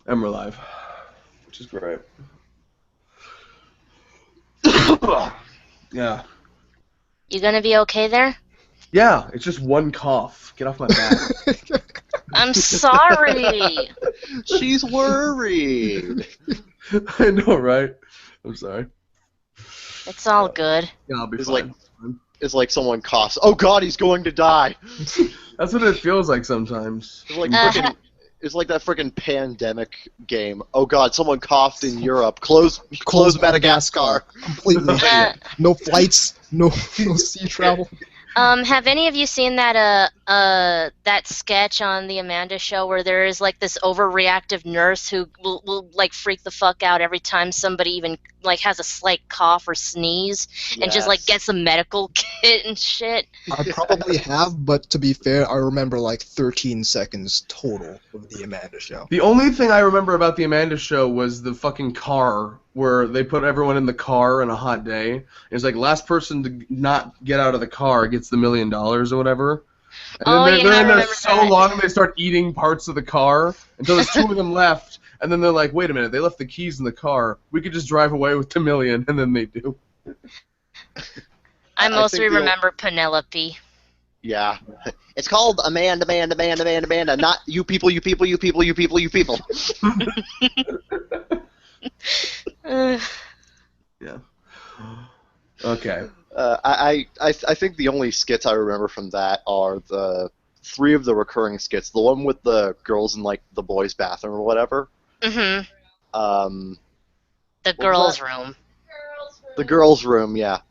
And we're live, which is great. Yeah. You gonna be okay there? Yeah, it's just one cough. Get off my back. I'm sorry. She's worried. I know, right? I'm sorry. It's all good. Yeah, I'll be It's fine. It's like someone coughs. Oh God, he's going to die. That's what it feels like sometimes. It's like frickin', it's like that freaking pandemic game. Oh God, someone coughed in Europe. Close Madagascar. Completely. No flights, no sea travel. Have any of you seen that that sketch on the Amanda Show where there is like this overreactive nurse who will like freak the fuck out every time somebody even like has a slight cough or sneeze and just like gets a medical kit and shit? I probably have, but to be fair, I remember like 13 seconds total of the Amanda Show. The only thing I remember about the Amanda Show was the fucking car where they put everyone in the car on a hot day. It's like last person to not get out of the car gets the $1 million or whatever. And then they're in there so long and they start eating parts of the car until there's two of them left. And then they're like, wait a minute, they left the keys in the car. We could just drive away with $2 million, and then they do. I mostly remember Penelope. Yeah. It's called Amanda, not you people. Yeah. Okay. I think the only skits I remember from that are the 3 of the recurring skits. The one with the girls in like the boys' bathroom or whatever. Mm-hmm. The What was girls' that? room. The girls' room, yeah.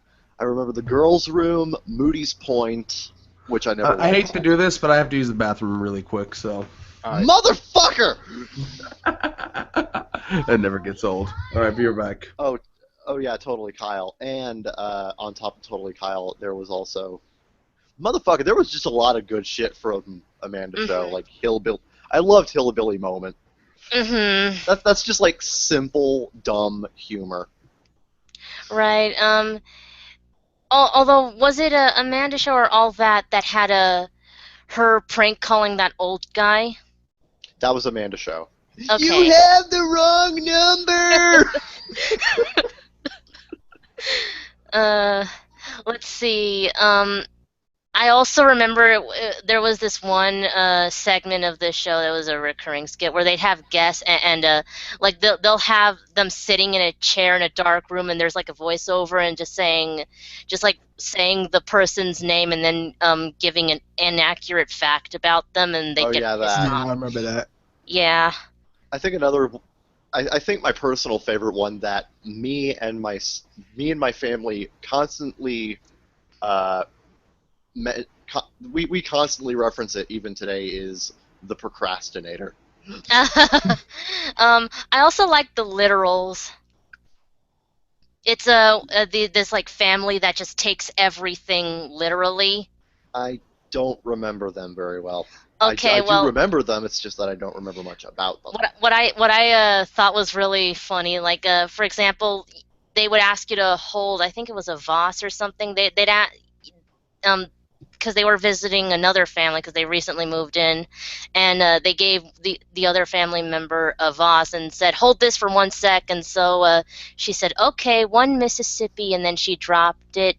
I remember the girls' room, Moody's Point, which I never. I hate to do this, but I have to use the bathroom really quick, so. Motherfucker! That never gets old. All right, be right back. Oh yeah, Totally Kyle. And on top of Totally Kyle, there was also motherfucker. There was just a lot of good shit from Amanda Show, like Hillbilly. I loved Hillbilly Moment. Mm-hmm. That's just like simple, dumb humor. Right. Although, was it a Amanda Show or All That had her prank calling that old guy? That was Amanda Show. Okay. You have the wrong number. Let's see. I also remember there was this one segment of the show that was a recurring skit where they'd have guests and like they'll have them sitting in a chair in a dark room and there's like a voiceover and just saying the person's name and then giving an inaccurate fact about them and they get pissed Yeah, off. I remember that. Yeah. I think I think my personal favorite one that me and my family constantly we constantly reference it even today is The Procrastinator. I also like the literals. It's this like family that just takes everything literally. I don't remember them very well. Okay, I do remember them. It's just that I don't remember much about them. What I thought was really funny, like for example, they would ask you to hold. I think it was a vase or something. They'd because they were visiting another family because they recently moved in, and they gave the other family member a vase and said, "Hold this for 1 sec." And so she said, "Okay, 1 Mississippi," and then she dropped it,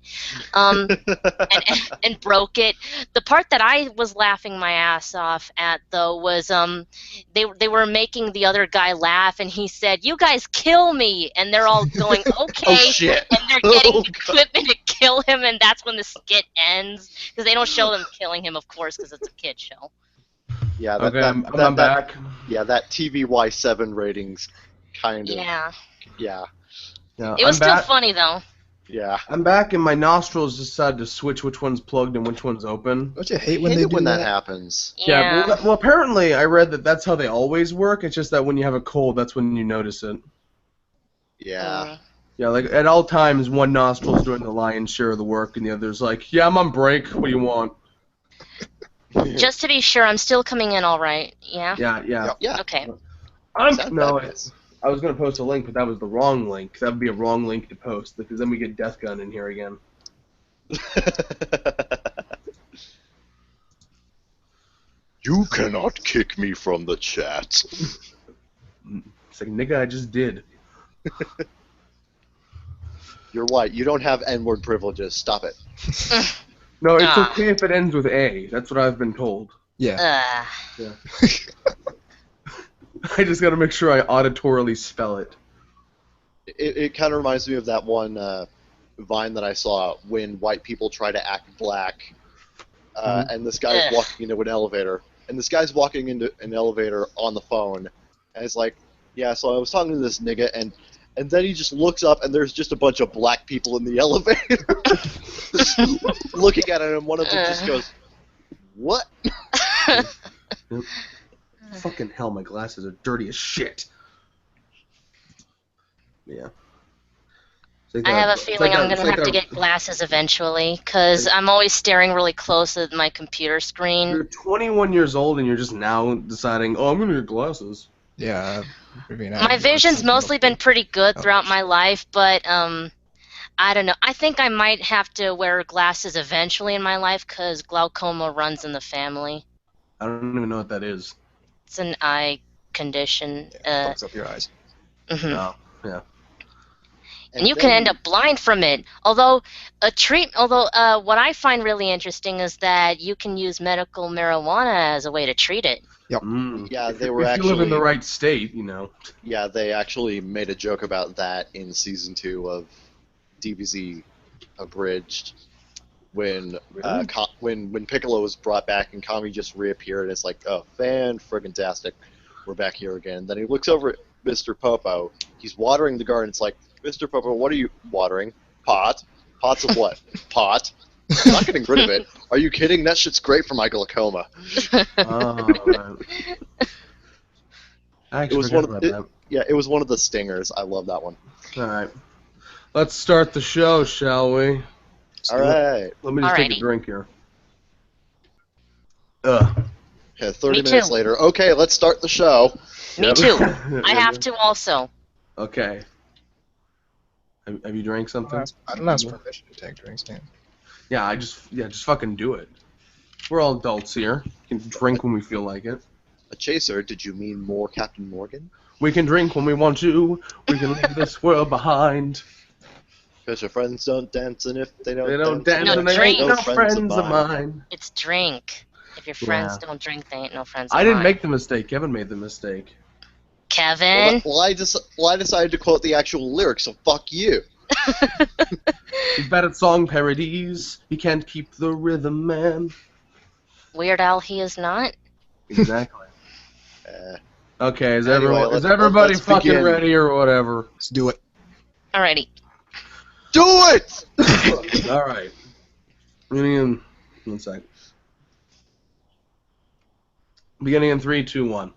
and broke it. The part that I was laughing my ass off at though was they were making the other guy laugh, and he said, "You guys kill me," and they're all going, "Okay," Oh shit! And they're getting equipment to kill him, and that's when the skit ends because they don't show them killing him, of course, because it's a kid show. Yeah. I'm back. Yeah, that TVY7 ratings kind of. Yeah. Yeah. It was still funny though. Yeah. I'm back, and my nostrils decided to switch which one's plugged and which one's open. Don't you hate when they do that happens? Yeah. Well, apparently I read that that's how they always work. It's just that when you have a cold, that's when you notice it. Yeah. Yeah, like at all times, one nostril's doing the lion's share of the work, and the other's like, "Yeah, I'm on break. What do you want?" Just to be sure, I'm still coming in all right. Yeah. Yeah. Yeah. Okay. I was gonna post a link, but that was the wrong link. That would be a wrong link to post because then we get Death Gun in here again. You cannot kick me from the chat. It's like, nigga, I just did. You're white. You don't have N-word privileges. Stop it. No, it's Ah. okay if it ends with A. That's what I've been told. Yeah. Yeah. I just gotta make sure I auditorily spell it. It kind of reminds me of that one Vine that I saw when white people try to act black, and this guy's Ugh. walking into an elevator, and this guy's walking into an elevator on the phone, and it's like, yeah, so I was talking to this nigga, and then he just looks up, and there's just a bunch of black people in the elevator looking at it, and one of them just goes, what? Fucking hell, my glasses are dirty as shit. Yeah. I have a feeling I'm going to have to get glasses eventually, because I'm always staring really close at my computer screen. You're 21 years old and you're just now deciding, oh, I'm going to get glasses. Yeah. My vision's mostly been pretty good throughout my life, but I don't know. I think I might have to wear glasses eventually in my life, because glaucoma runs in the family. I don't even know what that is. It's an eye condition. Fucks up your eyes. Mhm. Oh, yeah. And you can end up blind from it. Although what I find really interesting is that you can use medical marijuana as a way to treat it. Yep. Yeah, they were if actually. you live in the right state, you know. Yeah, they actually made a joke about that in season 2 of DBZ Abridged, when Really? when Piccolo was brought back and Kami just reappeared. And it's like, oh, fan-friggin-tastic, we're back here again. Then he looks over at Mr. Popo. He's watering the garden. It's like, Mr. Popo, what are you watering? Pot. Pots of what? Pot. I'm not getting rid of it. Are you kidding? That shit's great for my glaucoma. Oh, man. I actually forgot about that. Yeah, it was one of the stingers. I love that one. All right. Let's start the show, shall we? All right. Let me just take a Alrighty. drink here. Ugh. Yeah, 30 Me minutes too. later. Okay, let's start the show. Me Yep. too. I have to also. Okay. Have you drank something? I don't ask permission to take drinks, man. Yeah, just fucking do it. We're all adults here. We can drink when we feel like it. A chaser, did you mean more Captain Morgan? We can drink when we want to. We can leave this world behind. Because your friends don't dance, and if they don't, They don't dance No, and they drink. ain't no Those friends of mine. It's drink. If your friends Yeah. don't drink, they ain't no friends. I of didn't mine. make the mistake. Kevin made the mistake. Kevin. Well, I decided to quote the actual lyrics, so fuck you. He's bad at song parodies. He can't keep the rhythm, man. Weird Al, he is not. Exactly. Okay, is Anyway, everybody let's fucking begin. ready or whatever? Let's do it. Alrighty. Do it! All right. Beginning in 1 sec. Beginning in 3, 2, 1.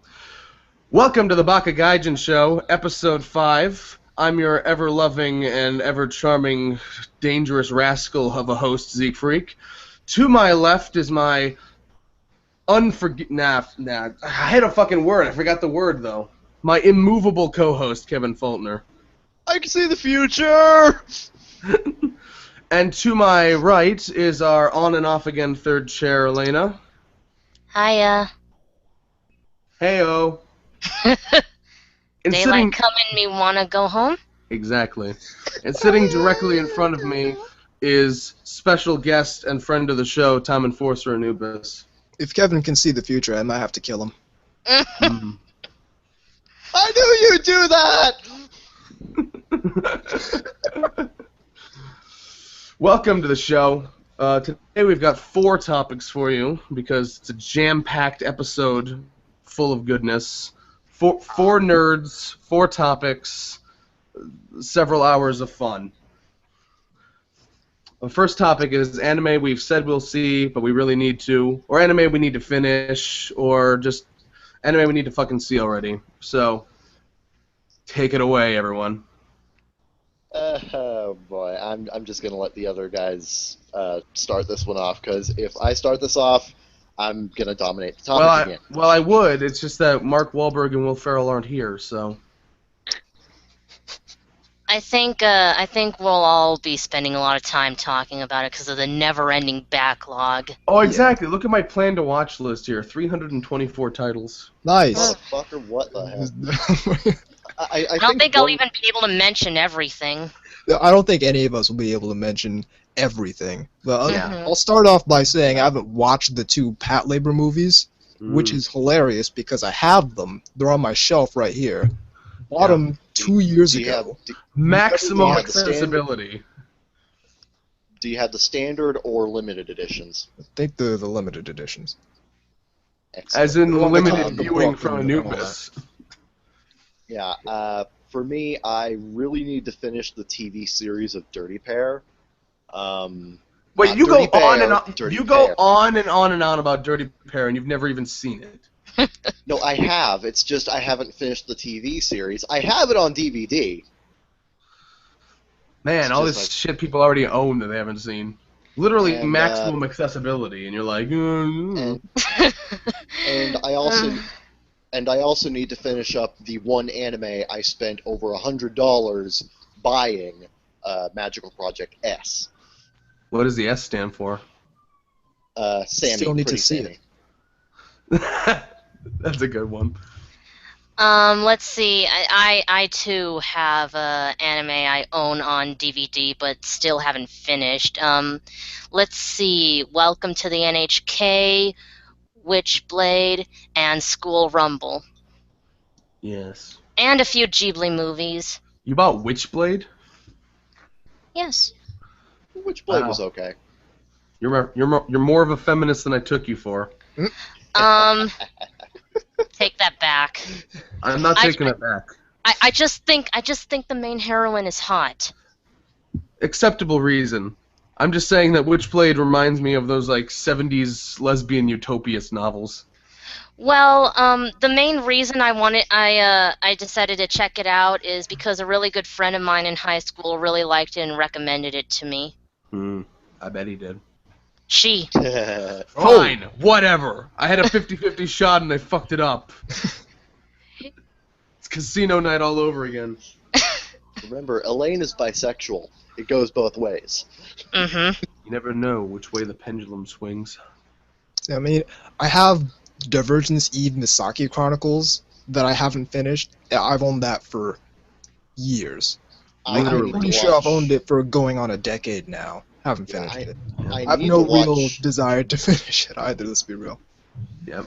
Welcome to the Baka Gaijin Show, Episode 5. I'm your ever-loving and ever-charming, dangerous rascal of a host, Zeke Freak. To my left is my Nah, I had a fucking word. I forgot the word, though. My immovable co-host, Kevin Faulkner. I can see the future! And to my right is our on and off again third chair, Elena. Hiya. Heyo. And Daylight coming, me wanna go home? Exactly. And sitting directly in front of me is special guest and friend of the show, TimeenforcerAnubis. If Kevin can see the future, I might have to kill him. Mhm. I knew you'd do that! Welcome to the show. Today we've got 4 topics for you because it's a jam-packed episode full of goodness. Four nerds, 4 topics, several hours of fun. The first topic is anime we've said we'll see, but we really need to, or anime we need to finish, or just anime we need to fucking see already. So, take it away, everyone. Oh boy, I'm just gonna let the other guys start this one off, because if I start this off, I'm gonna dominate the topic again. Well, I would. It's just that Mark Wahlberg and Will Ferrell aren't here, so. I think we'll all be spending a lot of time talking about it because of the never-ending backlog. Oh, exactly. Look at my plan to watch list here. 324 titles. Nice. Motherfucker, what the heck? I don't think I'll even be able to mention everything. I don't think any of us will be able to mention everything. But Yeah. I'll start off by saying I haven't watched the 2 Pat Labor movies, which is hilarious because I have them. They're on my shelf right here. Bought them 2 years ago. Maximum have accessibility. Do you have the standard or limited editions? I think they're the limited editions. Excellent. As in The one that comes limited with the viewing book from and all Anubis. Yeah, for me, I really need to finish the TV series of Dirty Pair. Wait, not you go Dirty Pair, on and on. Dirty You go Pair. on and on and on about Dirty Pair, and you've never even seen it. No, I have. It's just I haven't finished the TV series. I have it on DVD. Man, It's all just this like- shit people already own that they haven't seen. Literally And, maximum accessibility, and you're like, And I also need to finish up the one anime I spent over $100 buying, Magical Project S. what does the S stand for? Sammy, Still need to Pretty see Sammy. That's a good one. Let's see. I too have anime I own on DVD, but still haven't finished. Let's see. Welcome to the NHK, Witchblade, and School Rumble, Yes. and a few Ghibli movies. You bought Witchblade? Yes. Which Blade Wow. was okay. You're more of a feminist than I took you for. Take that back. I'm not taking it back. I just think the main heroine is hot. Acceptable reason. I'm just saying that Witchblade reminds me of those like 70s lesbian utopias novels. Well, the main reason I decided to check it out is because a really good friend of mine in high school really liked it and recommended it to me. I bet he did. She. Fine, whatever. I had a 50-50 shot and I fucked it up. It's casino night all over again. Remember, Elaine is bisexual. It goes both ways. Mm-hmm. You never know which way the pendulum swings. I mean, I have Divergence Eve Misaki Chronicles that I haven't finished. I've owned that for years. I I'm need pretty to sure I've watch- owned it for going on a decade now. Haven't Yeah, finished it. I I have need no to real watch. desire to finish it either, let's be real. Yep.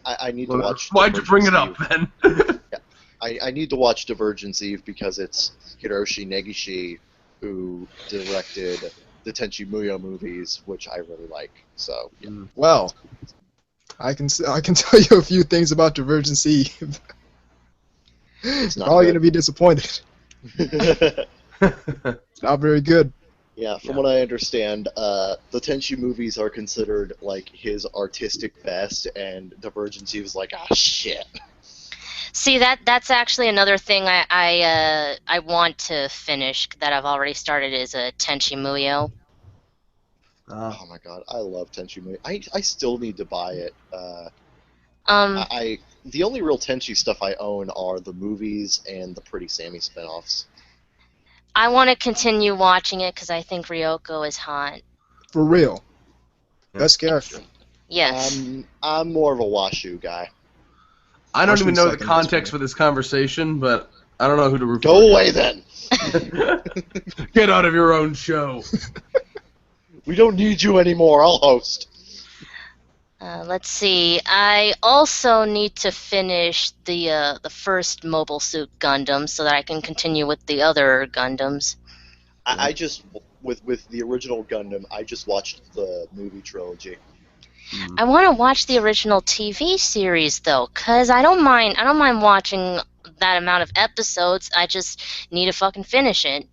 I need to watch. Why'd you bring it up Divergence then? Eve. I need to watch Divergence Eve because it's Hiroshi Negishi who directed the Tenchi Muyo movies, which I really like. So yeah. Well, I can tell you a few things about Divergence Eve. It's not Probably good. going to be disappointed. It's not very good. Yeah, from what I understand, the Tenchi movies are considered like his artistic best, and Divergence Eve is like, ah, shit. See, that's actually another thing I want to finish that I've already started is a Tenchi Muyo. Oh my god, I love Tenchi Muyo. I still need to buy it. The only real Tenchi stuff I own are the movies and the Pretty Sammy spinoffs. I want to continue watching it because I think Ryoko is hot. For real. Best character. Yes. I'm more of a Washu guy. I don't even know the Second, context for this conversation, but I don't know who to root for. Go away then. Get out of your own show. We don't need you anymore. I'll host. Let's see. I also need to finish the first Mobile Suit Gundam so that I can continue with the other Gundams. I just with the original Gundam, I just watched the movie trilogy. I want to watch the original TV series though, cause I don't mind watching that amount of episodes. I just need to fucking finish it.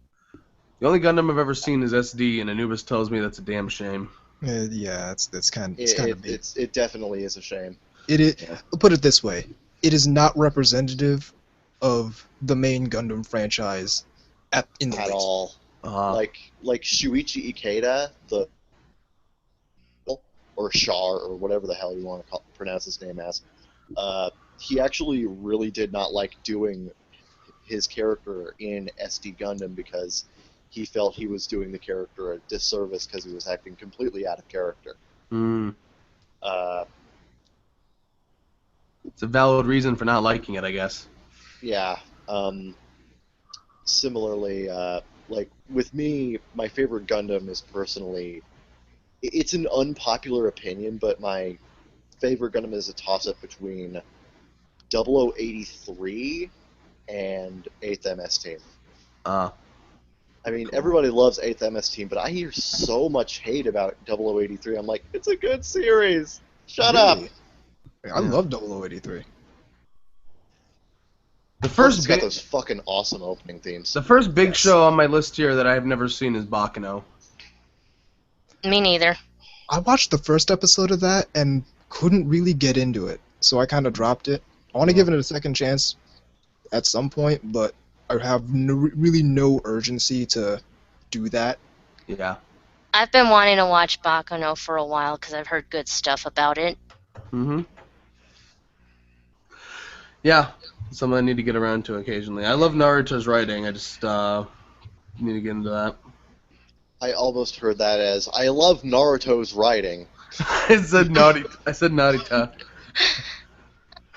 The only Gundam I've ever seen is SD, and Anubis tells me that's a damn shame. Yeah, it's kind of big. It definitely is a shame. It is. I'll put it this way: it is not representative of the main Gundam franchise in the At least. all. Like Shuichi Ikeda, the or Char or whatever the hell you want to pronounce his name as. He actually really did not like doing his character in SD Gundam because he felt he was doing the character a disservice because he was acting completely out of character. It's a valid reason for not liking it, I guess. Yeah. Similarly, like with me, my favorite Gundam is personally. It's an unpopular opinion, but my favorite Gundam is a toss-up between 0083 and 8th MS Team. I mean, everybody loves 8th MS Team, but I hear so much hate about 0083. I'm like, it's a good series. Shut up. I love 0083. The Plus, first it's got those fucking awesome opening themes. The first big show on my list here that I have never seen is Bakano. Me neither. I watched the first episode of that and couldn't really get into it, so I kind of dropped it. I want to give it a second chance at some point, but I have really no urgency to do that. Yeah. I've been wanting to watch Bakano for a while because I've heard good stuff about it. Mm-hmm. Yeah, something I need to get around to occasionally. I love Naruto's writing. I just need to get into that. I almost heard that as, I love Naruto's writing. I said Narita.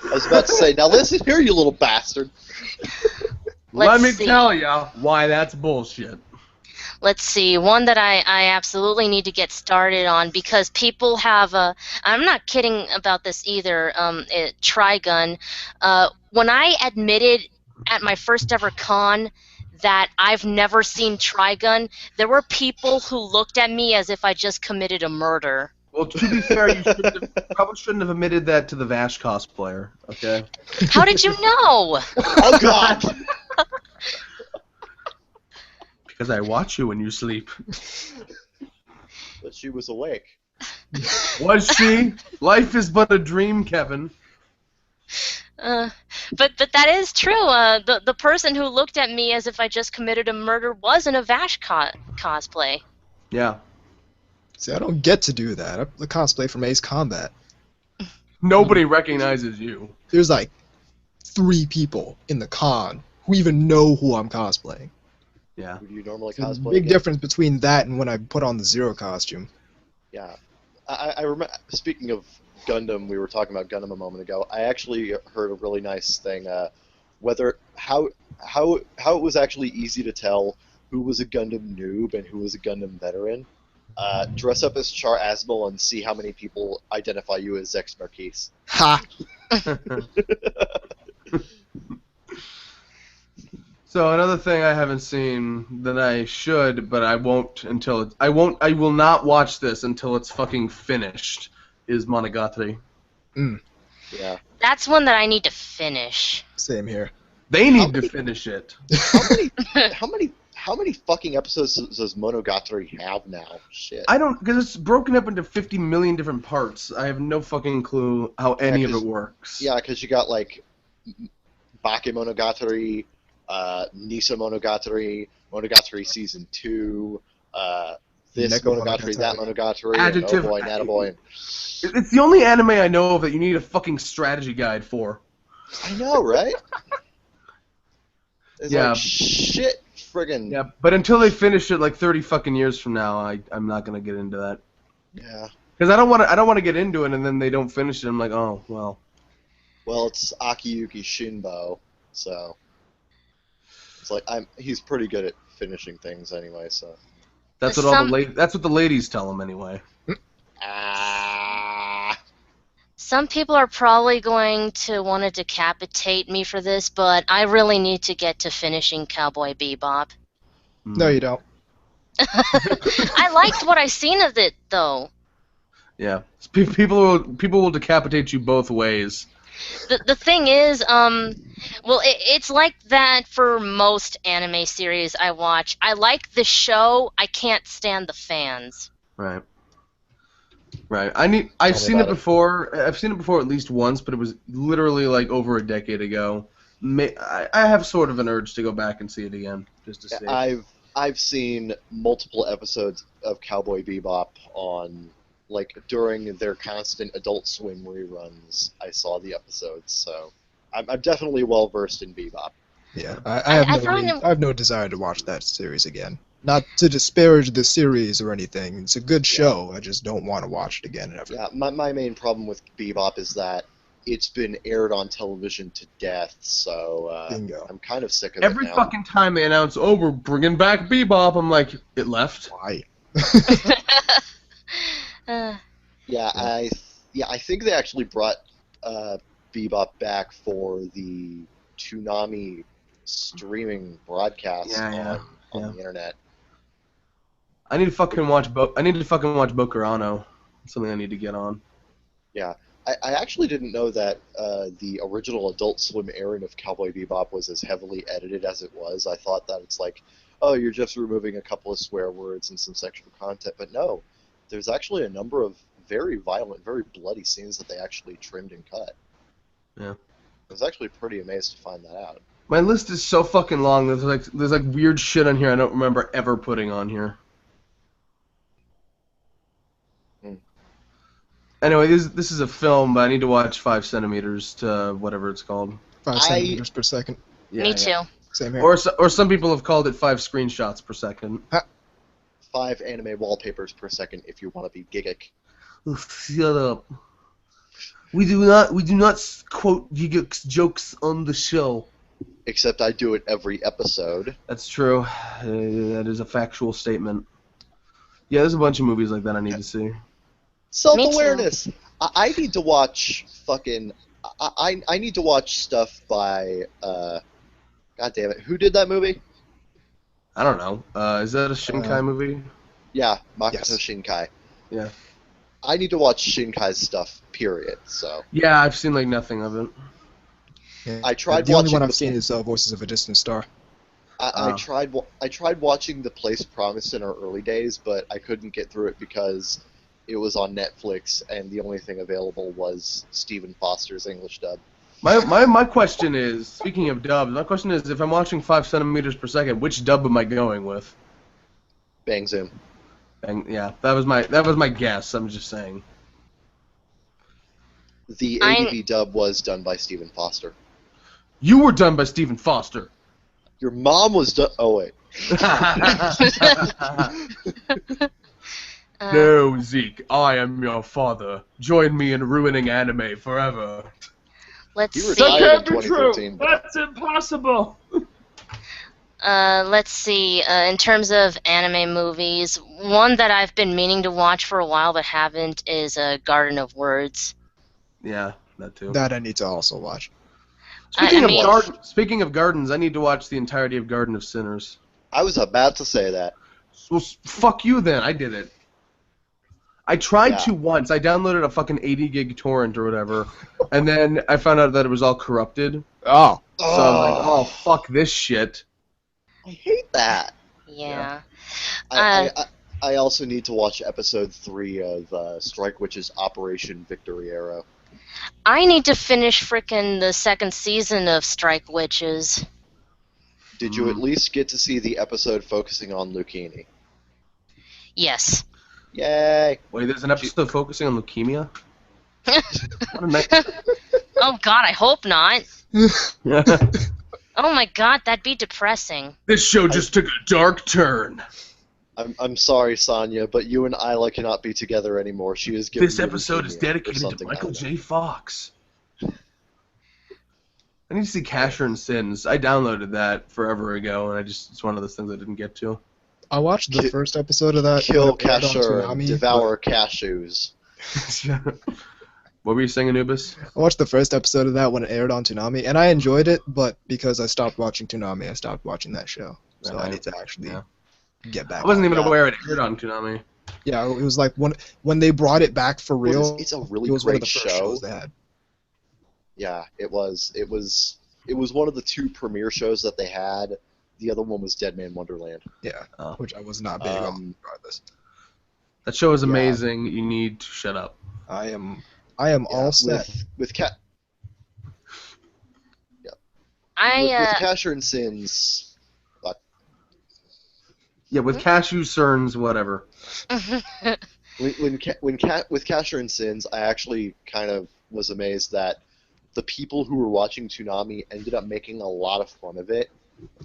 I was about to say, now listen here, you little bastard. Let me see. tell ya why that's bullshit. Let's see, one that I absolutely need to get started on because people have I'm not kidding about this either, Trigun. When I admitted at my first ever con that I've never seen Trigun, there were people who looked at me as if I just committed a murder. Well, to be fair, you probably shouldn't have admitted that to the Vash cosplayer, okay? How did you know? Oh, God! Because I watch you when you sleep. But she was awake. Was she? Life is but a dream, Kevin. But that is true. The person who looked at me as if I just committed a murder was in a Vash cosplay. Yeah. See, I don't get to do that. I cosplay from Ace Combat. Nobody recognizes you. There's like 3 people in the con who even know who I'm cosplaying. Yeah. Who do you normally There's a cosplay? big difference between that and when I put on the Zero costume. Yeah. I remember, speaking of Gundam, we were talking about Gundam a moment ago. I actually heard a really nice thing, how it was actually easy to tell who was a Gundam noob and who was a Gundam veteran. Dress up as Char Aznable and see how many people identify you as Zex Marquise. Ha! So another thing I haven't seen that I should, but I won't until it's, I will not watch this until it's fucking finished, is Monogatari. Yeah. That's one that I need to finish. Same here. They need to finish it. How many fucking episodes does Monogatari have now? Shit. I don't, because it's broken up into 50 million different parts. I have no fucking clue how any of it works. Yeah, because you got like Baka Monogatari, Nisa Monogatari, Monogatari Season 2, this Neko Monogatari, that Monogatari, Adjective. and oh boy, Nataboy. It's the only anime I know of that you need a fucking strategy guide for. I know, right? It's Yeah. like, shit, friggin'. Yeah, but until they finish it like 30 fucking years from now, I'm not gonna get into that. Yeah. Because I don't want to get into it and then they don't finish it. I'm like, oh well. Well, it's Akiyuki Shinbo, so it's like he's pretty good at finishing things anyway. So That's what that's what the ladies tell him anyway. Some people are probably going to want to decapitate me for this, but I really need to get to finishing Cowboy Bebop. No, you don't. I liked what I seen of it, though. Yeah, people will decapitate you both ways. The thing is, it's like that for most anime series I watch. I like the show, I can't stand the fans. Right. Right. I've seen it before. I've seen it before at least once, but it was literally like over a decade ago. I have sort of an urge to go back and see it again, just to see. I've seen multiple episodes of Cowboy Bebop on, like, during their constant Adult Swim reruns. I saw the episodes, so I'm definitely well versed in Bebop. Yeah, I have no desire to watch that series again. Not to disparage the series or anything. It's a good show. I just don't want to watch it again ever. Yeah, my main problem with Bebop is that it's been aired on television to death, so Bingo. I'm kind of sick of Every it now. fucking time they announce, "Oh, we're bringing back Bebop," I'm like, it left. Why? Yeah, I think they actually brought Bebop back for the Toonami streaming broadcast on the internet. I need to fucking watch Bokurano. It's something I need to get on. Yeah, I actually didn't know that the original Adult Swim airing of Cowboy Bebop was as heavily edited as it was. I thought that it's like, oh, you're just removing a couple of swear words and some sexual content, but no, there's actually a number of very violent, very bloody scenes that they actually trimmed and cut. Yeah. I was actually pretty amazed to find that out. My list is so fucking long. There's like weird shit on here I don't remember ever putting on here. Anyway, this is a film, but I need to watch 5 centimeters to whatever it's called. 5 centimeters per second. Yeah, Me too. Same here. Or some people have called it 5 screenshots per second. 5 anime wallpapers per second if you want to be gigic. Oh, shut up. We do not quote gigic jokes on the show. Except I do it every episode. That's true. That is a factual statement. Yeah, there's a bunch of movies like that I need to see. Self-awareness. I need to watch fucking. I need to watch stuff by. God damn it! Who did that movie? I don't know. Is that a Shinkai movie? Yeah, Makoto Yes. Shinkai. Yeah. I need to watch Shinkai's stuff. Period. So. Yeah, I've seen like nothing of it. Yeah. I tried The only watching one I've the- seen is Voices of a Distant Star. I tried watching The Place Promised in our early days, but I couldn't get through it because it was on Netflix, and the only thing available was Stephen Foster's English dub. My question is, speaking of dubs, my question is, if I'm watching 5 centimeters per second, which dub am I going with? Bang Zoom. And yeah, that was my guess. I'm just saying. The ADV dub was done by Stephen Foster. You were done by Stephen Foster. Your mom was done. Oh wait. No, Zeke, I am your father. Join me in ruining anime forever. Let's You see. retired in 2013. That's impossible. Let's see. In terms of anime movies, one that I've been meaning to watch for a while but haven't is Garden of Words. Yeah, that too. That I need to also watch. Speaking of gardens, I need to watch the entirety of Garden of Sinners. I was about to say that. Well, fuck you then. I did it. I tried Yeah. to once. I downloaded a fucking 80 gig torrent or whatever, and then I found out that it was all corrupted. Oh. So I was like, oh, fuck this shit. I hate that. Yeah. I also need to watch episode 3 of Strike Witch's Operation Victory Arrow. I need to finish frickin' the second season of Strike Witches. Did you at least get to see the episode focusing on Lucchini? Yes. Yay! Wait, there's an episode focusing on leukemia? What a night. Oh god, I hope not. Oh my god, that'd be depressing. This show just took a dark turn. I'm sorry, Sonya, but you and Isla cannot be together anymore. She is giving This you episode is leukemia or dedicated to something Michael like that. J. Fox. I need to see Casher and Sins. I downloaded that forever ago, and it's one of those things I didn't get to. I watched the first episode of that. Kill when it aired on Casher and Toonami, devour cashews. What were you saying, Anubis? I watched the first episode of that when it aired on Toonami, and I enjoyed it, but because I stopped watching Toonami, I stopped watching that show. So I need to actually get back. I wasn't even Yeah. aware it aired on Toonami. Yeah, it was like when they brought it back for real. Well, it's a really it was one of great the first show. shows they had. Yeah, it was. It was one of the 2 premiere shows that they had. The other one was Dead Man Wonderland. Yeah, Oh. which I was not big on regardless. That show is Yeah. amazing. You need to shut up. I am Yeah, all set. with I with Casher and Sins. Yeah, with cashew cerns, whatever. With Casher and Sins, I actually kind of was amazed that the people who were watching Toonami ended up making a lot of fun of it,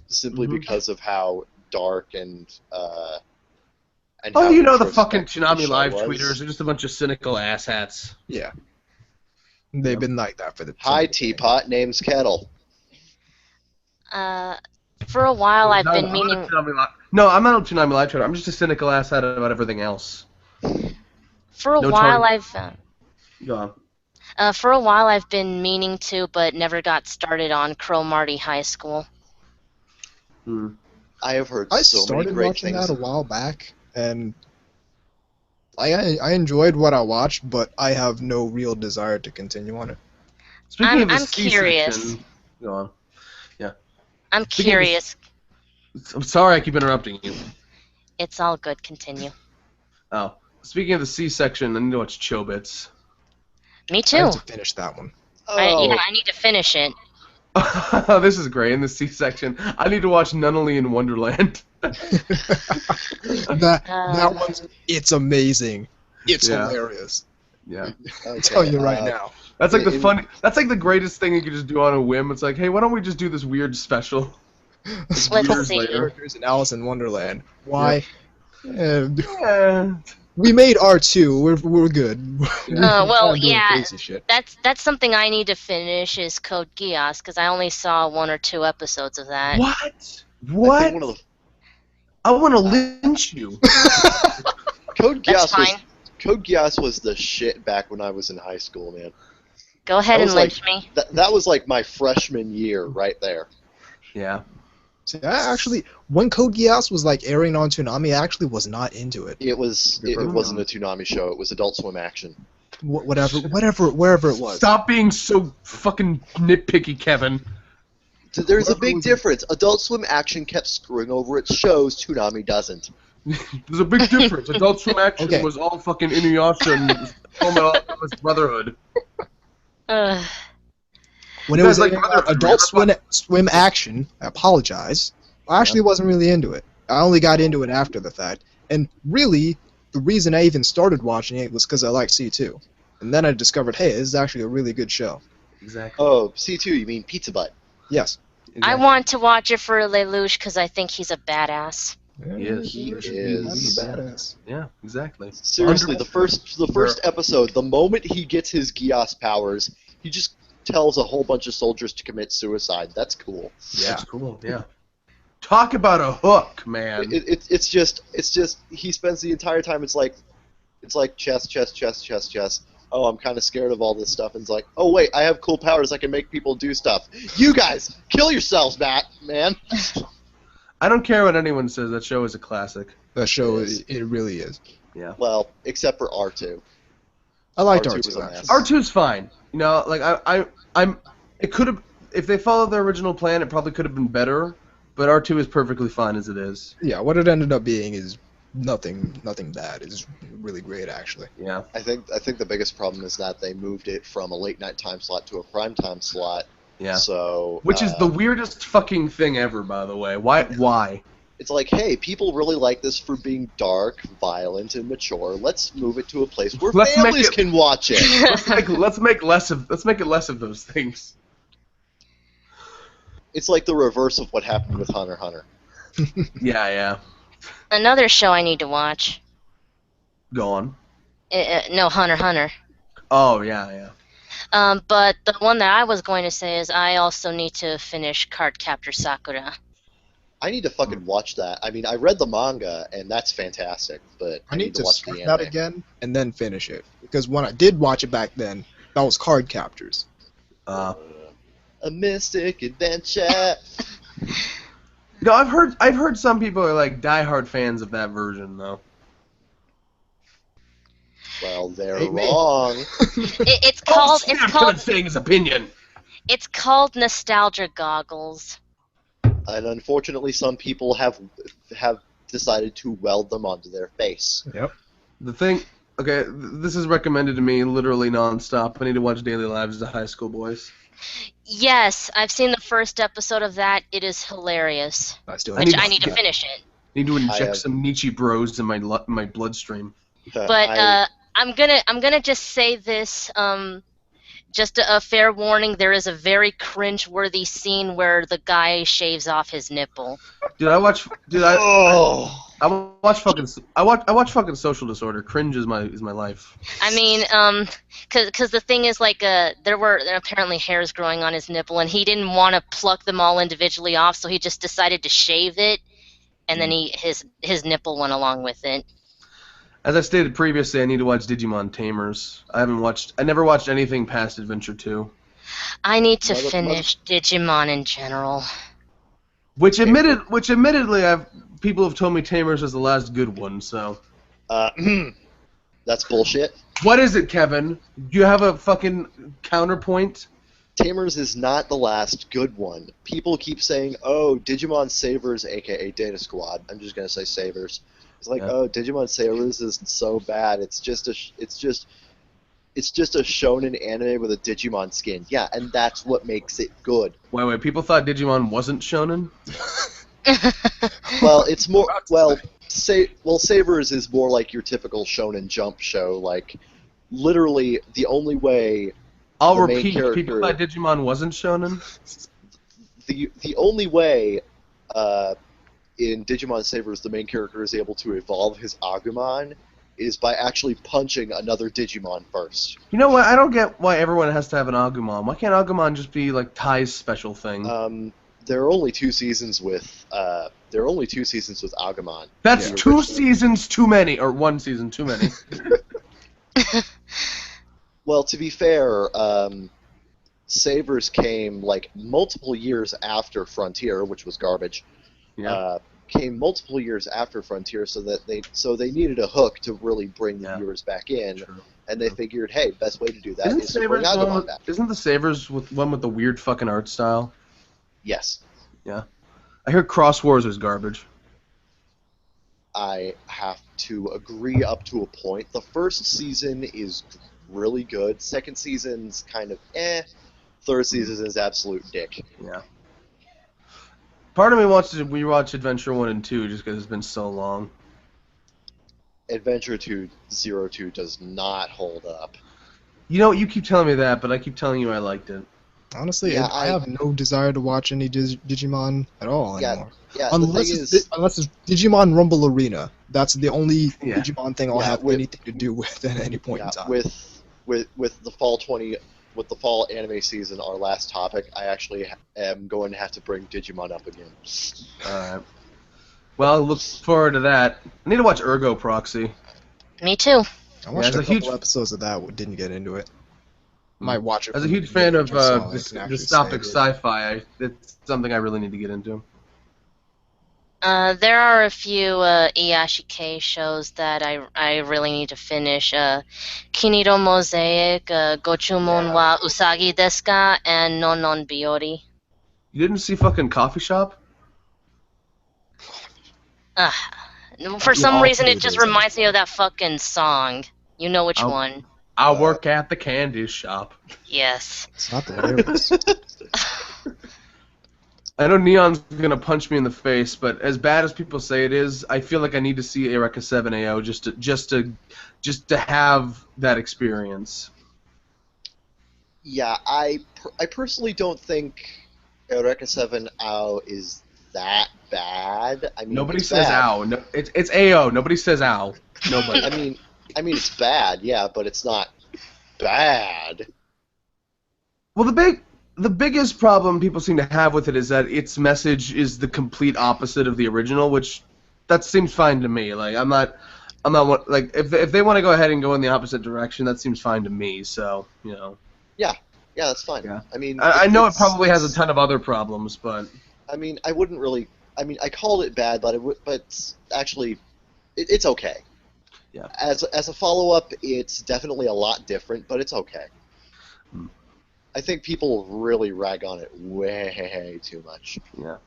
simply because of how dark and Oh, how you know the introspective fucking the Toonami show live was. tweeters are just a bunch of cynical asshats. Yeah. They've been like that for the. Hi, teapot. Name's Kettle. For a while, I've been I'm meaning. No, I'm not a Toonami live trader. I'm just a cynical asshat about everything else. For a No while, Go on. For a while, I've been meaning to, but never got started on Cromartie High School. I have heard I so many started great watching things. that a while back, and I enjoyed what I watched, but I have no real desire to continue on it. Speaking of the I'm curious. C-section, go on. I'm Speaking of curious. I'm sorry I keep interrupting you. It's all good. Continue. Oh, speaking of the C-section, I need to watch Chobits. Me I too. have to finish that one. I need to finish it. This is great. In the C-section, I need to watch Nunnally in Wonderland. That one's it's amazing. It's hilarious. Yeah. I'll tell you right now. That's like That's like the greatest thing you could just do on a whim. It's like, hey, why don't we just do this weird special? Let's see. Characters in Alice in Wonderland. Why? Yeah. We made R2. We're good. Well, Doing yeah. crazy shit. That's something I need to finish is Code Geass because I only saw 1 or 2 episodes of that. What? I What? think one of the I want to lynch you. Code That's Geass was fine. Code Geass was the shit back when I was in high school, man. Go ahead That and was lynch me. That was like my freshman year right there. Yeah. See, I actually, when Code Geass was like airing on Toonami, I actually was not into it. It wasn't a Toonami show. It was Adult Swim action. Wherever it was. Stop being so fucking nitpicky, Kevin. There's a big difference. Adult Swim action kept screwing over its shows. Toonami doesn't. There's a big difference. Adult Swim action was all fucking Inuyasha and Fullmetal Brotherhood. When it was like Adult Swim action, I apologize. I actually wasn't really into it. I only got into it after the fact. And really, the reason I even started watching it was because I liked C2. And then I discovered, hey, this is actually a really good show. Exactly. Oh, C2, you mean Pizza Butt. Yes. Exactly. I want to watch it for Lelouch because I think he's a badass. He is. He is. He's a badass. Yeah, exactly. Seriously, the first episode, the moment he gets his Geass powers, he just tells a whole bunch of soldiers to commit suicide. That's cool. Yeah. That's cool. Yeah. Talk about a hook, man. It's just he spends the entire time. It's like chess. Oh, I'm kind of scared of all this stuff. And it's like, oh wait, I have cool powers. I can make people do stuff. You guys, kill yourselves, man. I don't care what anyone says. That show is a classic. That show, it really is. Yeah. Well, except for R2. I liked R2 was R2 a actually. mess. R2's fine. You know, like it could have, if they followed their original plan, it probably could have been better. But R2 is perfectly fine as it is. Yeah, what it ended up being is nothing bad. It's really great actually. Yeah. I think the biggest problem is that they moved it from a late night time slot to a prime time slot. Yeah. So. Which is the weirdest fucking thing ever, by the way. Why? It's like, hey, people really like this for being dark, violent, and mature. Let's move it to a place where families can watch it. let's make it less of those things. It's like the reverse of what happened with Hunter x Hunter. Yeah. Another show I need to watch. Go on. No, Hunter x Hunter. Oh, yeah. But the one that I was going to say is I also need to finish Cardcaptor Sakura. I need to fucking watch that. I mean, I read the manga, and that's fantastic, but I need to watch the start anime. that again and then finish it. Because when I did watch it back then, that was Card Captors. A mystic adventure. No, I've heard some people are like diehard fans of that version though. Well, they're Hey, man. wrong. It's called. It's called saying his opinion. It's called Nostalgia Goggles. And unfortunately, some people have decided to weld them onto their face. Yep. The thing, okay, this is recommended to me literally nonstop. I need to watch Daily Lives of High School Boys. Yes, I've seen the first episode of that. It is hilarious. I still Which I need to finish it. Need to inject some Nietzsche bros in my bloodstream. But I'm gonna just say this. Just a fair warning: there is a very cringe-worthy scene where the guy shaves off his nipple. Oh. I watch fucking Social Disorder. Cringe is my life. I mean, cause the thing is, like, there were apparently hairs growing on his nipple, and he didn't want to pluck them all individually off, so he just decided to shave it, and then his nipple went along with it. As I stated previously, I need to watch Digimon Tamers. I never watched anything past Adventure 2. I need to finish Digimon in general. Which admittedly, people have told me Tamers is the last good one. So. That's bullshit. What is it, Kevin? Do you have a fucking counterpoint? Tamers is not the last good one. People keep saying, "Oh, Digimon Savers, aka Data Squad." I'm just gonna say Savers. It's like, "Oh, Digimon Savers is so bad. It's just a shonen anime with a Digimon skin." Yeah, and that's what makes it good. Wait. People thought Digimon wasn't shonen? Well, it's more Savers is more like your typical Shonen Jump show. Like, literally, the only way. I'll repeat. People thought Digimon wasn't shonen. The only way, in Digimon Savers, the main character is able to evolve his Agumon is by actually punching another Digimon first. You know what? I don't get why everyone has to have an Agumon. Why can't Agumon just be like Tai's special thing? There are only 2 seasons with Agumon. That's 2 seasons too many, or 1 season too many. Well, to be fair, Savers came like multiple years after Frontier, which was garbage. Yeah. Came multiple years after Frontier, so they needed a hook to really bring the viewers back in. True. And they figured, hey, best way to do that is to bring Agumon back. Isn't the Savers one with the weird fucking art style? Yes. Yeah. I hear Cross Wars is garbage. I have to agree up to a point. The first season is really good. Second season's kind of Third season is absolute dick. Yeah. Part of me wants to rewatch Adventure 1 and 2 just because it's been so long. Adventure 202 does not hold up. You know, you keep telling me that, but I keep telling you I liked it. Honestly, yeah, I have no desire to watch any Digimon at all anymore. Yeah, unless it's Digimon Rumble Arena. That's the only Digimon thing I'll have anything to do with at any point in time. With the fall anime season, our last topic, I actually am going to have to bring Digimon up again. Alright. Well, I look forward to that. I need to watch Ergo Proxy. Me too. I watched a couple episodes of that, didn't get into it. Might watch it. As a huge fan of dystopic sci-fi, it's something I really need to get into. There are a few Iyashikei shows that I really need to finish. Kiniro Mosaic, Gochumon wa Usagi desu ka, and Non Non Biori. You didn't see fucking Coffee Shop? For some reason, it just reminds me of that fucking song. You know which one. I work at the candy shop. Yes. It's not the lyrics. I know Neon's gonna punch me in the face, but as bad as people say it is, I feel like I need to see Eureka 7 AO just to have that experience. Yeah, I personally don't think Eureka 7 AO is that bad. I mean, nobody says "ow." No, it's AO. Nobody says "ow." Nobody. I mean, it's bad, yeah, but it's not bad. Well, the biggest problem people seem to have with it is that its message is the complete opposite of the original, which that seems fine to me. Like I'm not like if they want to go ahead and go in the opposite direction, that seems fine to me. So you know. Yeah, that's fine. Yeah. I mean, I know it probably has a ton of other problems, but. I mean, I wouldn't really. I mean, I called it bad, but actually, it's okay. Yeah. As a follow-up, it's definitely a lot different, but it's okay. I think people really rag on it way too much. Yeah.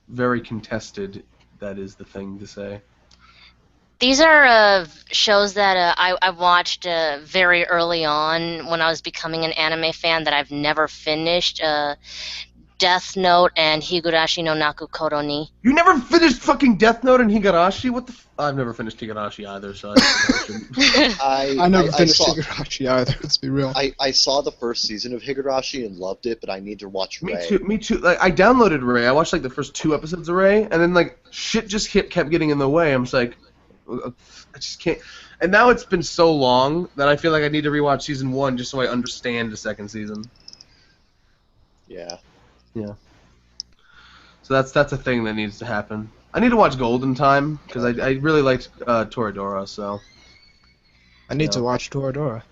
Very contested, that is the thing to say. These are shows that I watched very early on when I was becoming an anime fan that I've never finished. Death Note and Higurashi no Naku Koroni. You never finished fucking Death Note and Higurashi? What the I've never finished Higurashi either, so I never finished Higurashi either, let's be real. I saw the first season of Higurashi and loved it, but I need to watch Ray. Me too. Like, I downloaded Ray. I watched like the first 2 episodes of Ray, and then like shit just kept getting in the way. I'm just like, I just can't. And now it's been so long that I feel like I need to rewatch season 1 just so I understand the second season. Yeah. Yeah. So that's a thing that needs to happen. I need to watch Golden Time because I really liked Toradora. So. I need to watch Toradora.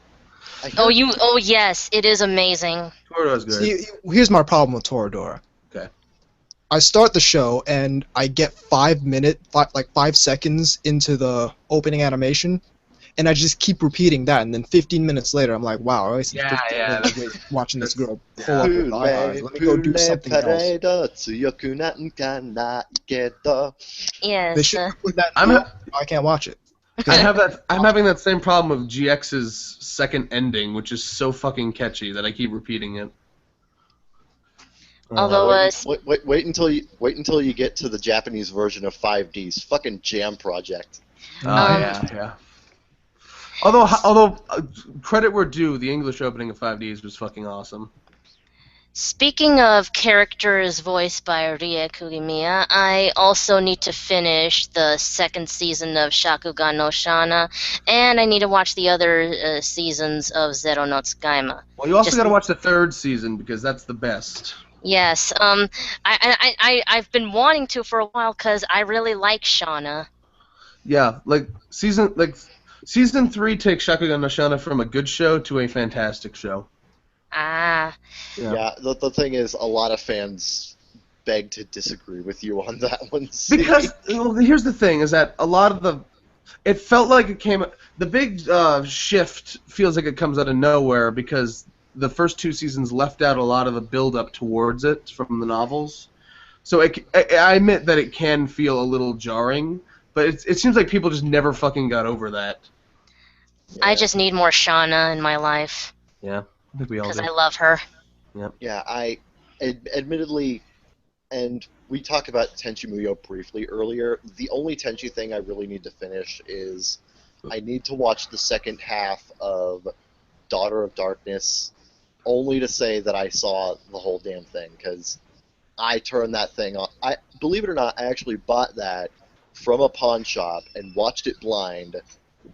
Oh yes, it is amazing. Toradora's good. See, here's my problem with Toradora. Okay. I start the show and I get 5 seconds into the opening animation, and I just keep repeating that, and then 15 minutes later I'm like, wow, I wasted 15 minutes watching this girl pull up her eyes. Let me go do something else. Yes. They should put that I can't watch it. I'm having that same problem of GX's second ending, which is so fucking catchy that I keep repeating it. Although wait until you get to the Japanese version of 5D's fucking Jam Project. Yeah. Although credit where due, the English opening of 5Ds was fucking awesome. Speaking of characters voiced by Rie Kugimiya, I also need to finish the second season of Shakugan no Shana, and I need to watch the other seasons of Zero no Tsukaima. Well, you also got to watch the 3rd season because that's the best. Yes, I've been wanting to for a while because I really like Shana. Yeah, season 3 takes Shakugan no Shana from a good show to a fantastic show. Yeah, the thing is, a lot of fans beg to disagree with you on that one. Because here's the thing: is that a lot of it felt like it came. The big shift feels like it comes out of nowhere because the first 2 seasons left out a lot of the build-up towards it from the novels. So I admit that it can feel a little jarring, but it seems like people just never fucking got over that. Yeah. I just need more Shauna in my life. Yeah. I think we all do. Because I love her. Yep. Yeah, I admittedly, and we talked about Tenchi Muyo briefly earlier, the only Tenchi thing I really need to finish is I need to watch the second half of Daughter of Darkness, only to say that I saw the whole damn thing, because I turned that thing on. Believe it or not, I actually bought that from a pawn shop and watched it blind,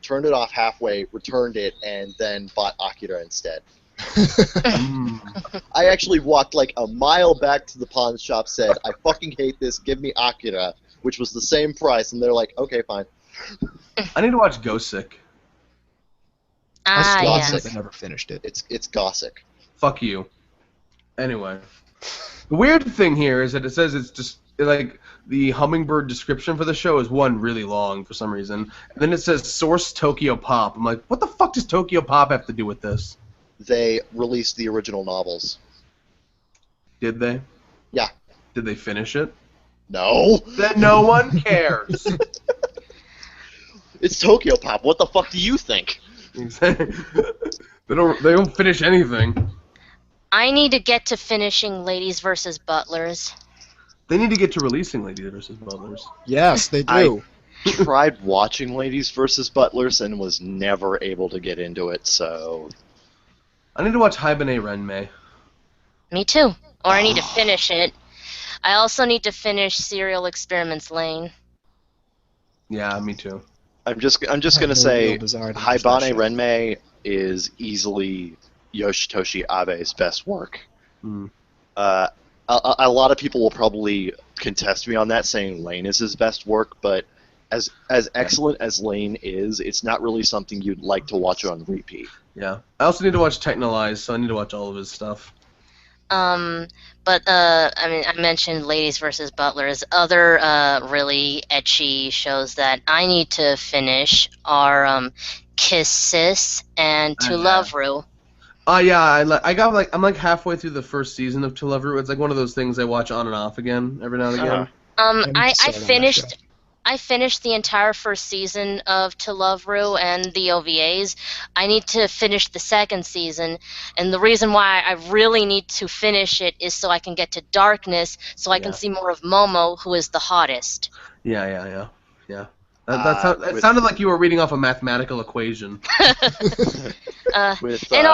turned it off halfway, returned it, and then bought Akira instead. I actually walked like a mile back to the pawn shop, said, I fucking hate this, give me Akira, which was the same price, and they're like, okay, fine. I need to watch Gosick. I never finished it. It's Gosick. Fuck you. Anyway. The weird thing here is that it says it's just, like, the Hummingbird description for the show is really long for some reason. And then it says source Tokyo Pop. I'm like, what the fuck does Tokyo Pop have to do with this? They released the original novels. Did they? Yeah. Did they finish it? No. Then no one cares. It's Tokyo Pop. What the fuck do you think? They don't finish anything. I need to get to finishing Ladies vs. Butlers. They need to get to releasing Ladies vs. Butlers. Yes, they do. I tried watching Ladies vs. Butlers and was never able to get into it, so... I need to watch Hibernate Renmei. Me too. Or I need to finish it. I also need to finish Serial Experiments Lane. Yeah, me too. I'm just gonna say Hibane Renmei is easily Yoshitoshi Abe's best work. A lot of people will probably contest me on that, saying Lane is his best work, but as excellent as Lane is, it's not really something you'd like to watch on repeat. Yeah. I also need to watch Technolize, so I need to watch all of his stuff. I mean, I mentioned Ladies vs. Butlers. Other really ecchi shows that I need to finish are Kiss Sis and To Love Ru. Yeah, I'm like halfway through the first season of To Love Ru. It's like one of those things I watch on and off again every now and again. I finished I finished the entire first season of To Love Ru and the OVAs. I need to finish the second season, and the reason why I really need to finish it is so I can get to Darkness, so I can see more of Momo, who is the hottest. Yeah. It sounded like you were reading off a mathematical equation. And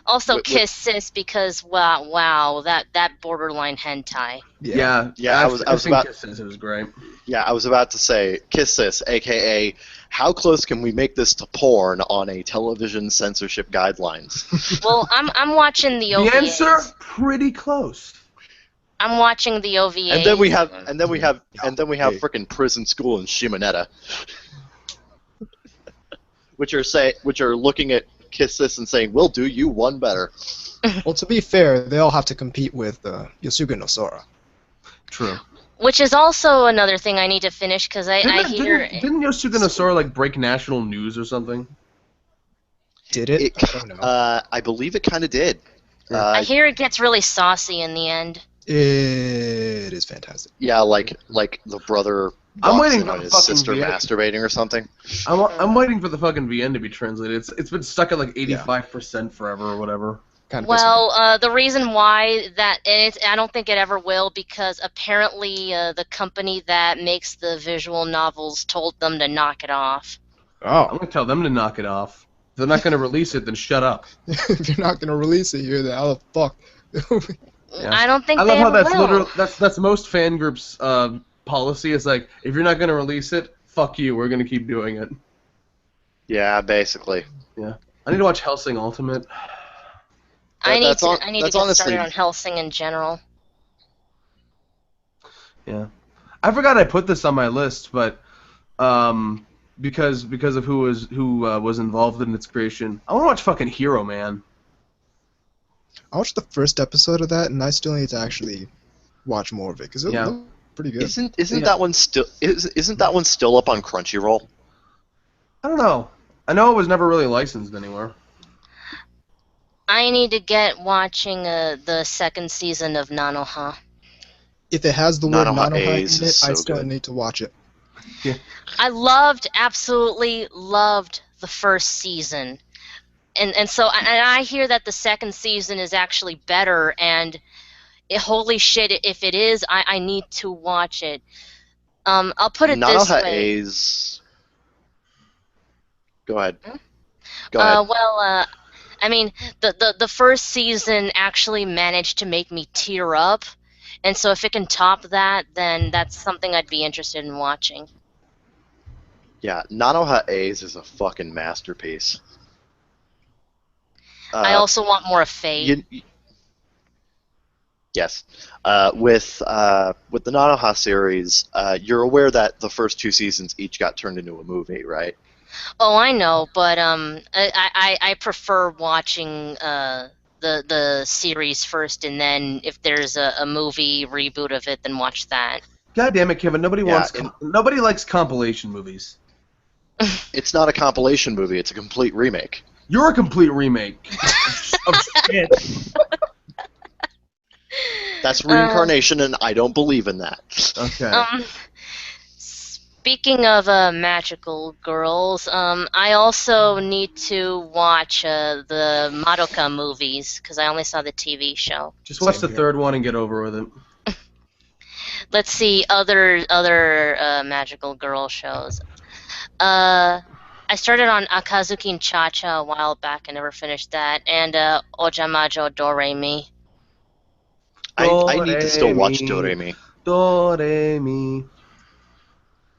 also Kiss Sis, because wow, that borderline hentai. Yeah. I was about. Kiss Sis, it was great. Yeah, I was about to say Kiss This, aka how close can we make this to porn on a television censorship guidelines? Well, I'm watching the OVAs. The answer, pretty close. I'm watching the OVAs. And then we have frickin' Prison School and Shimonetta, which are looking at Kiss This and saying, "We'll do you one better." Well, to be fair, they all have to compete with Yosuga no Sora. True. Which is also another thing I need to finish, because I hear... Didn't Yosuga no Sora, like, break national news or something? Did it? I don't know. I believe it kind of did. I hear it gets really saucy in the end. It is fantastic. Yeah, like the brother I'm walks waiting in for on the his fucking sister VN. masturbating or something. I'm waiting for the fucking VN to be translated. It's been stuck at like 85% forever or whatever. Well, the reason why I don't think it ever will, because apparently the company that makes the visual novels told them to knock it off. Oh. I'm gonna tell them to knock it off. If they're not gonna release it, then shut up. If you're not gonna release it, you're the hell of fuck. Yeah. I don't think I love they how ever that's will. literally that's most fan groups' policy. Is like, if you're not gonna release it, fuck you. We're gonna keep doing it. Yeah, basically. Yeah. I need to watch Hellsing Ultimate. I need to get honestly started on Hellsing in general. Yeah. I forgot I put this on my list, but because of who was involved in its creation, I want to watch fucking Hero Man. I watched the first episode of that, and I still need to actually watch more of it because it looked pretty good. Isn't that one still up on Crunchyroll? I don't know. I know it was never really licensed anywhere. I need to get watching the second season of Nanoha. If it has the word Nanoha Nanoha in is it, so I still good. need to watch it. Yeah. I absolutely loved the first season. And so I hear that the second season is actually better, and holy shit, if it is, I need to watch it. I'll put it this Nanoha way. A's. Go ahead. Go ahead. I mean, the first season actually managed to make me tear up, and so if it can top that, then that's something I'd be interested in watching. Yeah, Nanoha A's is a fucking masterpiece. I also want more of Fate. Yes. With the Nanoha series, you're aware that the first two seasons each got turned into a movie, right? Oh, I know, but I prefer watching the series first, and then if there's a movie reboot of it, then watch that. God damn it, Kevin! Nobody likes compilation movies. It's not a compilation movie; it's a complete remake. You're a complete remake of shit. That's reincarnation, and I don't believe in that. Okay. Speaking of magical girls, I also need to watch the Madoka movies, because I only saw the TV show. Just watch the third one and get over with it. Let's see other magical girl shows. I started on Akazuki Cha-Cha a while back. I never finished that. And Ojamajo Doremi. I need to still watch Doremi. Doremi.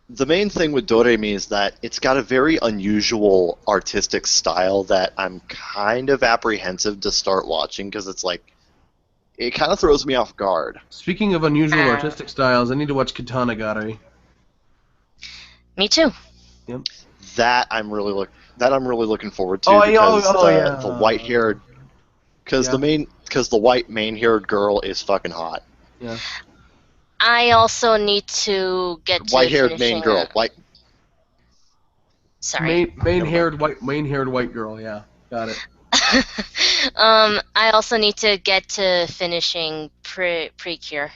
The main thing with Doremi is that it's got a very unusual artistic style that I'm kind of apprehensive to start watching because it's like, it kind of throws me off guard. Speaking of unusual artistic styles, I need to watch Katana Gari. Me too. Yep. That I'm really looking forward to the white-haired, because the white main-haired girl is fucking hot. Yeah. I also need to get to white-haired main girl. Sorry. Main-haired white girl. Yeah, got it. I also need to get to finishing Precure.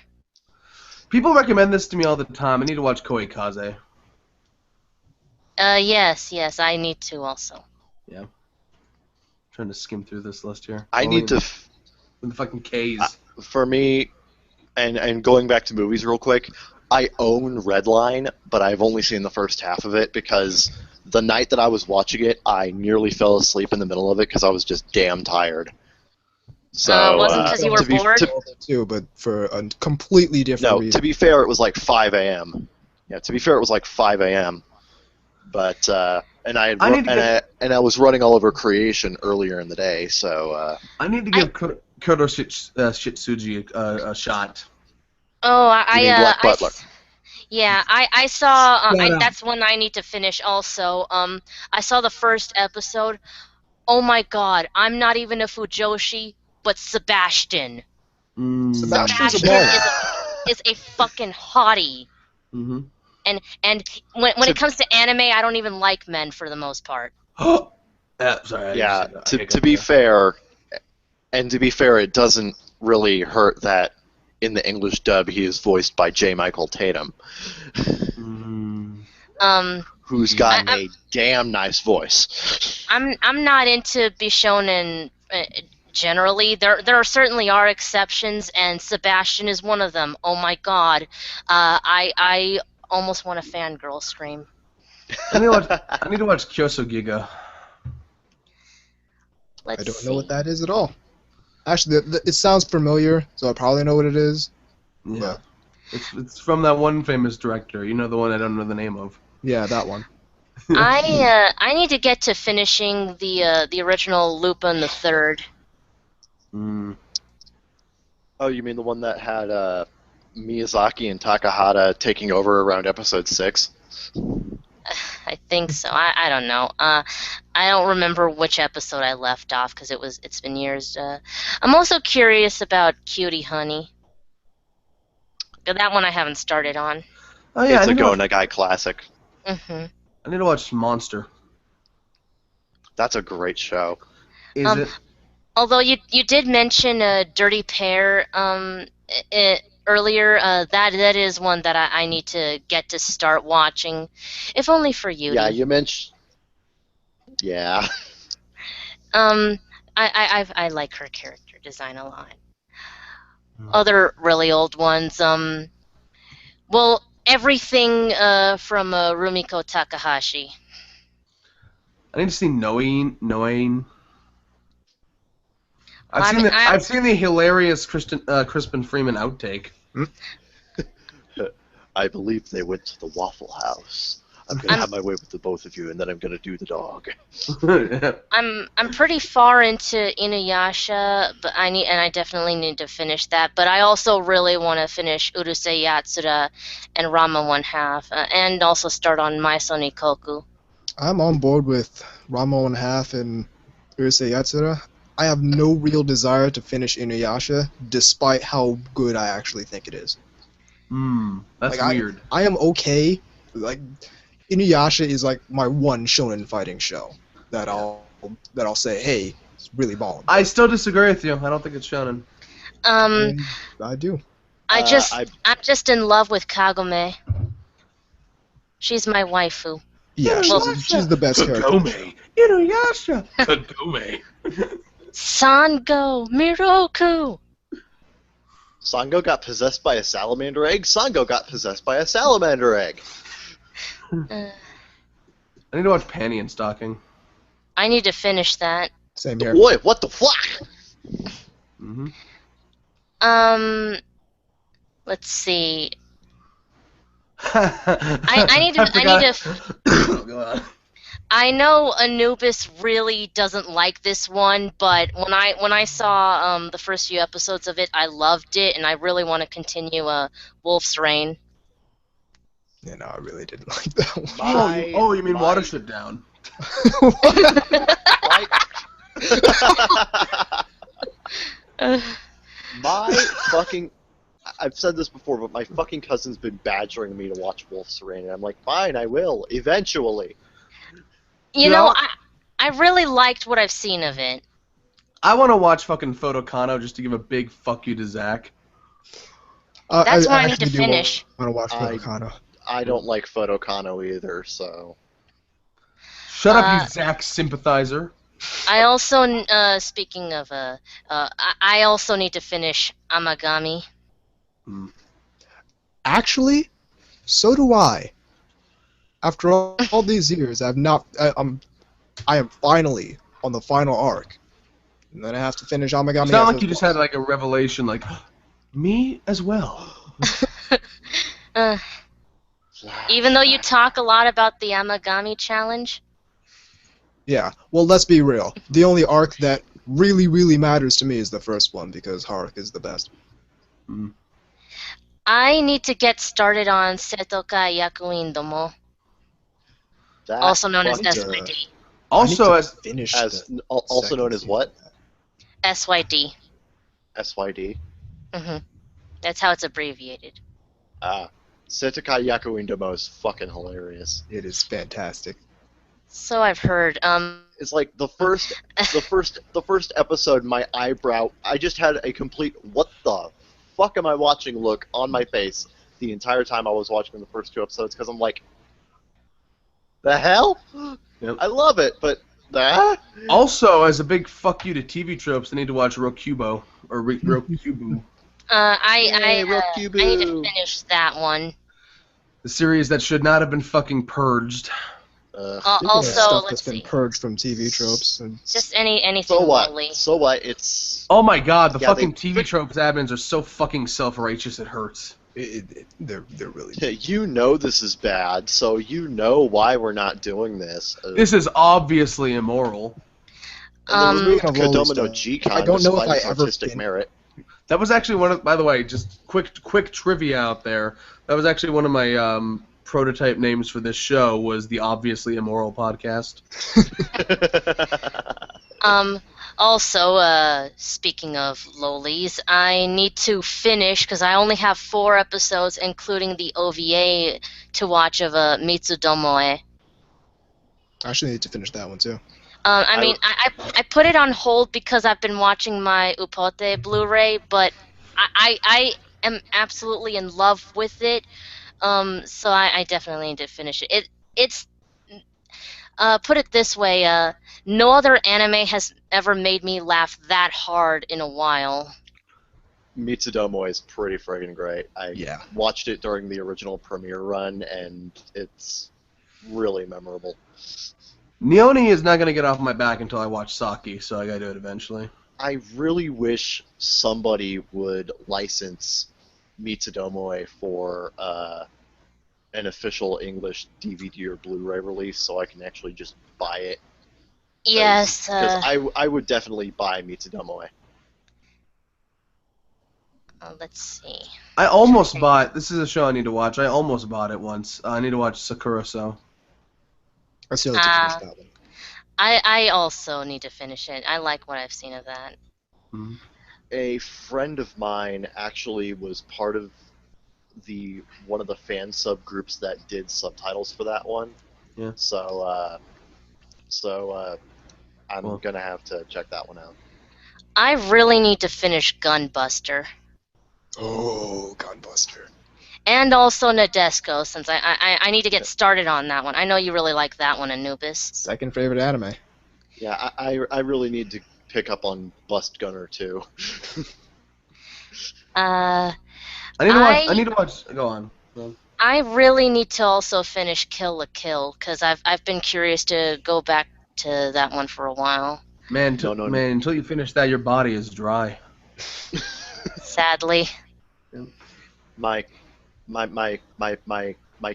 People recommend this to me all the time. I need to watch Koi Kaze. Yes, I need to also. Yeah. Trying to skim through this list here. I need to. The fucking K's. For me, and going back to movies real quick, I own Redline, but I've only seen the first half of it because the night that I was watching it, I nearly fell asleep in the middle of it because I was just damn tired. So wasn't because you were bored? Too, but for a completely different reason. To be fair, it was like 5 a.m. Yeah, to be fair, it was like 5 a.m. But and I was running all over Creation earlier in the day, so I need to give Koto Shitsuji a shot. Oh, Black Butler. I saw. That's one I need to finish also. I saw the first episode. Oh my god, I'm not even a Fujoshi, but Sebastian. Sebastian's Sebastian is a fucking hottie. Mm-hmm. And when it comes to anime, I don't even like men for the most part. Sorry. To be fair, it doesn't really hurt that in the English dub he is voiced by J. Michael Tatum, who's got a damn nice voice. I'm not into Bishonen generally. There certainly are exceptions, and Sebastian is one of them. Oh my god, I almost want a fangirl scream. I need to watch Kyoso Giga. I don't know what that is at all. Actually, it sounds familiar, so I probably know what it is. Yeah. It's from that one famous director. You know, the one I don't know the name of. Yeah, that one. I need to get to finishing the original Lupin the Third. Oh, you mean the one that had Miyazaki and Takahata taking over around episode 6? I think so. I don't know. I don't remember which episode I left off because it's been years. I'm also curious about Cutie Honey. That one I haven't started on. Oh yeah, it's a Go Nagai classic. Mm-hmm. I need to watch Monster. That's a great show. Is it? Although you did mention Dirty Pair earlier, that is one that I need to get to start watching, if only for you. Yeah, you mentioned. Yeah. I like her character design a lot. Other really old ones, well, everything from Rumiko Takahashi. I need to see Noain. I've seen the hilarious Crispin Freeman outtake. I believe they went to the Waffle House. I'm gonna have my way with the both of you, and then I'm gonna do the dog. I'm pretty far into Inuyasha, but I definitely need to finish that. But I also really want to finish Urusei Yatsura and Rama 1/2, and also start on Maiso Nikoku. I'm on board with Rama 1/2 and Urusei Yatsura. I have no real desire to finish Inuyasha, despite how good I actually think it is. That's weird. I am okay. Like, Inuyasha is like my one shonen fighting show that I'll say, hey, it's really balling. I still disagree with you. I don't think it's shonen. I do. I'm just in love with Kagome. She's my waifu. Yeah, she's the best character. Kagome. Inuyasha. Kagome. Sango Miroku. Sango got possessed by a salamander egg. Sango got possessed by a salamander egg. I need to watch Panty and Stocking. I need to finish that. Same here. Boy, what the fuck? Let's see. I need to. Go on. I know Anubis really doesn't like this one, but when I saw the first few episodes of it, I loved it, and I really want to continue Wolf's Reign. Yeah, no, I really didn't like that one. You mean Watership Down? My fucking... I've said this before, but my fucking cousin's been badgering me to watch Wolf's Reign, and I'm like, fine, I will, eventually. You know, I really liked what I've seen of it. I want to watch fucking Photokano just to give a big fuck you to Zach. That's what I need actually to do finish. want to watch Photokano. I don't like Photokano either, so... Shut up, you Zack sympathizer. I also, speaking of, I also need to finish Amagami. Actually, so do I. After all these years, I am finally on the final arc. And then I have to finish Amagami. It's not like as you just well. had like a revelation, like, me as well. Even though you talk a lot about the Amagami challenge. Yeah, well, let's be real. The only arc that really, really matters to me is the first one, because Haruka is the best. I need to get started on Setoka Yakuin Domo, That also known as fucking- SYD. Also, as Finish also known as what? SYD. SYD. That's how it's abbreviated. Setokai Yakuin Domo is fucking hilarious. It is fantastic. So I've heard. It's like the first episode, my eyebrow, I just had a complete what the fuck am I watching look on my face the entire time I was watching the first 2 episodes, because I'm like, the hell? Yep. I love it, but also as a big fuck you to TV tropes, I need to watch Rokubo or Rokubu, I Rokubu. need to finish that one. the series that should not have been fucking purged. Also, stuff let's that's been see. purged from TV tropes. And Just anything So lowly. what? So what? It's Oh my god, the Yeah, fucking they- TV tropes admins are so fucking self-righteous it hurts. they're really. you know this is bad, so you know why we're not doing this. This is obviously immoral. And they removed Speaking of lowly Kodomo no stuff, G-Con I don't know despite if I its ever artistic fin- merit. That was actually one of, by the way, just quick trivia out there. That was actually one of my prototype names for this show was the Obviously Immoral Podcast. Also, speaking of lowlies, I need to finish, because I only have 4 episodes, including the OVA, to watch of Mitsudomoe. I actually need to finish that one too. I put it on hold because I've been watching my Upote Blu-ray, but I am absolutely in love with it. So I definitely need to finish it. It's put it this way, no other anime has ever made me laugh that hard in a while. Mitsudomo is pretty friggin' great. I Yeah. watched it during the original premiere run, and it's really memorable. Neone is not going to get off my back until I watch Saki, so I got to do it eventually. I really wish somebody would license Mitsudomo for an official English DVD or Blu-ray release, so I can actually just buy it. Yes. Because I would definitely buy Mitsudomo. Let's see. I almost bought, this is a show I need to watch, I almost bought it once. I need to watch Sakura-so. I still need to finish that one. I also need to finish it. I like what I've seen of that. Mm-hmm. A friend of mine actually was part of one of the fan subgroups that did subtitles for that one. Yeah. So I'm Cool. gonna have to check that one out. I really need to finish Gunbuster. Oh, Gunbuster. And also Nadesco, since I need to get started on that one. I know you really like that one, Anubis. Second favorite anime. Yeah, I really need to pick up on Bust Gunner too. Uh, I need to watch, go on. I really need to also finish Kill la Kill, because I've been curious to go back to that one for a while. Man, No. until you finish that, your body is dry. Sadly. My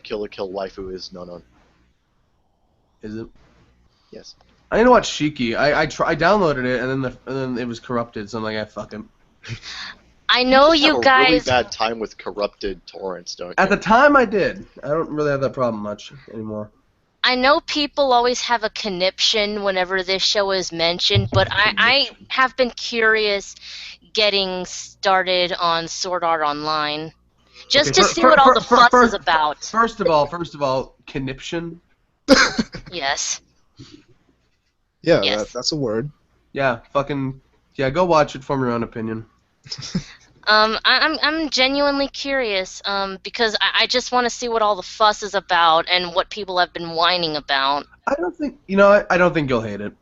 Kill la Kill waifu is no. Is it? Yes. I need to watch Shiki. I downloaded it and then it was corrupted, so I'm like, fuck him. I know You you have a really guys. bad time with corrupted torrents, don't you? At the time, I did. I don't really have that problem much anymore. I know people always have a conniption whenever this show is mentioned, but I have been curious getting started on Sword Art Online. Just Okay, to see what all the fuss is about. First of all, conniption. Yes. Yeah, Yes. that's a word. Yeah, go watch it, form your own opinion. I'm genuinely curious, because I just want to see what all the fuss is about and what people have been whining about. I don't think I don't think you'll hate it.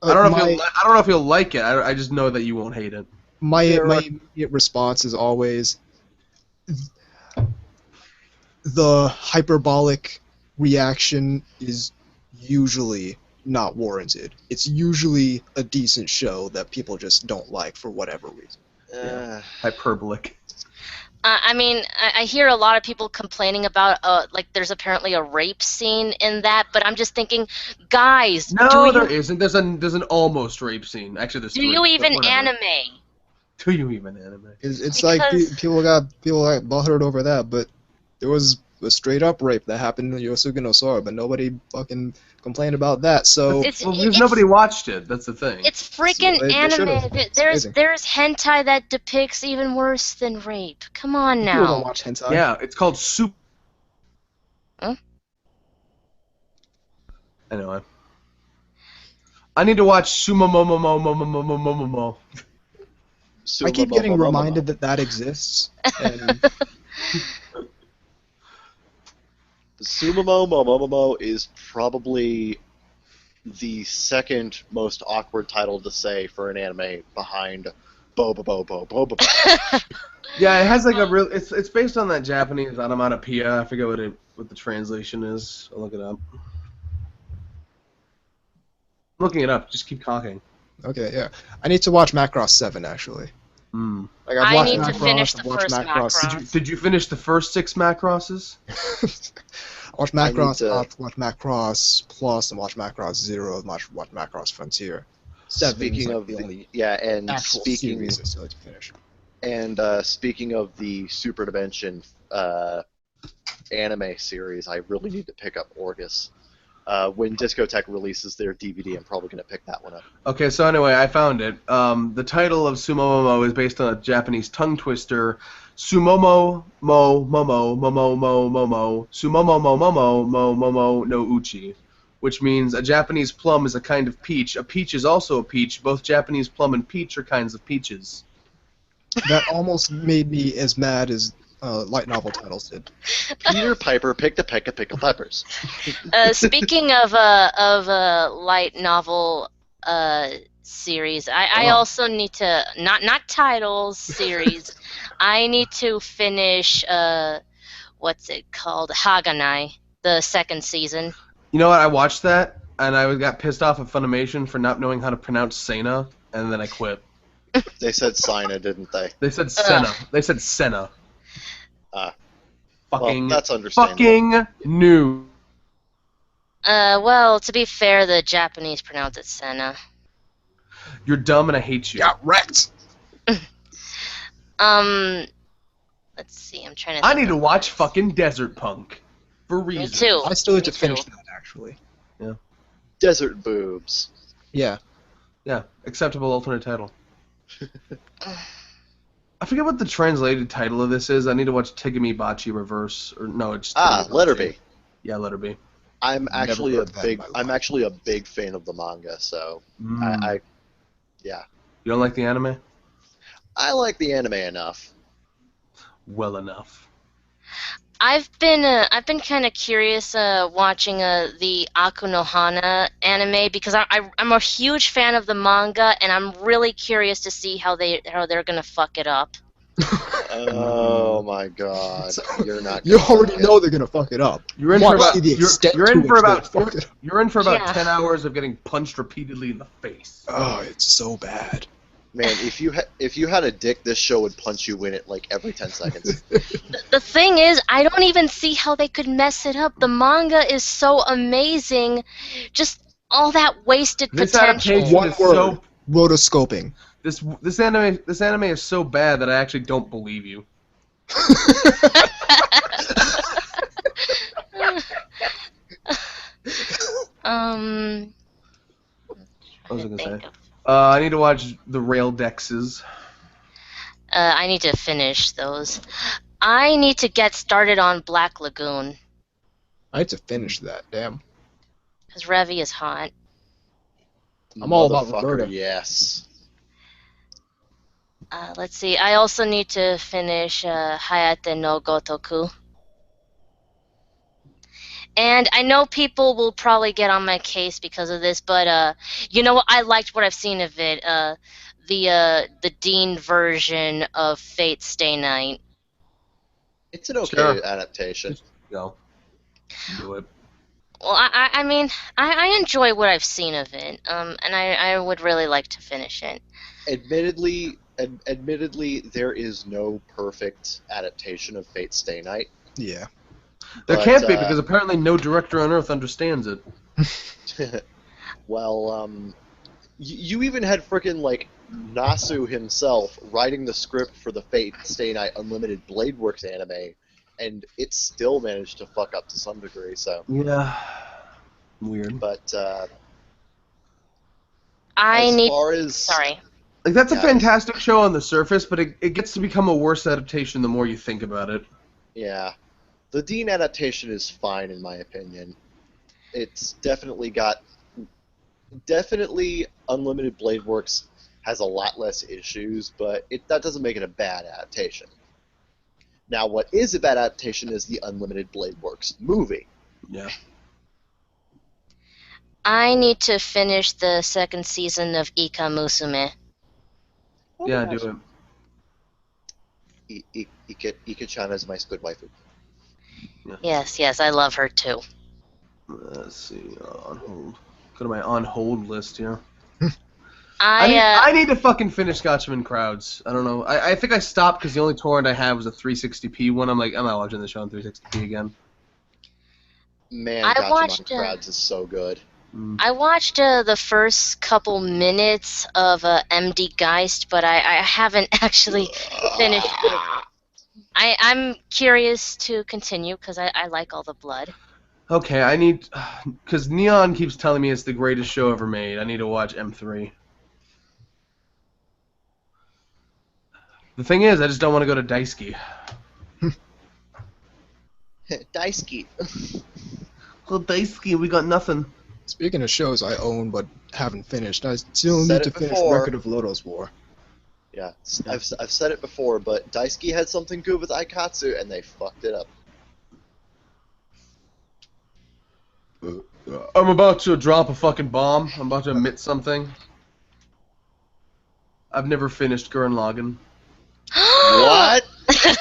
I don't know if you'll like it. I just know that you won't hate it. My immediate response is always the hyperbolic reaction is usually not warranted. It's usually a decent show that people just don't like for whatever reason. Hyperbolic. I mean, I hear a lot of people complaining about, like, there's apparently a rape scene in that, but I'm just thinking, guys, No, there isn't. There's an almost rape scene. Actually, there's do three. you even but whatever. anime? Do you even anime? It's like people got butthurt over that, but there was a straight up rape that happened in Yosuke no Sora, but nobody fucking complained about that. So Because nobody watched it. That's the thing. It's freaking they anime. There's amazing. hentai that depicts even worse than rape. Come on people don't now. watch hentai. Yeah, it's called Soup. Huh? Anyway, I need to watch Sumomomomomomomomomomo. I keep getting reminded that exists. And Sumomo Momomomo is probably the second most awkward title to say for an anime behind Boba Bobo Boba Bo. Yeah, it has like a real. It's based on that Japanese onomatopoeia. I forget what the translation is. I'll look it up. I'm looking it up. Just keep talking. okay, yeah, I need to watch Macross 7 actually. Hmm. Like I watched need to Macross, finish the I've watched first Macross. Did you finish the first 6 Macrosses? I watched Macross, watch Macross Plus, and watch Macross Zero, and watch Macross Frontier. Speaking of and actual series I still like to finish. And speaking of the Super Dimension anime series, I really need to pick up Orgus. When Discotech releases their DVD, I'm probably going to pick that one up. Okay, so anyway, I found it. The title of Sumomomo is based on a Japanese tongue twister. Sumomo mo momo momo mo momo sumomo mo momo mo momo no uchi, which means a Japanese plum is a kind of peach. A peach is also a peach. Both Japanese plum and peach are kinds of peaches. That almost made me as mad as light novel titles did. Peter Piper picked a peck of pickled peppers. Speaking of light novel series, I also need to not titles series. I need to finish what's it called, Haganai, the second season. You know what? I watched that and I got pissed off at Funimation for not knowing how to pronounce Sena, and then I quit. They said Sina, didn't they? They said Senna. They said Senna. Fucking. Well, that's understandable. Fucking new. Well, to be fair, the Japanese pronounce it Senna. You're dumb and I hate you. Got wrecked! Let's see, I'm trying to I think need to of- watch fucking Desert Punk. For Me reasons. too. I still need to Me finish too. that, actually. Desert boobs. Yeah. Yeah, acceptable alternate title. I forget what the translated title of this is. I need to watch Tegami Bachi Reverse, or no, it's Tegami Letter Bachi. B. Yeah, Letter B. I'm actually heard that in my I'm life. actually a big fan of the manga, so I You don't like the anime? I like the anime enough. Well enough. I've been kind of curious watching the Akunohana anime because I'm a huge fan of the manga and I'm really curious to see how they're gonna fuck it up. Oh my god, you're not. You gonna already like know it. they're gonna fuck it up. You're in Want for to about see the extent you're to in which for they about fuck it up. you're in for about Yeah. 10 hours of getting punched repeatedly in the face. Oh, it's so bad. Man, if you had a dick, this show would punch you in it like every 10 seconds. The thing is, I don't even see how they could mess it up. The manga is so amazing, just all that wasted This potential. adaptation One is word. so Rotoscoping. this anime is so bad that I actually don't believe you. What was I gonna say? I need to watch the Rail Dexes. I need to finish those. I need to get started on Black Lagoon I had to finish that, damn. because Revi is hot. I'm all about Motherfucker, Roberta. yes. Let's see. I also need to finish Hayate no Gotoku. And I know people will probably get on my case because of this, but you know what? I liked what I've seen of it. The Dean version of Fate Stay Night. It's an okay Sure. adaptation. Just go. Do it. Well, I mean, I enjoy what I've seen of it, and I would really like to finish it. Admittedly, there is no perfect adaptation of Fate Stay Night. Yeah. There But, can't be, because apparently no director on Earth understands it. well, you even had frickin' like Nasu himself writing the script for the Fate Stay Night Unlimited Blade Works anime, and it still managed to fuck up to some degree. So, Yeah. Weird. but I as need. far as Sorry. Like, that's a Yeah. fantastic show on the surface, but it gets to become a worse adaptation the more you think about it. yeah, the Dean adaptation is fine in my opinion. It's definitely Unlimited Blade Works has a lot less issues, but that doesn't make it a bad adaptation. Now, what is a bad adaptation is the Unlimited Blade Works movie. Yeah. I need to finish the second season of Ika Musume. Yeah, do it. Ika-chan is my good waifu. Yeah. Yes, I love her too. Let's see. On hold. Go to my on hold list here. I I need to fucking finish Scotchman Crowds. I don't know. I think I stopped because the only torrent I have was a 360p one. I'm like, I'm not watching the show on 360p again. Man, I Gatchaman watched, Crowds is so good. I watched the first couple minutes of MD Geist, but I haven't actually finished it. I'm curious to continue because I like all the blood. Okay, I need... Because Neon keeps telling me it's the greatest show ever made. I need to watch M3. The thing is, I just don't want to go to Daisuke. Daisuke. Well, Daisuke, we got nothing. Speaking of shows I own but haven't finished, I still Said need to it finish before. Record of Lodo's War. Yeah, I've said it before, but Daisuke had something good with Aikatsu, and they fucked it up. I'm about to drop a fucking bomb. I'm about to admit something. I've never finished Gurren Lagann. What?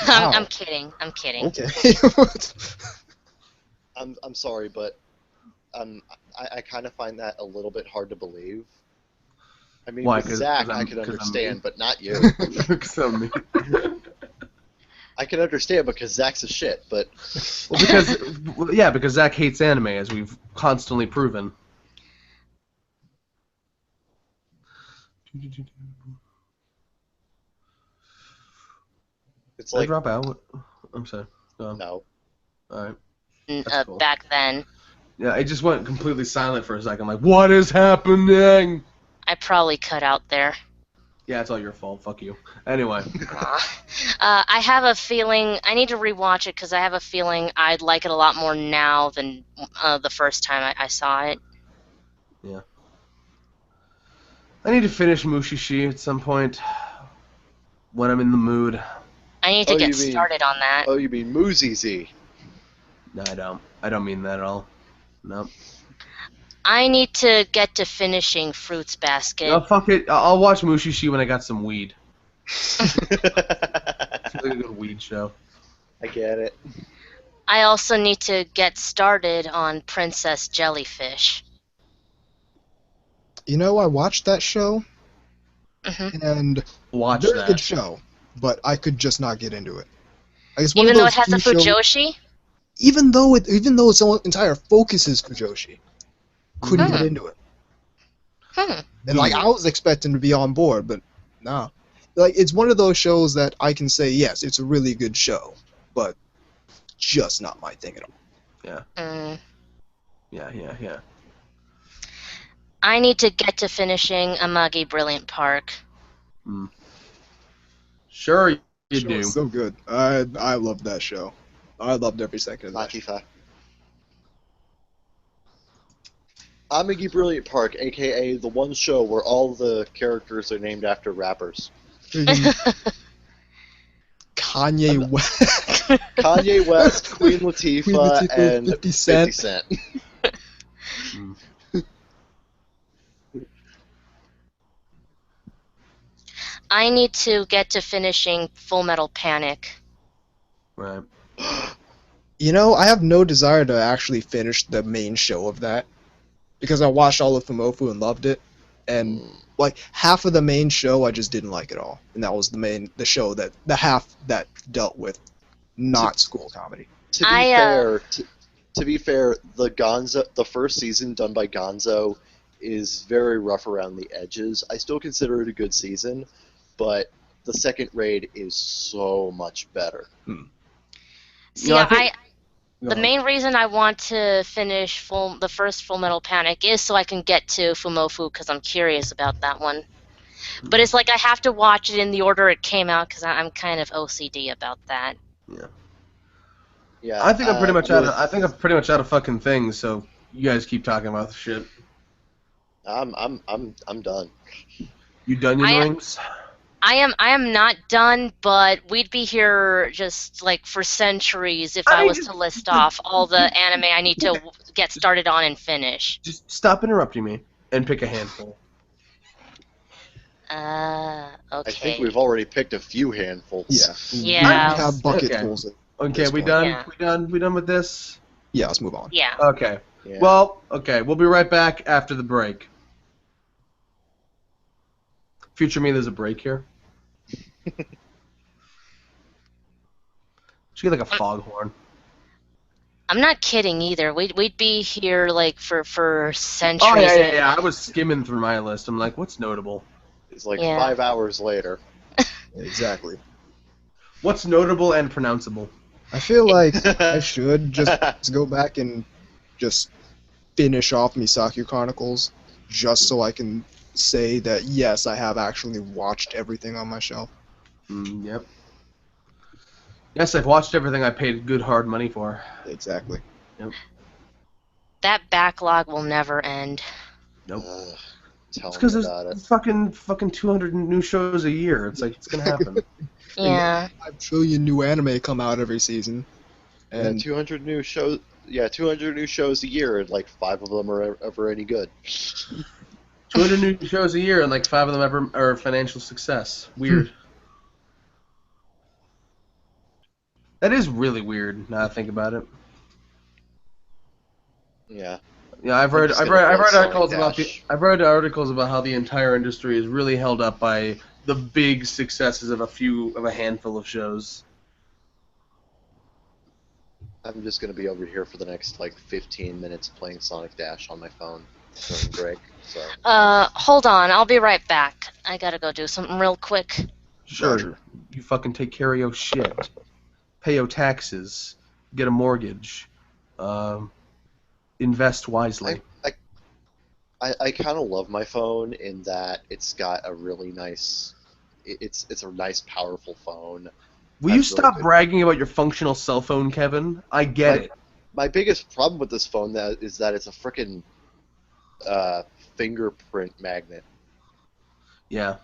Wow. I'm kidding. I'm kidding. Okay. I'm sorry, but I kind of find that a little bit hard to believe. I mean, Why? with 'Cause Zach, I'm- I can 'cause I'm understand, me? but not you. Because I'm me. I can understand because Zach's a shit, but Well, because Zach hates anime, as we've constantly proven. it's Did I like drop out? I'm sorry. no. Alright. That's cool. Back then, Yeah, I just went completely silent for a second. Like, what is happening? I probably cut out there. Yeah, it's all your fault. Fuck you. Anyway. I have a feeling I need to rewatch it because I have a feeling I'd like it a lot more now than the first time I saw it. Yeah. I need to finish Mushishi at some point when I'm in the mood. I need to Oh, get you mean- started on that. Oh, you mean Moozy? No, I don't. I don't mean that at all. No. I need to get to finishing Fruits Basket. No, fuck it. I'll watch Mushishi when I got some weed. It's like a good weed show. I get it. I also need to get started on Princess Jellyfish. You know, I watched that show, Hmm. and Watch very that. good show, but I could just not get into it. Like, it's one Even of though those it has a few shows- Fujoshi? even though its entire focus is Fujoshi, couldn't get into it. And like, I was expecting to be on board, but nah. Like, it's one of those shows that I can say, yes, it's a really good show, but just not my thing at all. Mm. Yeah. I need to get to finishing Amagi Brilliant Park. Sure you Show do. is so good. I loved that show. I loved every second of that. Latifa. Amagi Brilliant Park, aka the one show where all the characters are named after rappers. Freaking Kanye West. Kanye West, Queen Latifah, Queen Latifah, and 50 Cent. 50 Cent. I need to get to finishing Full Metal Panic. Right. You know, I have no desire to actually finish the main show of that because I watched all of Fumofu and loved it, and like half of the main show I just didn't like at all, and that was the show that the half that dealt with not school comedy. To be fair, the first season done by Gonzo is very rough around the edges. I still consider it a good season, but the second raid is so much better. See, You know, the main reason I want to finish the first Full Metal Panic is so I can get to Fumofu because I'm curious about that one. But it's like I have to watch it in the order it came out because I'm kind of OCD about that. Yeah. Yeah. I think I'm pretty much out of fucking things. So you guys keep talking about the shit. I'm done. You done your rings? I am not done, but we'd be here just like for centuries if I was to list off all the anime I need to get started on and finish. Just stop interrupting me and pick a handful. Okay. I think we've already picked a few handfuls. Yeah. We have bucketfuls. Okay, we done? Yeah. We done with this? Yeah, let's move on. Yeah. Okay. Yeah. Well, okay, we'll be right back after the break. Future me, there's a break here. She get like a foghorn. I'm not kidding either. We'd be here like for centuries. Oh yeah. I was skimming through my list. I'm like, what's notable? It's like 5 hours later. Exactly. What's notable and pronounceable? I feel like I should just go back and just finish off Misaki Chronicles just so I can say that yes, I have actually watched everything on my shelf. Yep. Yes, I've watched everything I paid good hard money for. Exactly. Yep. That backlog will never end. Nope. Tell it's because me there's about it. fucking 200 new shows a year. It's like, it's gonna happen. Yeah. 5 trillion new anime come out every season. And 200 new shows. Yeah, 200 new shows a year, and like 5 of them are ever any good. 200 new shows a year, and like 5 of them ever are financial success. Weird. That is really weird. Now I think about it. Yeah. Yeah, I've read articles about how the entire industry is really held up by the big successes of a handful of shows. I'm just gonna be over here for the next like 15 minutes playing Sonic Dash on my phone during break. So. Hold on, I'll be right back. I gotta go do something real quick. Sure. Roger. You fucking take care of your shit. Pay your taxes. Get a mortgage. Invest wisely. I kind of love my phone in that it's got a really nice, it's a nice powerful phone. Will you stop bragging about your functional cell phone, Kevin? I get it. My biggest problem with this phone is that it's a frickin' fingerprint magnet. Yeah.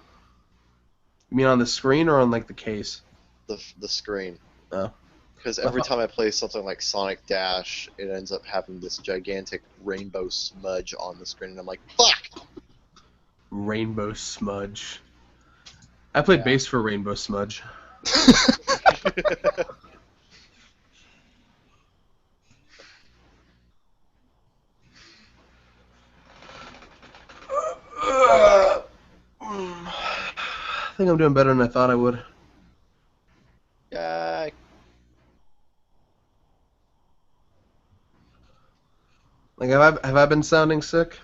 You mean on the screen or on like the case? The screen. Oh. Because every time I play something like Sonic Dash, it ends up having this gigantic rainbow smudge on the screen, and I'm like, fuck! Rainbow smudge. I played bass for Rainbow Smudge. I think I'm doing better than I thought I would. Yeah. Like, have I been sounding sick?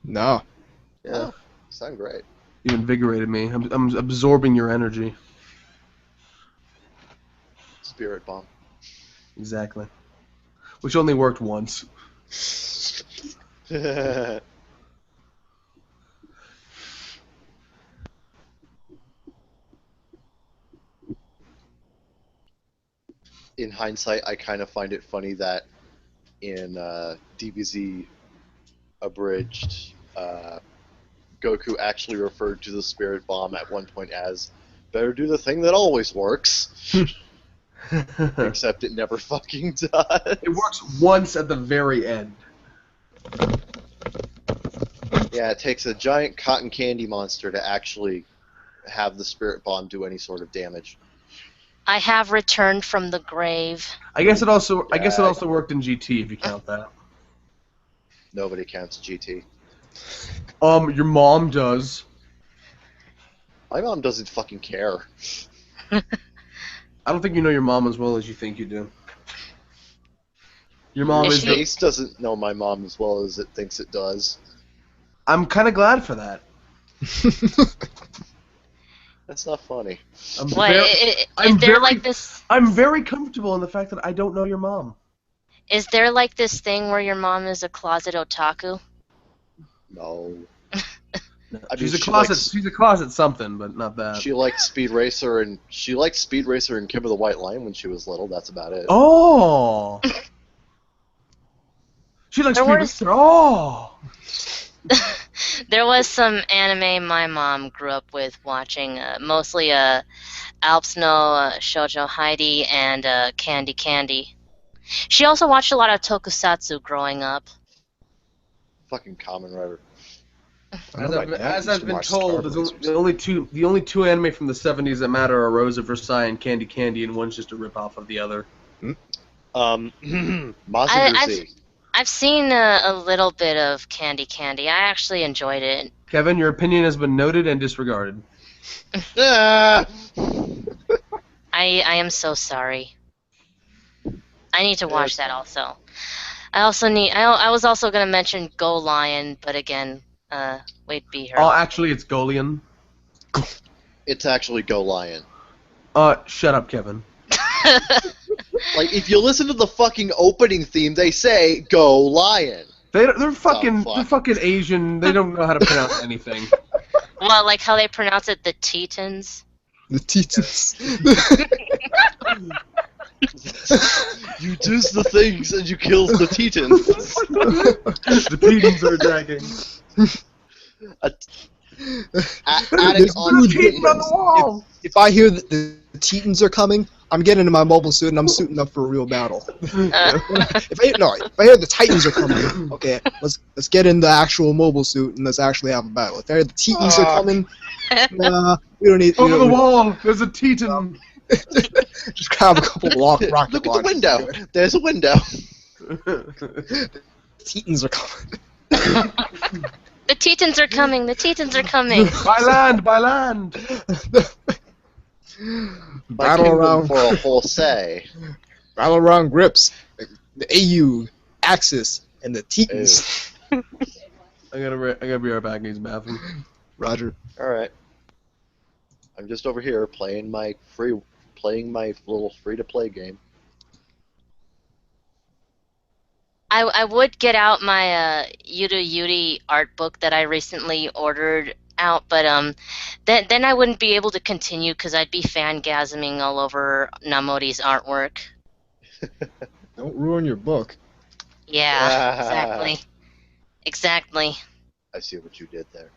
No. Yeah. Oh, sound great. You invigorated me. I'm absorbing your energy. Spirit bomb. Exactly. Which only worked once. In hindsight, I kind of find it funny that in DBZ abridged, Goku actually referred to the Spirit Bomb at one point as, better do the thing that always works. Except it never fucking does. It works once at the very end. Yeah, it takes a giant cotton candy monster to actually have the Spirit Bomb do any sort of damage. I have returned from the grave. I guess it also worked in GT if you count that. Nobody counts GT. Your mom does. My mom doesn't fucking care. I don't think you know your mom as well as you think you do. Your mom Is is. she- Ace doesn't know my mom as well as it thinks it does. I'm kind of glad for that. That's not funny. What? Is there like this? I'm very comfortable in the fact that I don't know your mom. Is there like this thing where your mom is a closet otaku? No. No, I mean, she's a she closet. likes- She's a closet something, but not that. She liked Speed Racer and Kim of the White Line when she was little. That's about it. Oh. She likes There Speed was- Racer. Oh. There was some anime my mom grew up with watching, mostly Alps no Shoujo Heidi and Candy Candy. She also watched a lot of tokusatsu growing up. Fucking Kamen Rider. As I've been told, the only two anime from the 70s that matter are Rose of Versailles and Candy Candy, and one's just a ripoff of the other. Mazinger Z. I've seen a little bit of Candy Candy. I actually enjoyed it. Kevin, your opinion has been noted and disregarded. Ah! I am so sorry. I need to watch that also. I was also gonna mention Go Lion, but again, wait, be her. Oh, actually, it's Golian. It's actually Go Lion. Shut up, Kevin. Like, if you listen to the fucking opening theme, they say Go Lion. They're fucking fuck? they're fucking Asian. They don't know how to pronounce anything. Well, like how they pronounce it, the Tetons. The Tetons. You does the things and you kills the Tetons. The Tetons are dragging. Adding on Teton on the wall. If I hear that the Tetons are coming, I'm getting into my mobile suit and I'm suiting up for a real battle. If I hear the Titans are coming, okay, let's get in the actual mobile suit and let's actually have a battle. If I hear the Tetons are coming, nah, we don't need. Over the wall, there's a Teton. Just grab a couple of rocket Look at the launchers. window. There's a window. Tetons are coming. The Tetons are coming. The Tetons are coming. By land, by land. My Battle kingdom around, for a whole say. battle around grips. The AU, Axis, and the Tetons. I gotta be right back in his bathroom. Roger. All right. I'm just over here playing my little free-to-play game. I would get out my Yuta Yuri art book that I recently ordered out, but then I wouldn't be able to continue because I'd be fangasming all over Namori's artwork. Don't ruin your book. Yeah, exactly. Exactly. I see what you did there.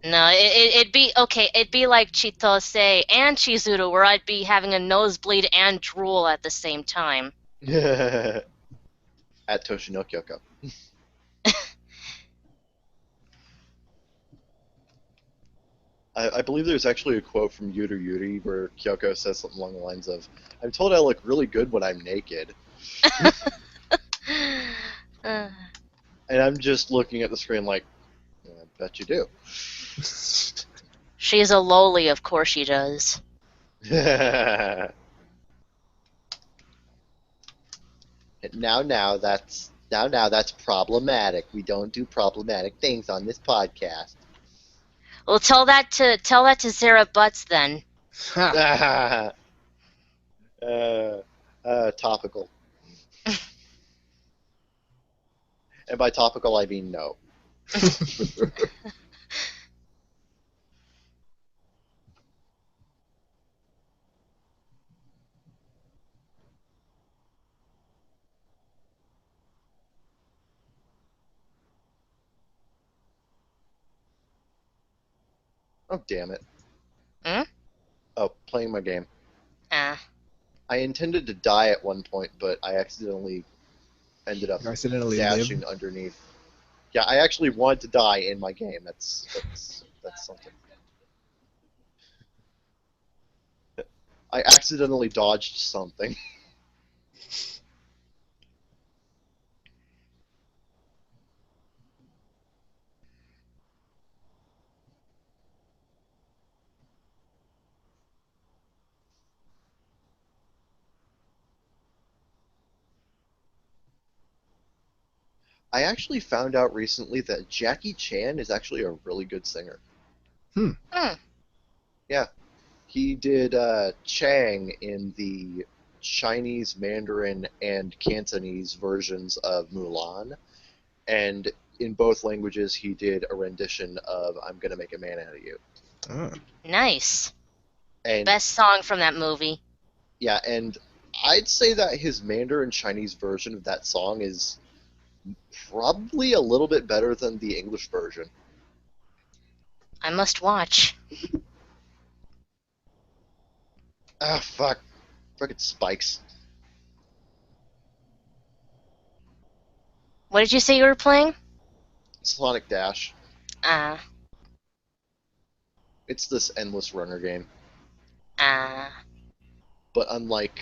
No, it'd be okay. It'd be like Chitose and Chizuru, where I'd be having a nosebleed and drool at the same time. At Toshino Kyoko. I believe there's actually a quote from Yuta Yuri where Kyoko says something along the lines of, "I'm told I look really good when I'm naked." And I'm just looking at the screen like, yeah, I bet you do. She's a loli, of course she does. Now that's problematic. We don't do problematic things on this podcast. Well, tell that to Sarah Butts then. Topical. And by topical, I mean no. Oh, damn it. Hmm? Oh, playing my game. Ah. I intended to die at one point, but I accidentally ended up You accidentally dashing live. underneath. Yeah, I actually wanted to die in my game. That's something. I accidentally dodged something. I actually found out recently that Jackie Chan is actually a really good singer. Hmm. Yeah. He did Chang in the Chinese, Mandarin, and Cantonese versions of Mulan. And in both languages, he did a rendition of I'm Gonna Make a Man Out of You. Ah. Nice. And Best song from that movie. yeah, and I'd say that his Mandarin Chinese version of that song is probably a little bit better than the English version. I must watch. Ah, fuck. Frickin' spikes. What did you say you were playing? Sonic Dash. Ah. It's this endless runner game. Ah. But unlike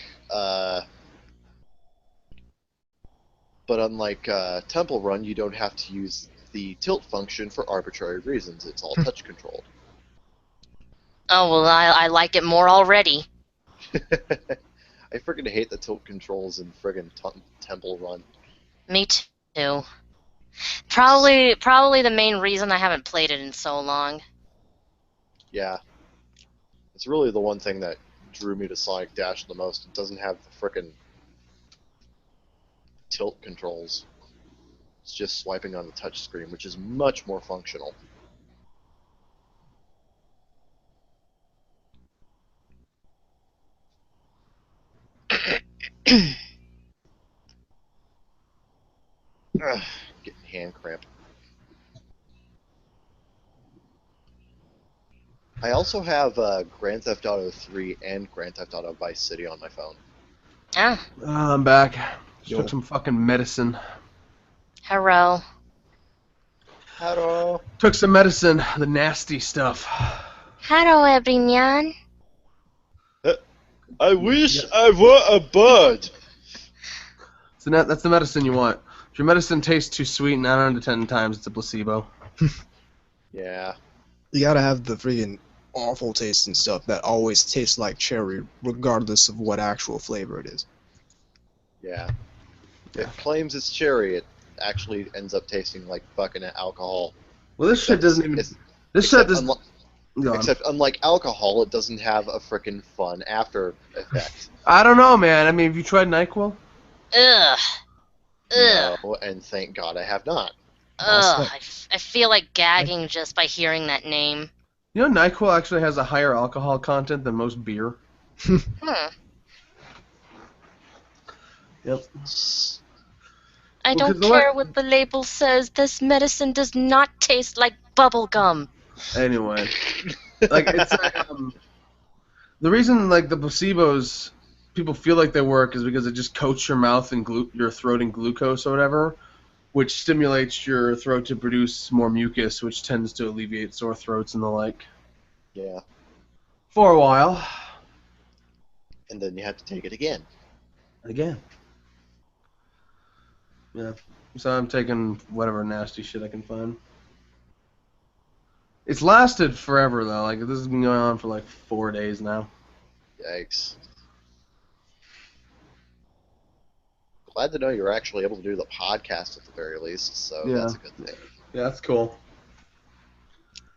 Temple Run, you don't have to use the tilt function for arbitrary reasons. It's all touch controlled. Oh, well, I like it more already. I friggin' hate the tilt controls in friggin' Temple Run. Me too. Probably the main reason I haven't played it in so long. Yeah. It's really the one thing that drew me to Sonic Dash the most. It doesn't have the frickin' tilt controls. It's just swiping on the touch screen, which is much more functional. Ugh, getting hand cramp. I also have Grand Theft Auto 3 and Grand Theft Auto Vice City on my phone. Ah. I'm back. Just Yo. took some fucking medicine. Hello. Hello. Took some medicine, the nasty stuff. Hello, everyone. I wish I were a bird. So that's the medicine you want. If your medicine tastes too sweet, 9 out of 10 times it's a placebo. Yeah. You gotta have the freaking awful taste and stuff that always tastes like cherry, regardless of what actual flavor it is. Yeah. It claims it's cherry. It actually ends up tasting like fucking alcohol. Well, this shit doesn't even. This shit doesn't. Go on. Except, unlike alcohol, it doesn't have a frickin' fun after effect. I don't know, man. I mean, have you tried NyQuil? Ugh. Ugh. No, and thank God I have not. Ugh. I feel like gagging just by hearing that name. You know, NyQuil actually has a higher alcohol content than most beer. Hmm. Yep. I Well, 'cause don't care what the label says. This medicine does not taste like bubble gum. Anyway, like it's the reason like the placebos people feel like they work is because it just coats your mouth and your throat in glucose or whatever, which stimulates your throat to produce more mucus, which tends to alleviate sore throats and the like. Yeah. For a while. And then you have to take it again. Again. Yeah. So I'm taking whatever nasty shit I can find. It's lasted forever though. Like this has been going on for like 4 days now. Yikes. Glad to know you're actually able to do the podcast at the very least, so Yeah. that's a good thing. Yeah, that's cool.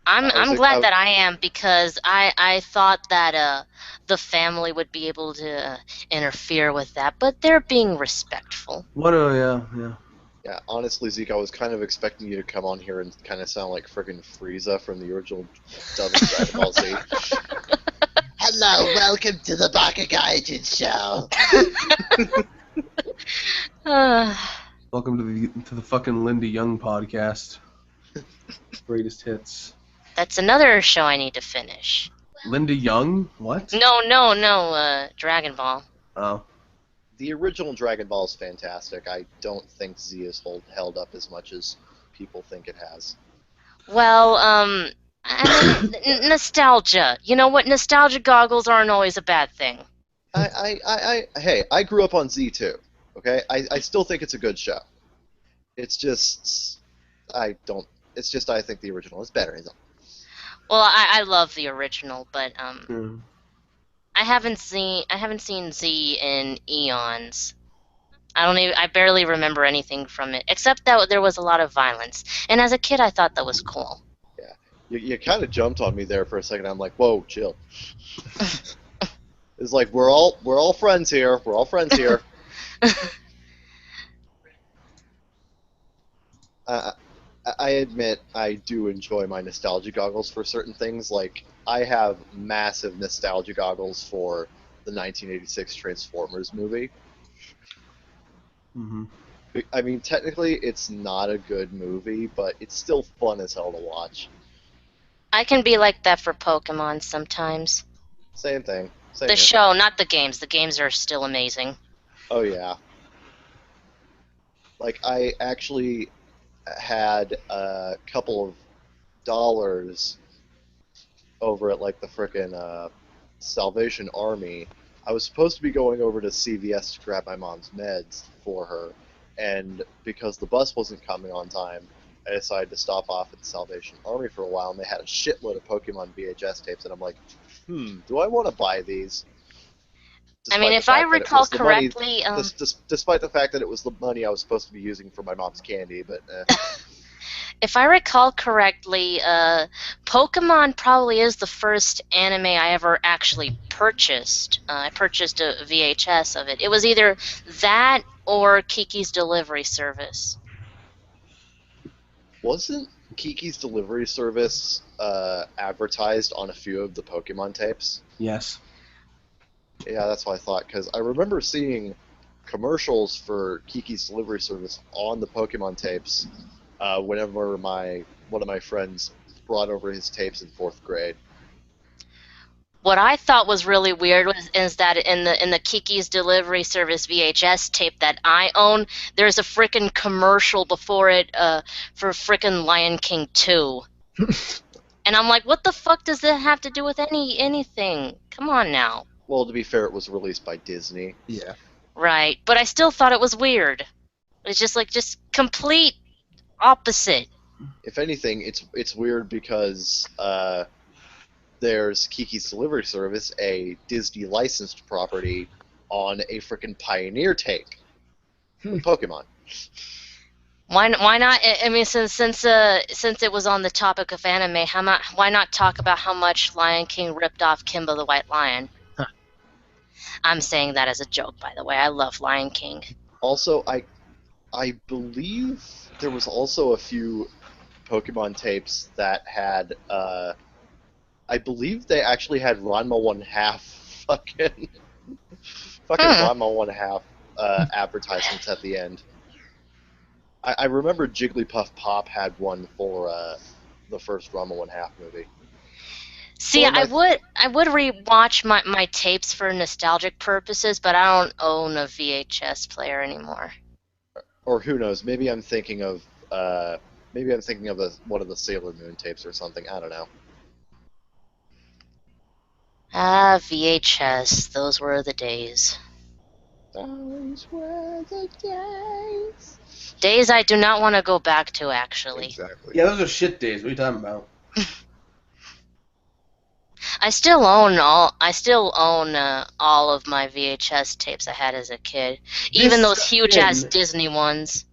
I'm glad that I am, because I thought that the family would be able to interfere with that, but they're being respectful. Yeah. Yeah, honestly, Zeke, I was kind of expecting you to come on here and kind of sound like friggin' Frieza from the original dub of Dragon Ball Z. Hello, welcome to the Baka Gaijin Show. Welcome to the fucking Linda Young podcast. Greatest hits. That's another show I need to finish. Linda Young? What? No, Dragon Ball. Oh. The original Dragon Ball is fantastic. I don't think Z is held up as much as people think it has. Well, I mean, nostalgia. You know what? Nostalgia goggles aren't always a bad thing. Hey, I grew up on Z too. Okay, I still think it's a good show. It's just, I think the original is better. Well, I love the original, but Hmm. I haven't seen Z in eons. I barely remember anything from it, except that there was a lot of violence. And as a kid, I thought that was cool. Yeah, you kind of jumped on me there for a second. I'm like, whoa, chill. It's like we're all friends here. We're all friends here. I admit I do enjoy my nostalgia goggles for certain things. Like, I have massive nostalgia goggles for the 1986 Transformers movie. Mm-hmm. I mean, technically, it's not a good movie, but it's still fun as hell to watch. I can be like that for Pokemon sometimes. Same thing. Same The here. show, not the games. The games are still amazing. Oh, yeah. Like, I actually had a couple of dollars over at, like, the frickin' Salvation Army. I was supposed to be going over to CVS to grab my mom's meds for her, and because the bus wasn't coming on time, I decided to stop off at the Salvation Army for a while, and they had a shitload of Pokemon VHS tapes, and I'm like, do I want to buy these? I mean, if I recall correctly, despite the fact that it was the money I was supposed to be using for my mom's candy, but if I recall correctly, Pokemon probably is the first anime I ever actually purchased. I purchased a VHS of it. It was either that or Kiki's Delivery Service. wasn't Kiki's Delivery Service advertised on a few of the Pokemon tapes? Yes. Yeah, that's what I thought, because I remember seeing commercials for Kiki's Delivery Service on the Pokemon tapes whenever one of my friends brought over his tapes in 4th grade. What I thought was really weird is that in the Kiki's Delivery Service VHS tape that I own, there's a frickin' commercial before it for frickin' Lion King 2. And I'm like, what the fuck does that have to do with anything? Come on now. Well, to be fair, it was released by Disney. Yeah. Right, but I still thought it was weird. It's just complete opposite. If anything, it's weird because there's Kiki's Delivery Service, a Disney licensed property, on a frickin' Pioneer tape with Pokemon. Why not? I mean, since it was on the topic of anime, why not talk about how much Lion King ripped off Kimba the White Lion? Huh. I'm saying that as a joke, by the way. I love Lion King. Also, I believe there was also a few Pokemon tapes that had, I believe they actually had Ranma 1/2 fucking Ranma 1/2 advertisements at the end. I remember Jigglypuff Pop had one for the first Ranma 1/2 movie. See, I would rewatch my tapes for nostalgic purposes, but I don't own a VHS player anymore. Or who knows? Maybe I'm thinking of one of the Sailor Moon tapes or something. I don't know. Ah, VHS. Those were the days. Those were the days. Days I do not want to go back to, actually. Exactly. Yeah, those are shit days. What are you talking about? I still own all of my VHS tapes I had as a kid, even those huge ass Disney ones.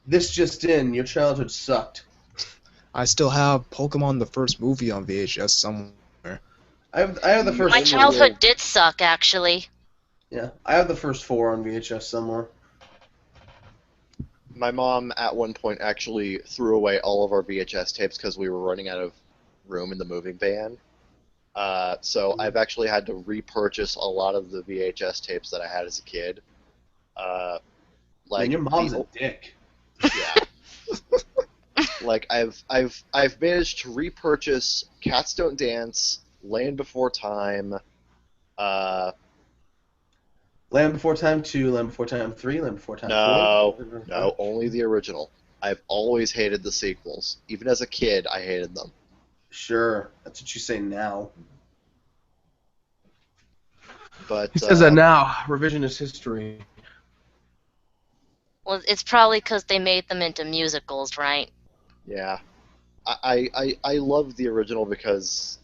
This just in, your childhood sucked. I still have Pokemon the first movie on VHS somewhere. I have the first. My childhood did suck, actually. Yeah, I have the first 4 on VHS somewhere. My mom at one point actually threw away all of our VHS tapes because we were running out of room in the moving van. So I've actually had to repurchase a lot of the VHS tapes that I had as a kid. Man, your mom's a dick. Yeah. Like I've managed to repurchase Cats Don't Dance, Land Before Time, uh, Land Before Time 2, Land Before Time 3, Land Before Time 4. no, only the original. I've always hated the sequels. Even as a kid, I hated them. Sure, that's what you say now. But He says that now. Revisionist history. Well, it's probably because they made them into musicals, right? yeah, I love the original because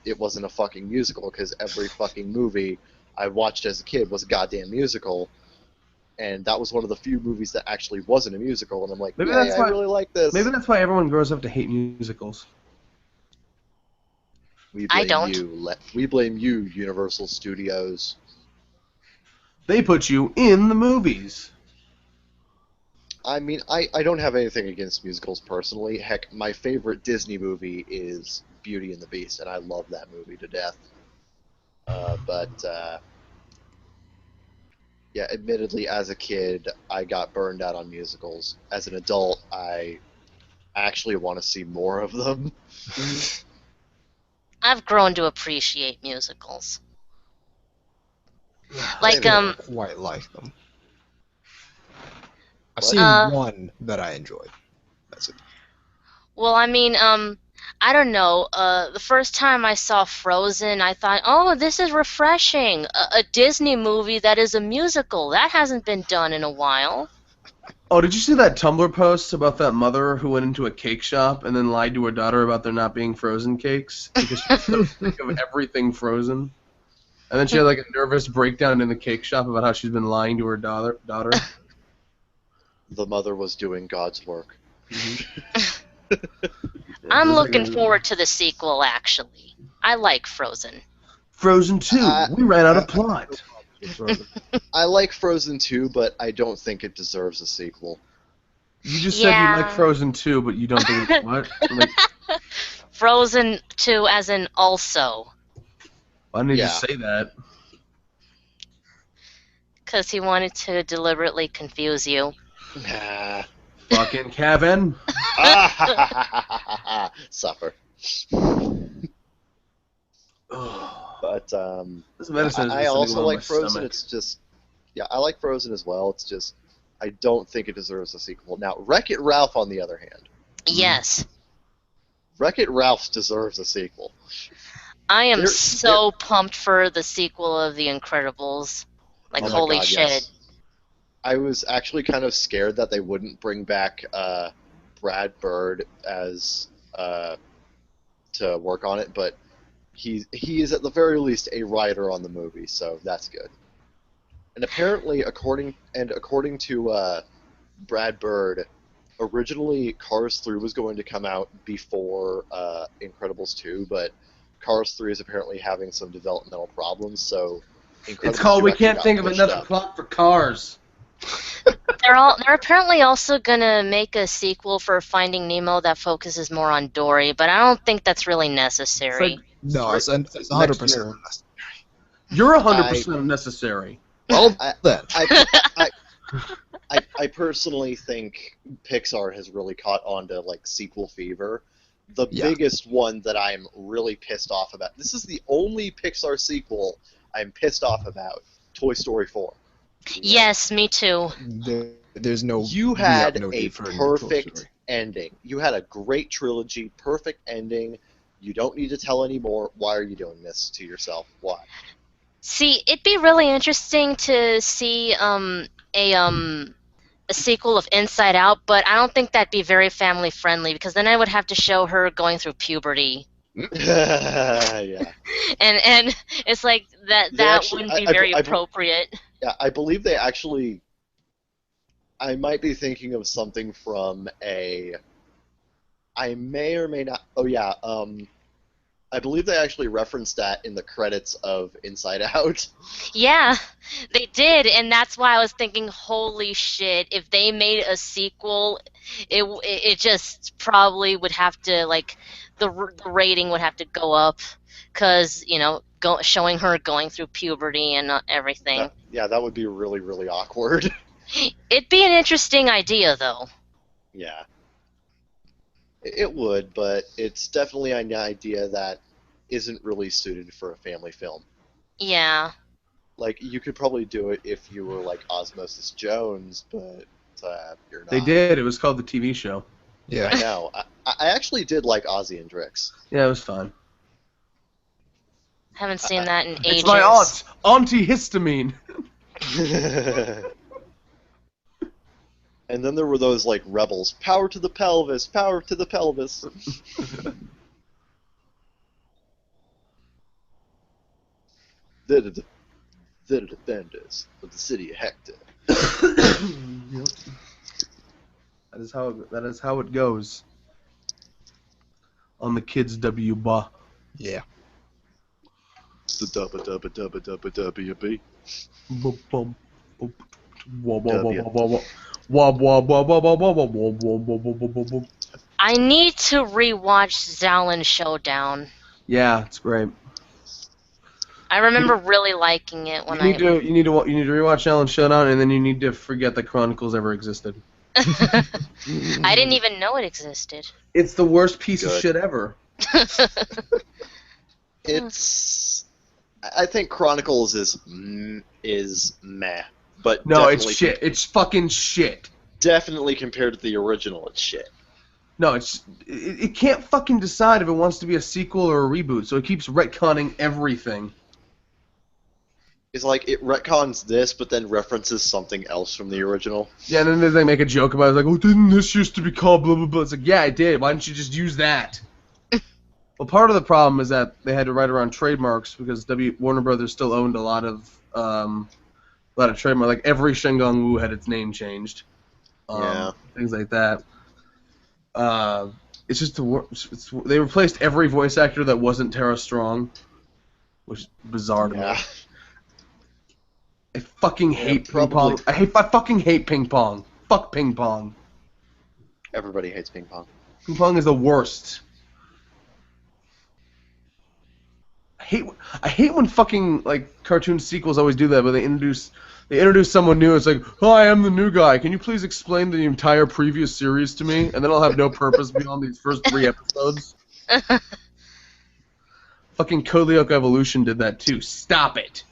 it wasn't a fucking musical. Because every fucking movie I watched as a kid was a goddamn musical, and that was one of the few movies that actually wasn't a musical. And I'm like, Maybe yeah, that's I why- really like this. Maybe that's why everyone grows up to hate musicals. We I blame don't. you. We blame you, Universal Studios. They put you in the movies. I mean, I don't have anything against musicals personally. Heck, my favorite Disney movie is Beauty and the Beast, and I love that movie to death. But yeah, admittedly, as a kid, I got burned out on musicals. As an adult, I actually want to see more of them. I've grown to appreciate musicals. I Like, still quite like them. I've What? seen one that I enjoyed. That's it. well, I mean, I don't know. The first time I saw Frozen, I thought, oh, this is refreshing. A Disney movie that is a musical. That hasn't been done in a while. Oh, did you see that Tumblr post about that mother who went into a cake shop and then lied to her daughter about there not being frozen cakes because she's so sick of everything frozen? And then she had like a nervous breakdown in the cake shop about how she's been lying to her daughter. The mother was doing God's work. I'm There's like looking a- forward to the sequel, actually. I like Frozen. Frozen 2. We ran out of plot. I like Frozen 2, but I don't think it deserves a sequel. You just said you like Yeah. Frozen 2, but you don't think it's what? Like, Frozen 2 as in also. why didn't you Yeah. just say that? Because he wanted to deliberately confuse you. Fucking Kevin. Suffer. Ugh. But This medicine is I just also sitting on like my Frozen. stomach. It's just, yeah, I like Frozen as well. It's just, I don't think it deserves a sequel. Now, Wreck-It Ralph, on the other hand, Yes. Wreck-It Ralph deserves a sequel. I am There- so pumped for the sequel of The Incredibles. Like, Oh my holy God, shit. yes. I was actually kind of scared that they wouldn't bring back Brad Bird as to work on it, but he is at the very least a writer on the movie, so that's good. And apparently, according to Brad Bird, originally Cars 3 was going to come out before Incredibles 2, but Cars 3 is apparently having some developmental problems, so Incredibles It's called 2 We actually Can't got Think of pushed Another up. Plot for Cars. They're apparently also gonna make a sequel for Finding Nemo that focuses more on Dory, but I don't think that's really necessary. No, it's Next 100% year. unnecessary. You're 100% unnecessary. Well, I- then. I personally think Pixar has really caught on to like sequel fever. The Yeah. biggest one that I'm really pissed off about. This is the only Pixar sequel I'm pissed off about. Toy Story 4. Yes, me too. There's no. You we have had no a need for new Toy perfect Story. ending. You had a great trilogy, perfect ending. You don't need to tell anymore. Why are you doing this to yourself? Why? See, it'd be really interesting to see a sequel of Inside Out, but I don't think that'd be very family friendly because then I would have to show her going through puberty, Yeah. and it's like that They that actually- wouldn't be I- very I- appropriate. Yeah, I believe they actually. I might be thinking of something from a. I may or may not. Oh yeah, I believe they actually referenced that in the credits of Inside Out. Yeah, they did, and that's why I was thinking, holy shit! If they made a sequel, it just probably would have to like the rating would have to go up because showing her going through puberty and everything. That would be really, really awkward. It'd be an interesting idea, though. Yeah. It would, but it's definitely an idea that isn't really suited for a family film. Yeah. Like, you could probably do it if you were like Osmosis Jones, but you're not. They did. It was called the TV show. Yeah. I know. I actually did like Ozzy and Drix. Yeah, it was fun. Haven't seen that in ages. It's my aunt, antihistamine. And then there were those like rebels. Power to the pelvis! Power to the pelvis! They're the defenders of the city of Hector. Yep. That is how it goes. On the kids W-Ba. Yeah. The dubba dubba dubba dubba WB. I need to rewatch Zalin Showdown. Yeah, it's great. I remember really liking it when You need to rewatch Alan Showdown, and then you need to forget that Chronicles ever existed. I didn't even know it existed. It's the worst piece of Good. shit ever. I think Chronicles is meh, but No, it's definitely shit. It's fucking shit. Definitely compared to the original, it's shit. No, it can't fucking decide if it wants to be a sequel or a reboot, so it keeps retconning everything. It's like it retcons this, but then references something else from the original. Yeah, and then they make a joke about it, like, oh, didn't this used to be called blah blah blah? It's like, yeah, it did. Why didn't you just use that? Well, part of the problem is that they had to write around trademarks because Warner Brothers still owned a lot of trademarks. Like every Shenggong Wu had its name changed. Yeah. Things like that. It's just they replaced every voice actor that wasn't Tara Strong, which is bizarre to me. Yeah. I fucking hate ping probably. pong. I fucking hate ping pong. Fuck ping pong. Everybody hates ping pong. Ping pong is the worst. I hate when fucking like cartoon sequels always do that, but they introduce someone new. It's like, hi, I'm the new guy. Can you please explain the entire previous series to me? And then I'll have no purpose beyond these first 3 episodes. Fucking Code Lyoko Evolution did that too. Stop it.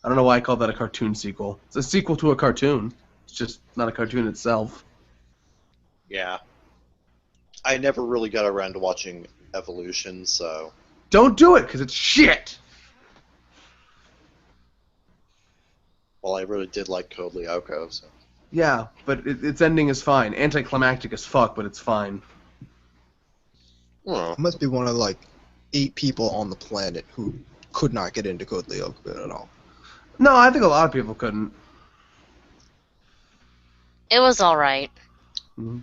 I don't know why I call that a cartoon sequel. It's a sequel to a cartoon. It's just not a cartoon itself. Yeah. I never really got around to watching Evolution, so... Don't do it, because it's shit! Well, I really did like Code Lyoko, so... Yeah, but its ending is fine. Anticlimactic as fuck, but it's fine. Well, I must be one of like 8 people on the planet who could not get into Code Lyoko at all. No, I think a lot of people couldn't. It was alright. Mm-hmm.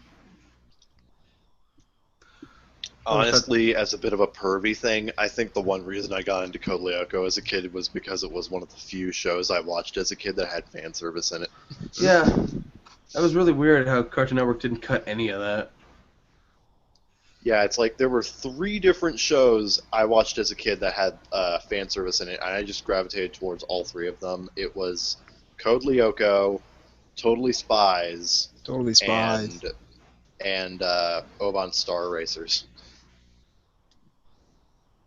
honestly, as a bit of a pervy thing, I think the one reason I got into Code Lyoko as a kid was because it was one of the few shows I watched as a kid that had fan service in it. Yeah. That was really weird how Cartoon Network didn't cut any of that. Yeah, it's like there were 3 different shows I watched as a kid that had fan service in it, and I just gravitated towards all 3 of them. It was Code Lyoko, Totally Spies, and Oban Star Racers.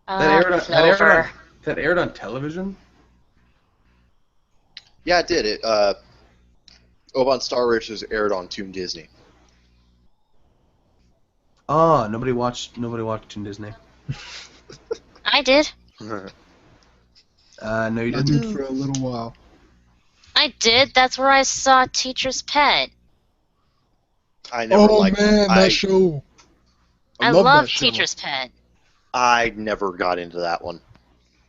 That aired on television? Yeah, it did. Oban Star Racers aired on Toon Disney. Ah, nobody watched Toon Disney. I did. No, you I didn't. did for a little while. I did. That's where I saw Teacher's Pet. I never liked that show. I love Teacher's Pet. I never got into that one.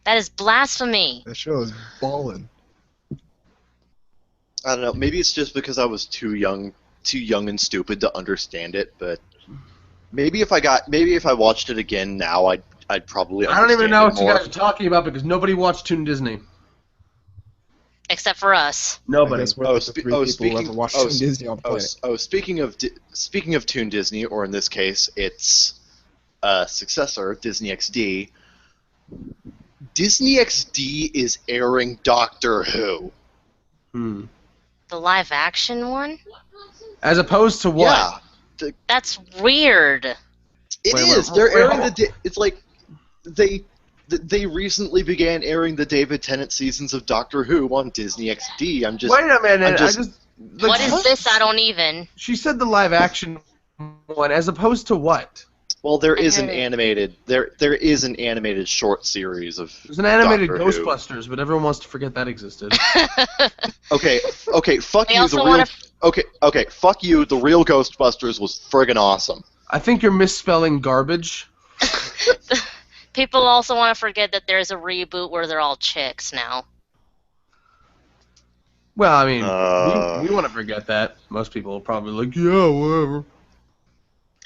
That is blasphemy. That show is ballin'. I don't know. Maybe it's just because I was too young and stupid to understand it. But maybe if I watched it again now, I'd probably. I don't even know what you more. guys are talking about because nobody watched Toon Disney. Except for us. Nobody. I guess we're like the 3 people who ever watched Toon Disney on the planet. Speaking of Toon Disney, or in this case, its successor, Disney XD. Disney XD is airing Doctor Who. Hmm. The live action one? As opposed to what? Yeah, That's weird. It Wait, is. wait, They're wait, airing hold the. It's like they recently began airing the David Tennant seasons of Doctor Who on Disney XD. Wait a minute. I'm just- What is this? I don't even. She said the live action one, as opposed to what? Well, there is I an heard it. animated. There is an animated short series of. There's an animated Doctor Who. Ghostbusters, but everyone wants to forget that existed. Okay, fuck They you. also The real. wanna- Okay, fuck you. The real Ghostbusters was friggin' awesome. I think you're misspelling garbage. People also want to forget that there's a reboot where they're all chicks now. Well, I mean, Uh. we want to forget that. Most people are probably like, yeah, whatever.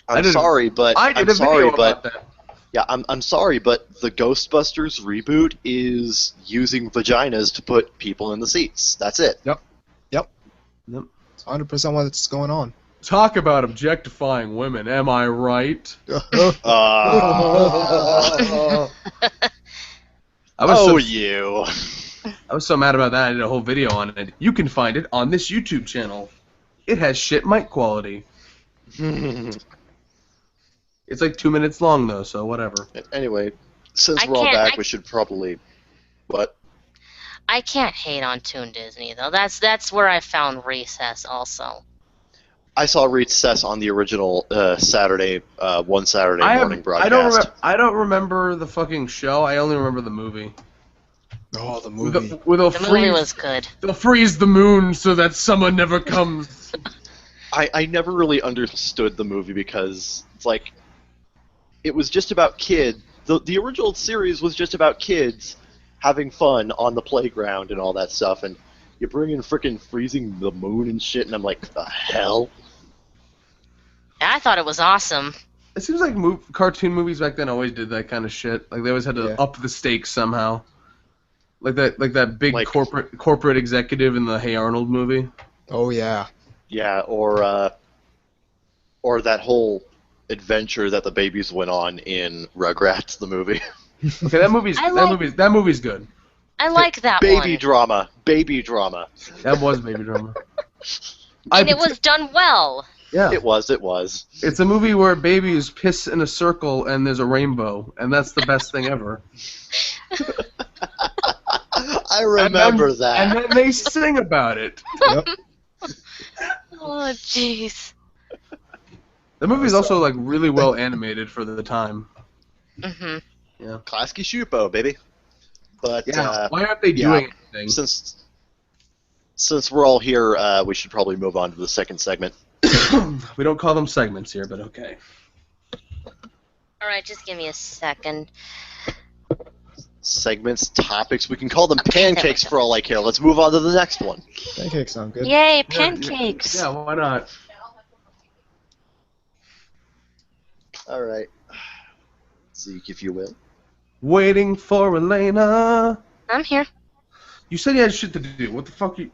I'm did- sorry, but I did I'm a sorry, video but about that. yeah, I'm sorry, but the Ghostbusters reboot is using vaginas to put people in the seats. That's it. It's 100% what's going on. Talk about objectifying women, am I right? I was so, you. I was so mad about that, I did a whole video on it. You can find it on this YouTube channel. It has shit mic quality. It's like 2 minutes long, though, so whatever. Anyway, since I we're all can't- back, I- we should probably. What? I can't hate on Toon Disney though. That's where I found Recess also. I saw Recess on the original Saturday morning broadcast. I don't remember the fucking show. I only remember the movie. Oh, the movie. Where they'll The movie freeze, was good. they'll freeze the moon so that summer never comes. I never really understood the movie because it's like it was just about kids. The original series was just about kids having fun on the playground and all that stuff, and you bring in frickin' freezing the moon and shit, and I'm like, the hell? I thought it was awesome. It seems like cartoon movies back then always did that kind of shit. Like they always had to Yeah. up the stakes somehow. Like that big Like- corporate executive in the Hey Arnold movie. Oh, yeah. Yeah, or that whole adventure that the babies went on in Rugrats, the movie. Okay, that movie's good. I like that Baby one. drama. Baby drama. That was baby drama. And it was done well. Yeah. It was. It's a movie where babies piss in a circle and there's a rainbow, and that's the best thing ever. I remember that. And then they sing about it. Yep. Oh jeez. The movie's also like really well animated for the time. Mhm. Klasky Shupo, baby. But Yeah. Why aren't they doing anything? since we're all here, we should probably move on to the second segment. We don't call them segments here, but okay. All right, just give me a second. Segments, topics, we can call them pancakes for all I care. Let's move on to the next one. Pancakes sound good. Yay, pancakes! Yeah, why not? All right. Zeke, if you will. Waiting for Elena. I'm here. You said you had shit to do. What the fuck you...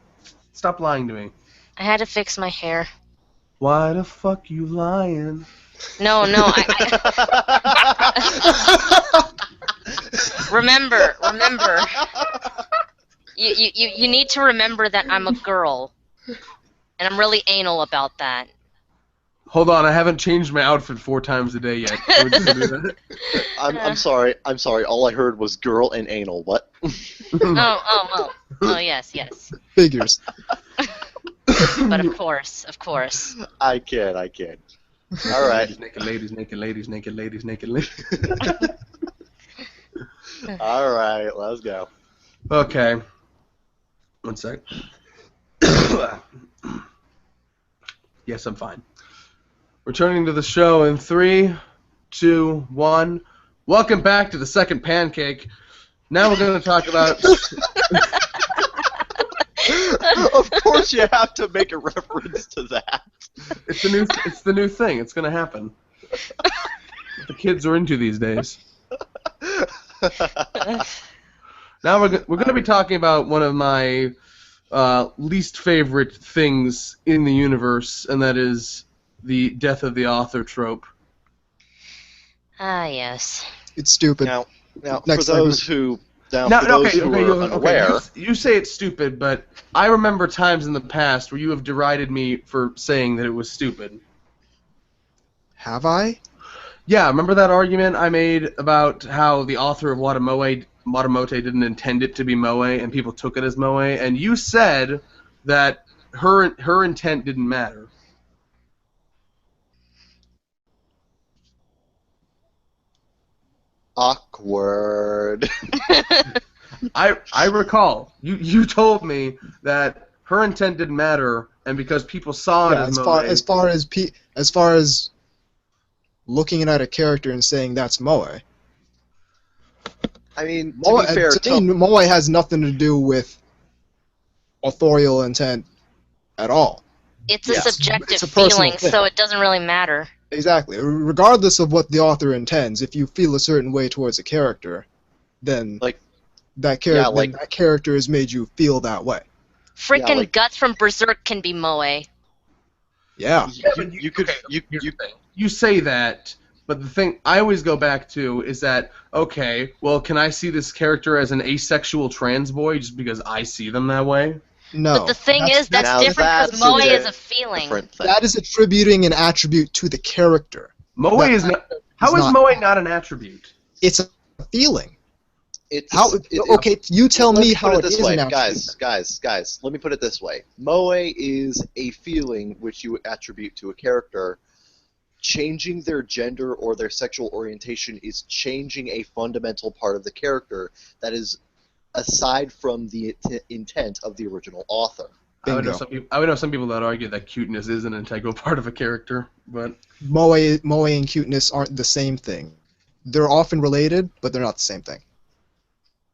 Stop lying to me. I had to fix my hair. Why the fuck you lying? No, remember. You need to remember that I'm a girl, and I'm really anal about that. Hold on, I haven't changed my outfit 4 times a day yet. Can we just do that? I'm sorry. All I heard was girl and anal. What? Oh, yes. Figures. But of course. I kid. All right. Naked ladies, naked ladies, naked ladies, naked ladies. All right. Let's go. Okay. 1 sec. Yes, I'm fine. Returning to the show in 3, 2, 1. Welcome back to the second pancake. Now we're going to talk about... Of course, you have to make a reference to that. It's the new thing. It's going to happen. The kids are into these days. Now we're going to be talking about one of my least favorite things in the universe, and that is the death of the author trope. Ah, yes. It's stupid. Now, for Next those who are unaware, You say it's stupid, but I remember times in the past where you have derided me for saying that it was stupid. Have I? Yeah, remember that argument I made about how the author of Watamote didn't intend it to be moe, and people took it as moe, and you said that her intent didn't matter. Awkward. I recall you told me that her intent didn't matter, and because people saw it Yeah, as as far as looking at a character and saying that's moe. I mean, Moe, to be fair, to me, moe has nothing to do with authorial intent at all. It's a subjective it's a personal feeling, thing. so it doesn't really matter. Exactly. Regardless of what the author intends, if you feel a certain way towards a character, then that character has made you feel that way. Freaking Guts from Berserk can be moe. Yeah. You say that, but the thing I always go back to is that, okay, well, can I see this character as an asexual trans boy just because I see them that way? No. But the thing is, that's different because moe is a feeling. That is attributing an attribute to the character. Moe is not. How is moe not an attribute? It's a feeling. Okay, you tell me how it is an attribute. Guys, let me put it this way. Moe is a feeling which you attribute to a character. Changing their gender or their sexual orientation is changing a fundamental part of the character that is aside from the intent of the original author. I would know some people that argue that cuteness is an integral part of a character, but moe and cuteness aren't the same thing. They're often related, but they're not the same thing.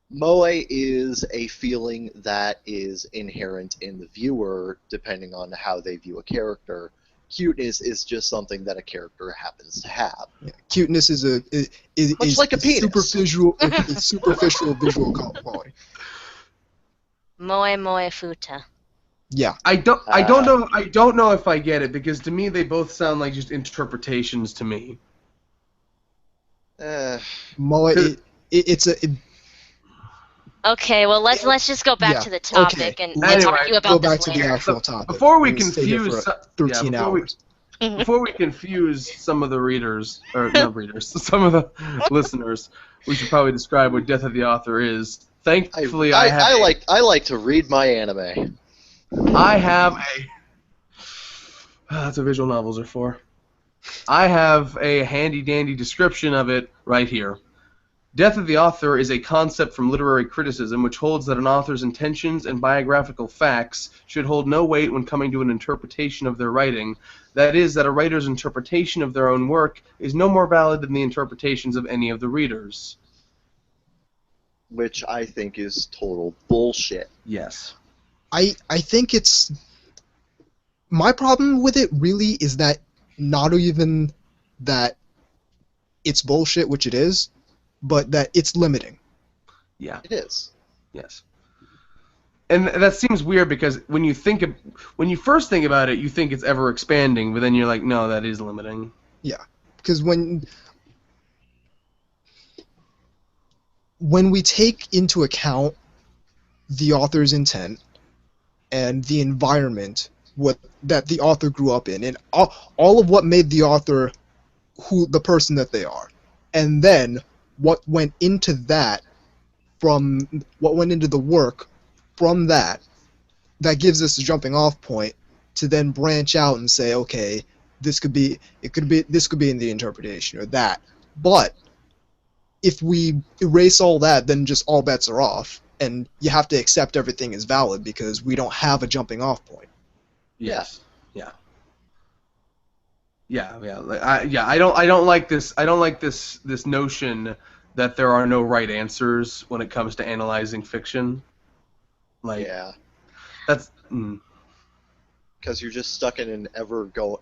Moe is a feeling that is inherent in the viewer, depending on how they view a character. Cuteness is just something that a character happens to have. Yeah. Cuteness is much like a penis. Superficial visual quality. Moe futa. Yeah. I don't know if I get it, because to me they both sound like just interpretations to me. Moe Okay, well let's just go back to the topic and argue about this later. The actual topic. Before we confuse 13 hours. Before we confuse some of the readers, or not readers, some of the listeners, we should probably describe what Death of the Author is. Thankfully, I like to read my anime. I have that's what visual novels are for. I have a handy-dandy description of it right here. Death of the Author is a concept from literary criticism which holds that an author's intentions and biographical facts should hold no weight when coming to an interpretation of their writing. That is, that a writer's interpretation of their own work is no more valid than the interpretations of any of the readers. Which I think is total bullshit. Yes. I think it's... My problem with it really is that not even that it's bullshit, which it is, but that it's limiting. Yeah. It is. Yes. And that seems weird because when you first think about it, you think it's ever expanding, but then you're like, no, that is limiting. Yeah. Because when we take into account the author's intent and the environment that the author grew up in, and all of what made the author the person that they are, and then what went into that, from what went into the work from that gives us a jumping off point to then branch out and say, okay, this could be in the interpretation or that. But if we erase all that, then just all bets are off, and you have to accept everything as valid because we don't have a jumping off point. Yes. Yeah. I don't like this. I don't like this notion that there are no right answers when it comes to analyzing fiction. That's because you're just stuck in an ever-going.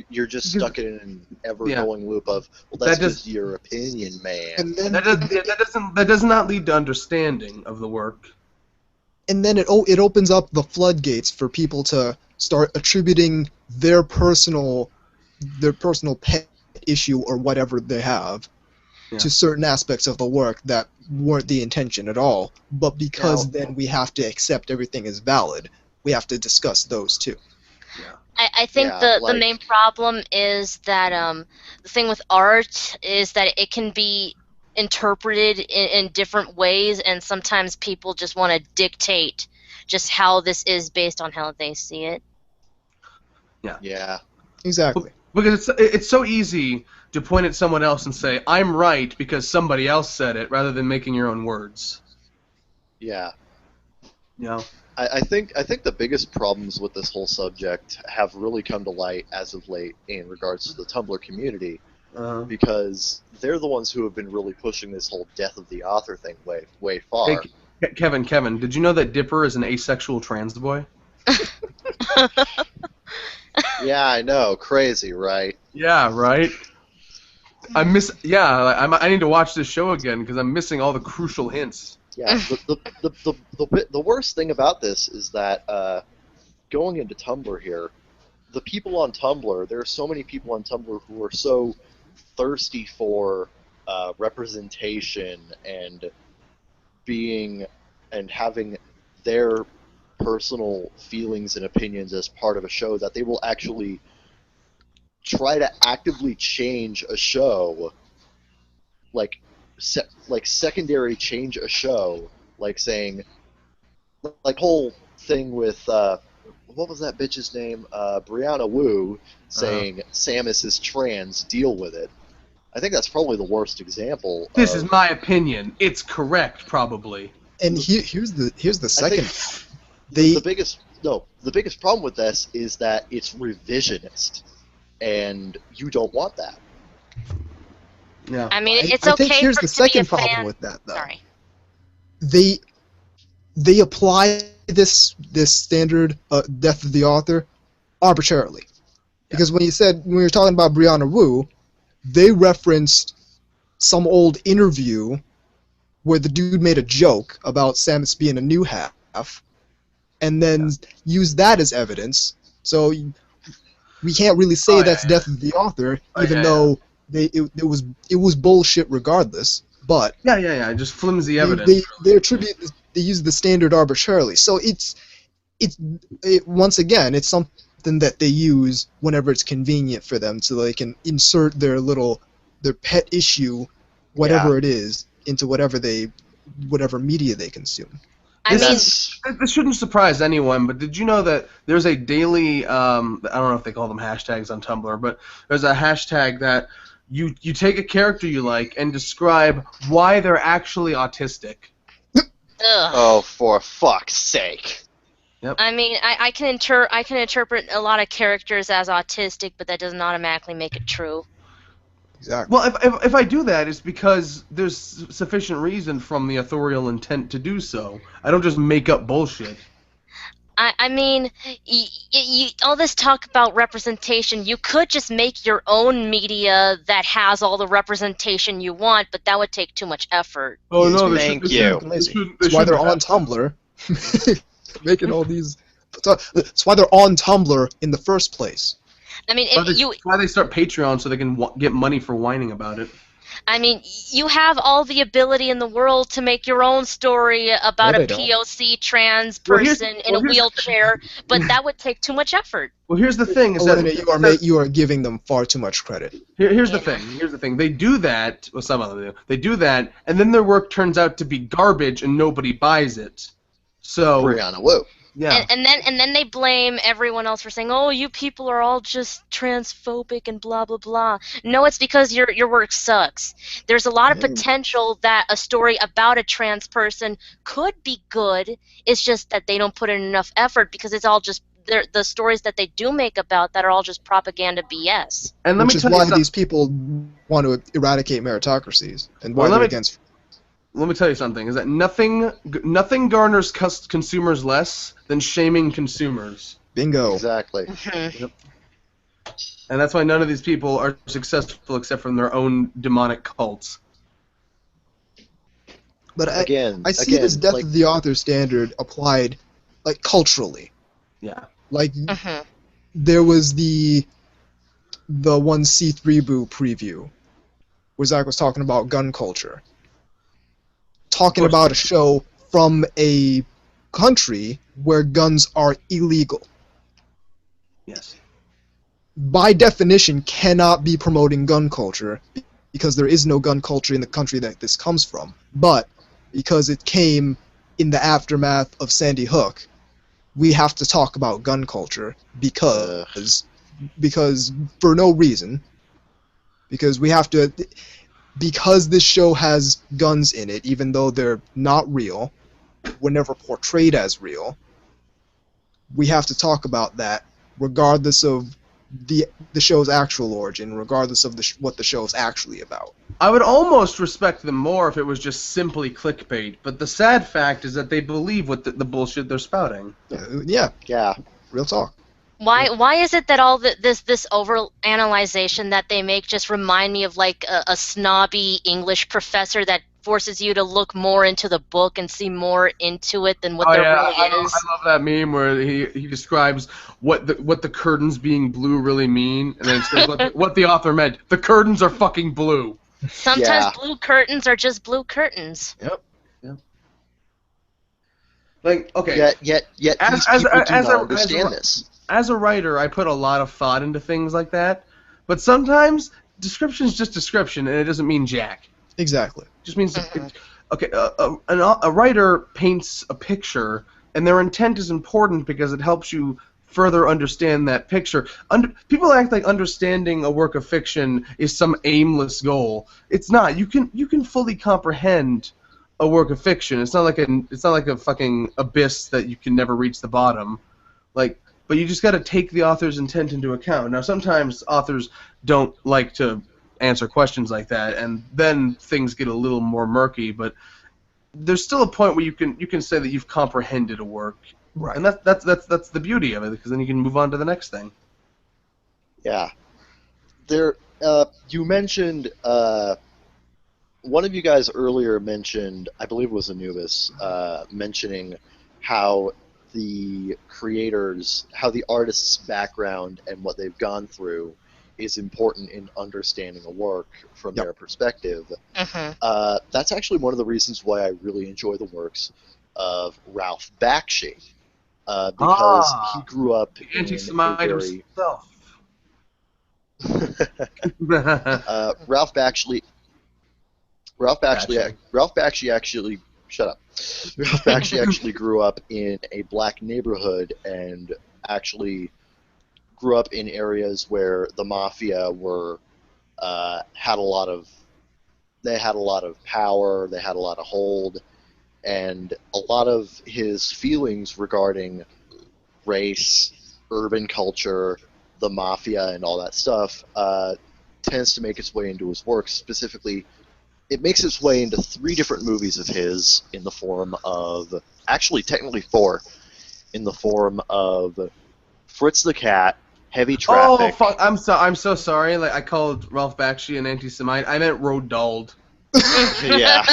You're just stuck in an ever-going loop of, well, that's just your opinion, man. And then that does not lead to understanding of the work. And then it opens up the floodgates for people to start attributing their personal pet issue or whatever they have to certain aspects of the work that weren't the intention at all. But because then we have to accept everything as valid, we have to discuss those too. I think Yeah, the main problem is that the thing with art is that it can be interpreted in different ways, and sometimes people just want to dictate just how this is based on how they see it. Yeah. Exactly. Because it's so easy to point at someone else and say, I'm right because somebody else said it, rather than making your own words. Yeah. You know? I think the biggest problems with this whole subject have really come to light as of late in regards to the Tumblr community, because they're the ones who have been really pushing this whole death of the author thing way far. Hey, Kevin, did you know that Dipper is an asexual trans boy? Yeah, I know, crazy, right? Yeah, right. I need to watch this show again because I'm missing all the crucial hints. Yeah, the worst thing about this is that going into Tumblr here, the people on Tumblr, there are so many people on Tumblr who are so thirsty for representation and having their personal feelings and opinions as part of a show that they will actually try to actively change a show, like secondary change a show, like saying, like whole thing with what was that bitch's name, Brianna Wu, saying Samus is trans, deal with it. I think that's probably the worst example. This is my opinion. It's correct, probably. And here's the second. The biggest problem with this is that it's revisionist, and you don't want that. Yeah. I mean, it's I okay think here's for the it to be a second problem fan. with that, though. Sorry. They apply this standard death of the author arbitrarily, because when you were talking about Brianna Wu, they referenced some old interview where the dude made a joke about Samus being a new half, and then used that as evidence. So we can't really say that's death of the author, even though it was bullshit regardless. But just flimsy evidence. They use the standard arbitrarily. So it's once again, it's something that they use whenever it's convenient for them, so they can insert their pet issue, whatever it is, into whatever media they consume. This shouldn't surprise anyone, but did you know that there's a daily, I don't know if they call them hashtags on Tumblr, but there's a hashtag that you take a character you like and describe why they're actually autistic. Oh, for fuck's sake. Yep. I mean, I can interpret a lot of characters as autistic, but that doesn't automatically make it true. Exactly. Well, if I do that, it's because there's sufficient reason from the authorial intent to do so. I don't just make up bullshit. I mean, all this talk about representation, you could just make your own media that has all the representation you want, but that would take too much effort. Oh no, Thank you. That's why they're on Tumblr, making all these. That's why they're on Tumblr in the first place. I mean, That's why they start Patreon, so they can get money for whining about it. I mean, you have all the ability in the world to make your own story about a POC trans person in a wheelchair, but that would take too much effort. Well, here's the thing: you are giving them far too much credit. Here's the thing: they do that. Well, some of them do. They do that, and then their work turns out to be garbage, and nobody buys it. So Brianna Wu. Yeah. And then they blame everyone else for saying, "Oh, you people are all just transphobic and blah blah blah." No, it's because your work sucks. There's a lot of potential that a story about a trans person could be good. It's just that they don't put in enough effort because it's all just the stories that they do make about that are all just propaganda BS. And which is why these people want to eradicate meritocracies and why they're against. Let me tell you something: is that nothing garners consumers less than shaming consumers. Bingo. Exactly. Yep. And that's why none of these people are successful except from their own demonic cults. But I see this death of the author standard applied, like, culturally. Yeah. Like, there was the one C3 Boo preview where Zach was talking about gun culture. Talking about a show from a country where guns are illegal. Yes. by definition, cannot be promoting gun culture because there is no gun culture in the country that this comes from. But because it came in the aftermath of Sandy Hook, we have to talk about gun culture because for no reason. Because we have to, because this show has guns in it, even though they're not real, were never portrayed as real. We have to talk about that, regardless of the show's actual origin, regardless of what the show is actually about. I would almost respect them more if it was just simply clickbait, but the sad fact is that they believe what the bullshit they're spouting. Yeah. Yeah. Real talk. Why is it that all this overanalyzation that they make just remind me of like a snobby English professor that forces you to look more into the book and see more into it than what there really is? I love that meme where he describes what the curtains being blue really mean, and then it says what the author meant. The curtains are fucking blue. Sometimes blue curtains are just blue curtains. Yep. Like, okay. Yet these people do not understand this. As a writer, I put a lot of thought into things like that, but sometimes description is just description, and it doesn't mean jack. Exactly. It just means a writer paints a picture, and their intent is important because it helps you further understand that picture. People act like understanding a work of fiction is some aimless goal. It's not. You can fully comprehend a work of fiction. It's not like a fucking abyss that you can never reach the bottom. But you just got to take the author's intent into account. Now, sometimes authors don't like to answer questions like that, and then things get a little more murky. But there's still a point where you can say that you've comprehended a work, Right. and that's the beauty of it, because then you can move on to the next thing. Yeah. You mentioned one of you guys earlier mentioned, I believe it was Anubis, mentioning how the artist's background and what they've gone through is important in understanding a work from their perspective. Mm-hmm. That's actually one of the reasons why I really enjoy the works of Ralph Bakshi, because he grew up in Anti-Semite himself. Ralph Bakshi actually shut up. Ralph Bakshi actually grew up in a black neighborhood and actually grew up in areas where the mafia had a lot of power, they had a lot of hold, and a lot of his feelings regarding race, urban culture, the mafia, and all that stuff tends to make its way into his work. Specifically, it makes its way into 3 different movies of his in the form of, actually technically 4, in the form of Fritz the Cat, Heavy Traffic. Oh fuck! I'm so sorry. Like, I called Ralph Bakshi an anti-Semite. I meant Rodald. Yeah.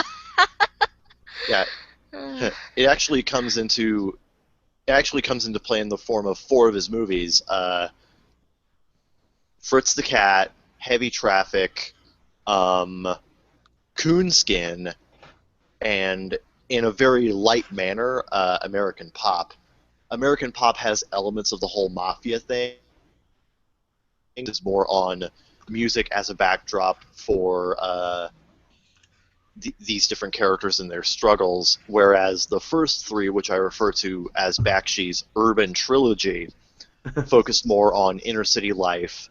Yeah. It actually comes into play in the form of 4 of his movies. Fritz the Cat, Heavy Traffic, Coonskin, and in a very light manner, American Pop. American Pop has elements of the whole mafia thing. It's more on music as a backdrop for these different characters and their struggles, whereas the first 3, which I refer to as Bakshi's urban trilogy, focused more on inner city life,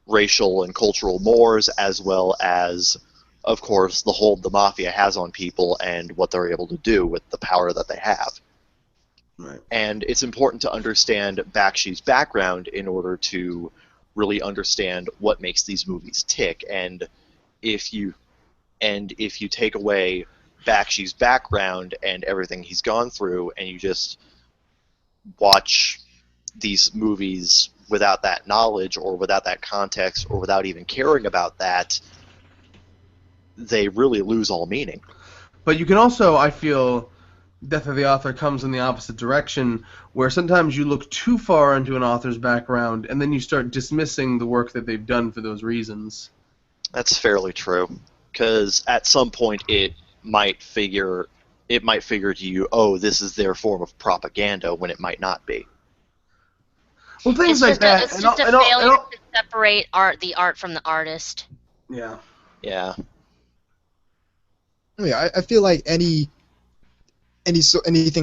racial and cultural mores, as well as, of course, the hold the mafia has on people and what they're able to do with the power that they have. Right. And it's important to understand Bakshi's background in order to really understand what makes these movies tick. And if you take away Bakshi's background and everything he's gone through, and you just watch these movies without that knowledge or without that context or without even caring about that, they really lose all meaning. But you can also, I feel, Death of the Author comes in the opposite direction, where sometimes you look too far into an author's background and then you start dismissing the work that they've done for those reasons. That's fairly true, because at some point it might figure to you, oh, this is their form of propaganda, when it might not be. Well, things like that. It's just a failure to separate the art from the artist. Yeah. Yeah. I feel like anything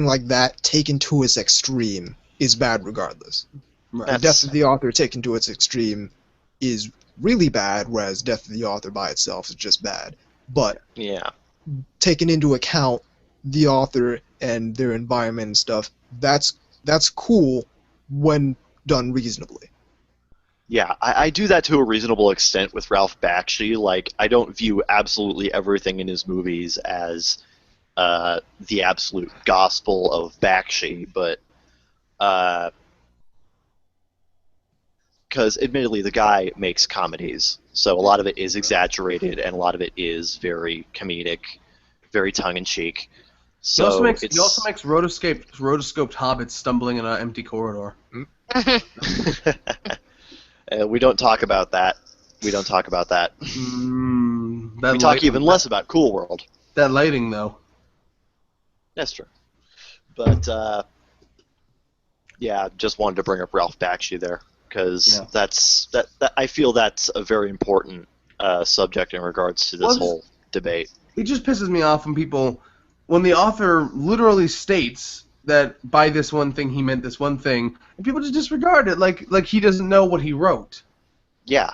like that taken to its extreme is bad regardless. Right. The death of the author taken to its extreme is really bad, whereas death of the author by itself is just bad. But Yeah. taking into account the author and their environment and stuff, that's cool when done reasonably. Yeah, I do that to a reasonable extent with Ralph Bakshi. Like, I don't view absolutely everything in his movies as the absolute gospel of Bakshi, but because admittedly the guy makes comedies, so a lot of it is exaggerated and a lot of it is very comedic, very tongue-in-cheek. So he also makes rotoscoped hobbits stumbling in an empty corridor. We don't talk about that. We don't talk about that. We talk even less about Cool World. That lighting, though. That's true. But, yeah, just wanted to bring up Ralph Bakshi there, because I feel that's a very important subject in regards to this whole debate. It just pisses me off when the author literally states that by this one thing he meant this one thing, and people just disregard it like he doesn't know what he wrote. Yeah.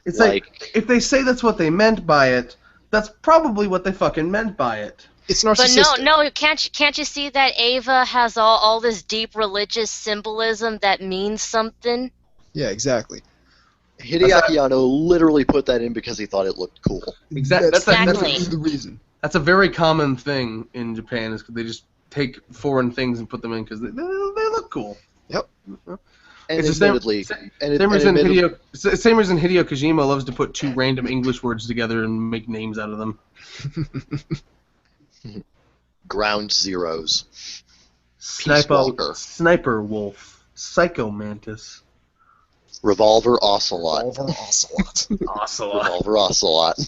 It's like if they say that's what they meant by it, that's probably what they fucking meant by it. It's narcissistic. But no, can't you see that Ava has all this deep religious symbolism that means something? Yeah, exactly. Hideaki Anno literally put that in because he thought it looked cool. Exactly. That's Exactly. the reason. That's a very common thing in Japan, is they just take foreign things and put them in because they look cool. Yep. And It's admittedly, same reason Hideo Kojima loves to put two random English words together and make names out of them. Ground Zeroes. Sniper Wolf. Psycho Mantis. Revolver Ocelot. Ocelot. Ocelot. Revolver Ocelot.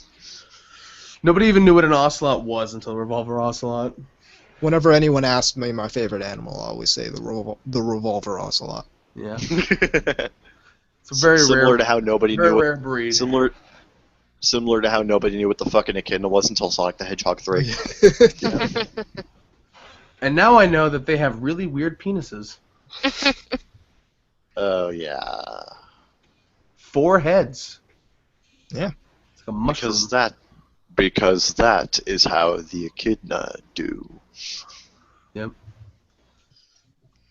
Nobody even knew what an ocelot was until Revolver Ocelot. Whenever anyone asks me my favorite animal, I always say the revolver ocelot. Yeah. It's a very similar rare, to how nobody very knew rare breed. Similar to how nobody knew what the fucking echidna was until Sonic the Hedgehog 3. And now I know that they have really weird penises. Oh yeah. 4 heads. Yeah. It's like a mushroom. Because that is how the echidna do. Yep.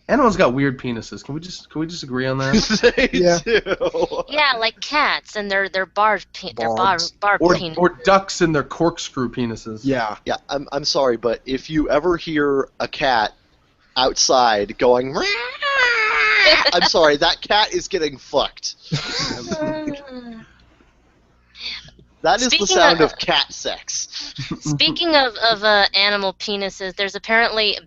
Animals got weird penises. Can we just agree on that? They do. Yeah, like cats and their barbed Barbs. penis. Or ducks and their corkscrew penises. Yeah. Yeah, I'm sorry, but if you ever hear a cat outside going, I'm sorry, that cat is getting fucked. That is the sound of cat sex. Speaking of animal penises, there's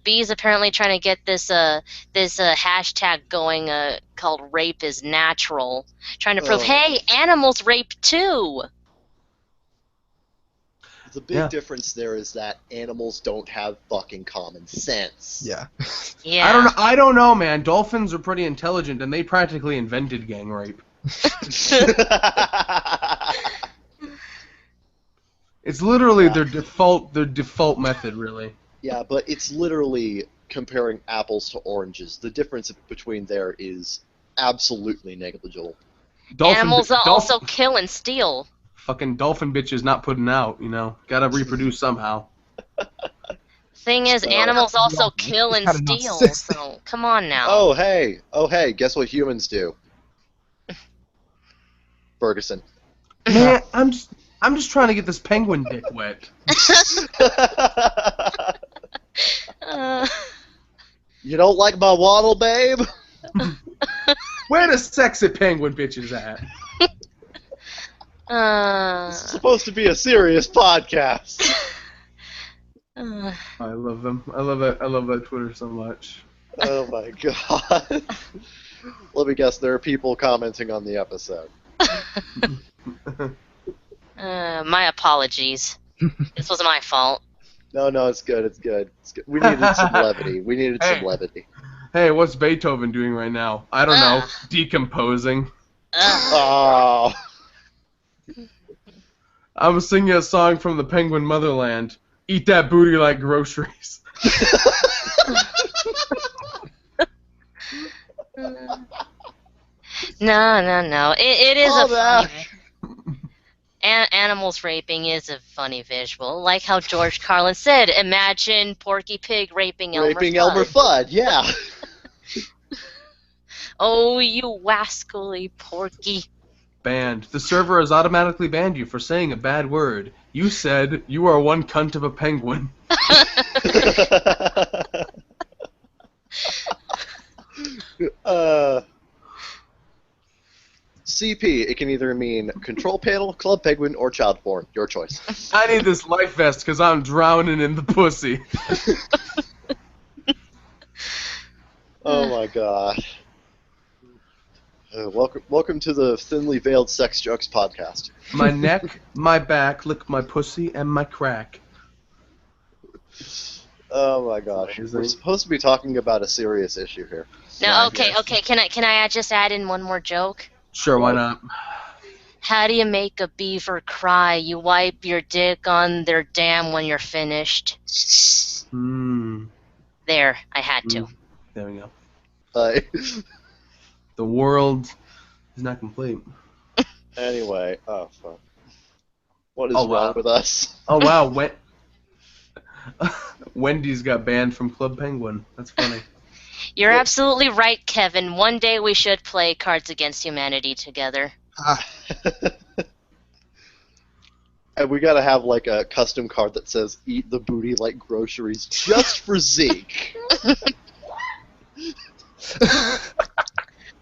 bees apparently trying to get this hashtag going called "Rape is Natural," trying to prove, hey, animals rape too. The big difference there is that animals don't have fucking common sense. Yeah. Yeah. I don't know, man. Dolphins are pretty intelligent, and they practically invented gang rape. It's literally their default method, really. Yeah, but it's literally comparing apples to oranges. The difference between there is absolutely negligible. Animals also kill and steal. Fucking dolphin bitches not putting out, you know. Gotta reproduce somehow. Thing is, animals also kill and steal, so come on now. Oh hey, guess what humans do? Ferguson. Man, I'm just trying to get this penguin dick wet. You don't like my waddle, babe? Where the sexy penguin bitches at? This is supposed to be a serious podcast. I love them. I love that Twitter so much. Oh my god. Let me guess, there are people commenting on the episode. My apologies. This was my fault. No, it's good. We needed some levity. Hey, what's Beethoven doing right now? I don't know. Ugh. Decomposing. Oh. I was singing a song from the Penguin Motherland. Eat that booty like groceries. No. It is Oh, a funny. Animals raping is a funny visual. Like how George Carlin said, imagine Porky Pig raping Elmer Raping Fudd. Elmer Fudd, yeah. Oh, you wascally Porky. Banned. The server has automatically banned you for saying a bad word. You said you are one cunt of a penguin. CP, it can either mean control panel, club penguin, or child porn. Your choice. I need this life vest because I'm drowning in the pussy. Oh my god. Welcome to the Thinly Veiled Sex Jokes podcast. My neck, my back, lick my pussy, and my crack. Oh my gosh. We're supposed to be talking about a serious issue here. No, okay. Can I just add in one more joke? Sure, why not? How do you make a beaver cry? You wipe your dick on their dam when you're finished. There, I had to. There we go. The world is not complete. Anyway, oh fuck. What is wrong with us? Oh wow, Wendy's got banned from Club Penguin. That's funny. You're absolutely right, Kevin. One day we should play Cards Against Humanity together. And we gotta have like a custom card that says "Eat the booty like groceries" just for Zeke.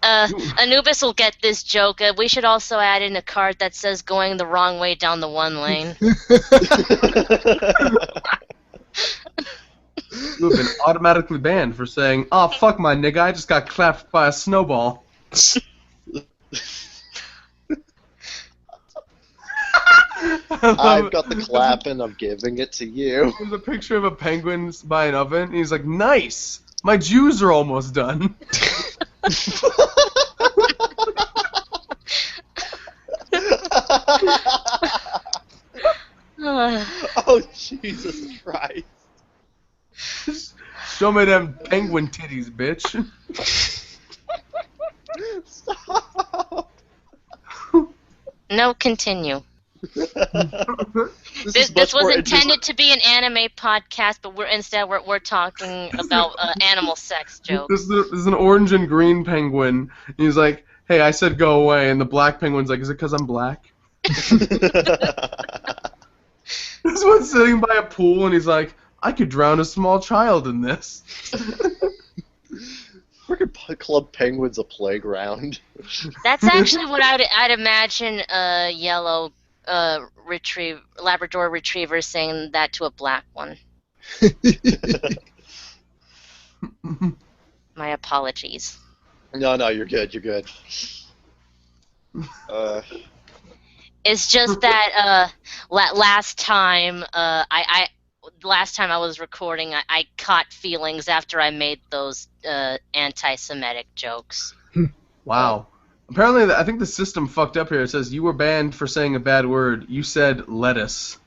Anubis will get this joke. We should also add in a card that says "Going the wrong way down the one lane." You have been automatically banned for saying, "Oh fuck my nigga, I just got clapped by a snowball." I've got the clap and I'm giving it to you. There's a picture of a penguin by an oven, and he's like, "Nice, my Jews are almost done." Oh Jesus Christ! Show me them penguin titties, bitch. Stop. No, continue. This was intended to be an anime podcast, but we're talking about animal sex jokes. This is an orange and green penguin. And he's like, "Hey, I said go away," and the black penguin's like, "Is it because I'm black?" This one's sitting by a pool, and he's like, "I could drown a small child in this." Freaking Club Penguin's a playground. That's actually what I'd imagine a yellow Labrador Retriever saying that to a black one. My apologies. No, you're good. You're good. It's just that last time I was recording, I caught feelings after I made those anti-Semitic jokes. Wow. Apparently, I think the system fucked up here. It says you were banned for saying a bad word. You said lettuce.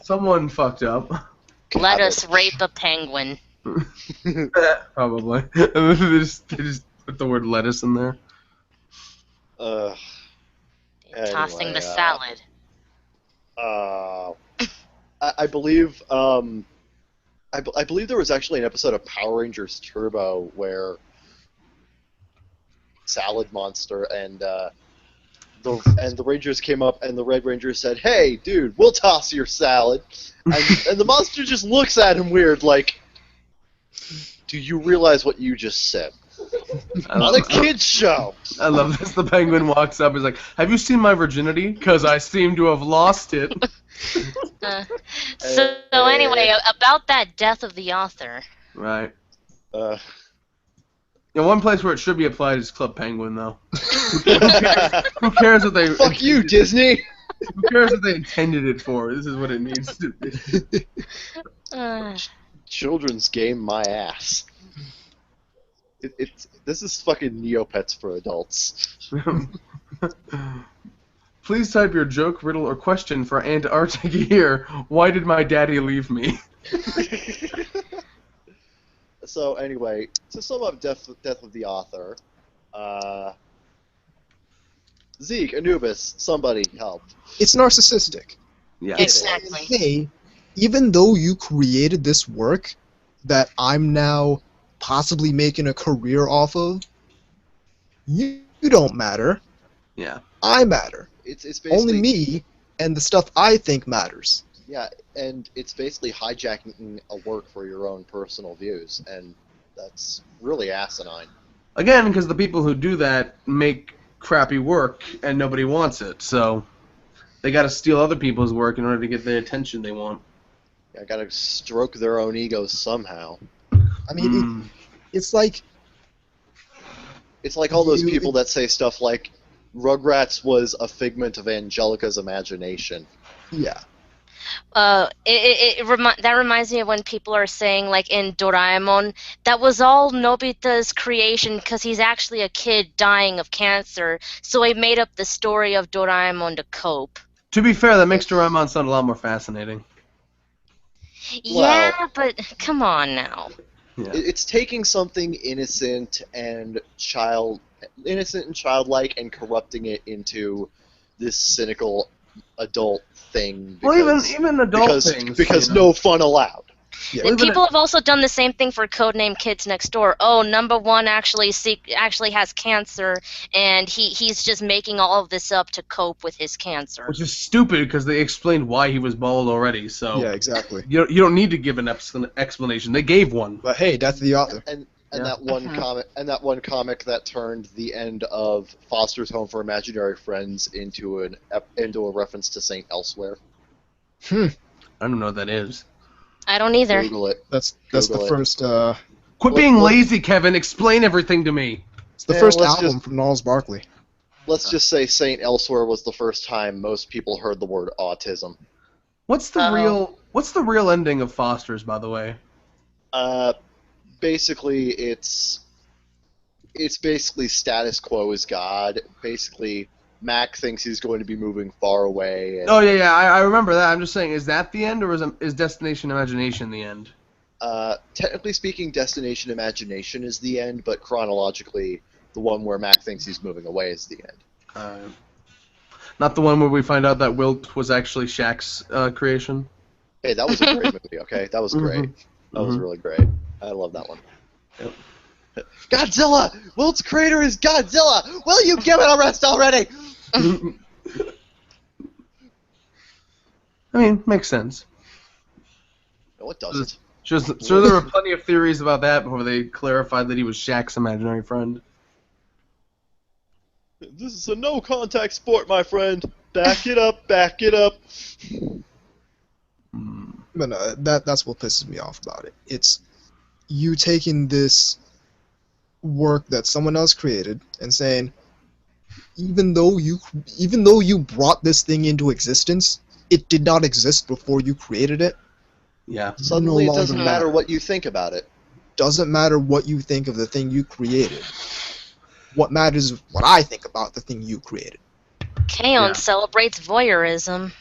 Someone fucked up. Let us rape a penguin. Probably. they just put the word lettuce in there. Tossing Anyway, the salad. I believe I believe there was actually an episode of Power Rangers Turbo where Salad Monster and the Rangers came up and the Red Ranger said, "Hey, dude, we'll toss your salad," and the monster just looks at him weird, like, "Do you realize what you just said?" On a kids show. I love this. The penguin walks up. He's like, "Have you seen my virginity? Because I seem to have lost it." So anyway, about that death of the author. Right. One place where it should be applied is Club Penguin, though. Who cares what they? Fuck you, Disney. Who cares what they intended it for? This is what it needs to be. children's game my ass. This is fucking Neopets for adults. Please type your joke, riddle, or question for Antarctic here. Why did my daddy leave me? So anyway, to sum up Death of the Author, Zeke, Anubis, somebody help. It's narcissistic. Yeah. Exactly. Hey, even though you created this work that I'm now possibly making a career off of, you don't matter. Yeah. I matter. It's basically Only me and the stuff I think matters. Yeah, and it's basically hijacking a work for your own personal views, and that's really asinine. Again, because the people who do that make crappy work and nobody wants it, so they got to steal other people's work in order to get the attention they want. I gotta stroke their own egos somehow. I mean, it's like all those people that say stuff like, Rugrats was a figment of Angelica's imagination. yeah. That reminds me of when people are saying, like, in Doraemon, that was all Nobita's creation because he's actually a kid dying of cancer, so he made up the story of Doraemon to cope. To be fair, that makes Doraemon sound a lot more fascinating. Yeah, but come on now. Yeah. It's taking something innocent and childlike and corrupting it into this cynical adult thing. Well, even adult things. Because no fun allowed. Yeah. And people have also done the same thing for Codename Kids Next Door. Oh, number one actually has cancer, and he's just making all of this up to cope with his cancer. Which is stupid because they explained why he was bald already. So Yeah, exactly. you don't need to give an explanation. They gave one. But hey, Death of the Author. And Yeah. that one comic that turned the end of Foster's Home for Imaginary Friends into a reference to Saint Elsewhere. I don't know what that is. I don't either. Google it. That's Google the it. first. Quit being lazy, Kevin. Explain everything to me. It's the Yeah, first let's album just- from Gnarls Barkley. Let's just say Saint Elsewhere was the first time most people heard the word autism. What's the real ending of Foster's, by the way? Basically, it's basically status quo is God. Basically, Mac thinks he's going to be moving far away. And, Oh yeah, I remember that. I'm just saying, is that the end, or is Destination Imagination the end? technically speaking, Destination Imagination is the end, but chronologically, the one where Mac thinks he's moving away is the end. Not the one where we find out that Wilt was actually Shaq's creation. Hey, that was a great movie. Okay, that was great. That was really great. I love that one. Yep. Godzilla! Wilt's creator is Godzilla! Will you give it a rest already? I mean, makes sense. No, it doesn't. Sure, there were plenty of theories about that before they clarified that he was Shaq's imaginary friend. This is a no-contact sport, my friend. Back it up, back it up. But that's what pisses me off about it. It's you taking this work that someone else created and saying, even though you brought this thing into existence, it did not exist before you created it. Yeah. Suddenly, No it doesn't longer matter matter. what you think about it. Doesn't matter what you think of the thing you created. What matters is what I think about the thing you created. Kaon Yeah. celebrates voyeurism.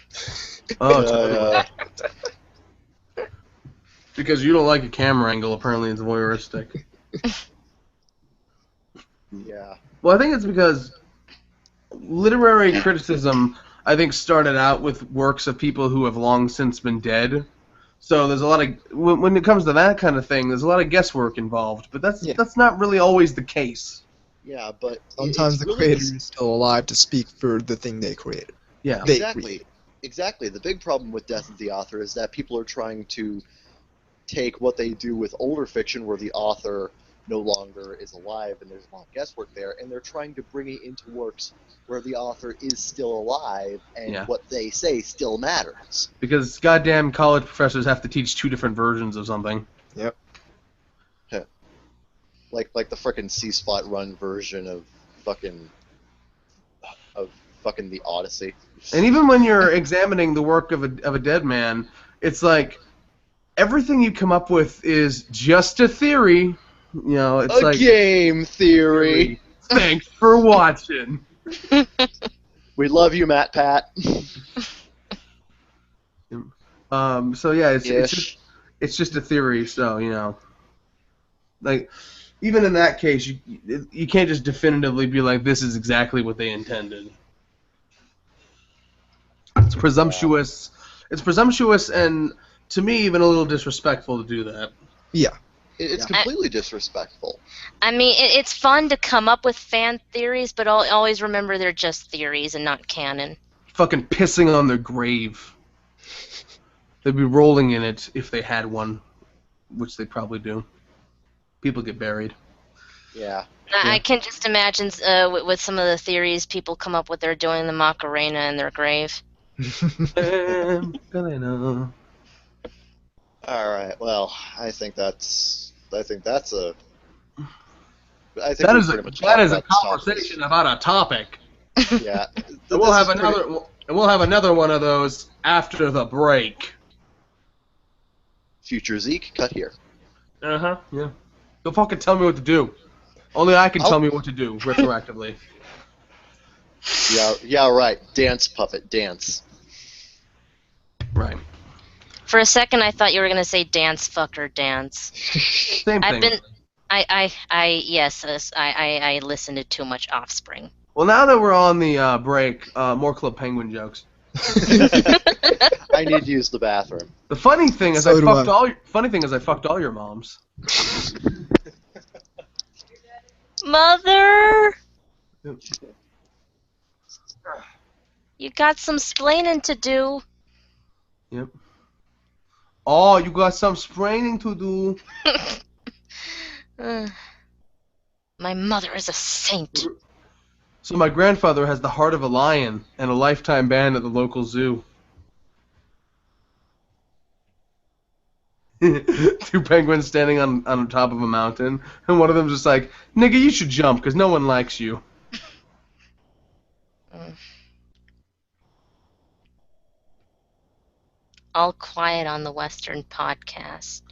Oh, totally. Because you don't like a camera angle, apparently it's voyeuristic. Yeah. Well, I think it's because literary criticism, I think, started out with works of people who have long since been dead. So there's a lot of, when it comes to that kind of thing, there's a lot of guesswork involved. But that's not really always the case. Yeah, but Sometimes it's the really creator is still alive to speak for the thing they created. Yeah. They Exactly. created. Exactly. The big problem with Death of the Author is that people are trying to take what they do with older fiction where the author no longer is alive and there's a lot of guesswork there, and they're trying to bring it into works where the author is still alive and Yeah. what they say still matters. Because goddamn college professors have to teach two different versions of something. Yep. Like the frickin' C-Spot Run version of fucking the Odyssey. And even when you're examining the work of a dead man, it's like everything you come up with is just a theory. You know, it's A like game theory. Thanks for watching. We love you, Matt Pat. So yeah, Ish. it's just a theory. So you know, like even in that case, you can't just definitively be like this is exactly what they intended. It's presumptuous. It's presumptuous, and to me, even a little disrespectful to do that. Yeah. It's completely disrespectful. I mean, it's fun to come up with fan theories, but always remember they're just theories and not canon. Fucking pissing on their grave. They'd be rolling in it if they had one, which they probably do. People get buried. Yeah. I can just imagine with some of the theories people come up with, they're doing the Macarena in their grave. All right. Well, I think that's a. I think That is pretty much that is a talked about conversation about a topic. topics. Yeah. And we'll have another one of those after the break. Future Zeke, cut here. Uh-huh, yeah. Don't fucking tell me what to do. Only I can tell me what to do, retroactively. Yeah, right. Dance, puppet, dance. Right. For a second, I thought you were gonna say dance, fucker, dance. Same thing. I've been, I listened to too much Offspring. Well, now that we're on the break, more Club Penguin jokes. I need to use the bathroom. The funny thing is, So do I fucked all your moms. Mother, you got some splaining to do. Yep. Oh, you got some spraining to do. My mother is a saint. So my grandfather has the heart of a lion and a lifetime ban at the local zoo. Two penguins standing on top of a mountain, and one of them's just like, nigga, you should jump, because no one likes you. All quiet on the Western podcast.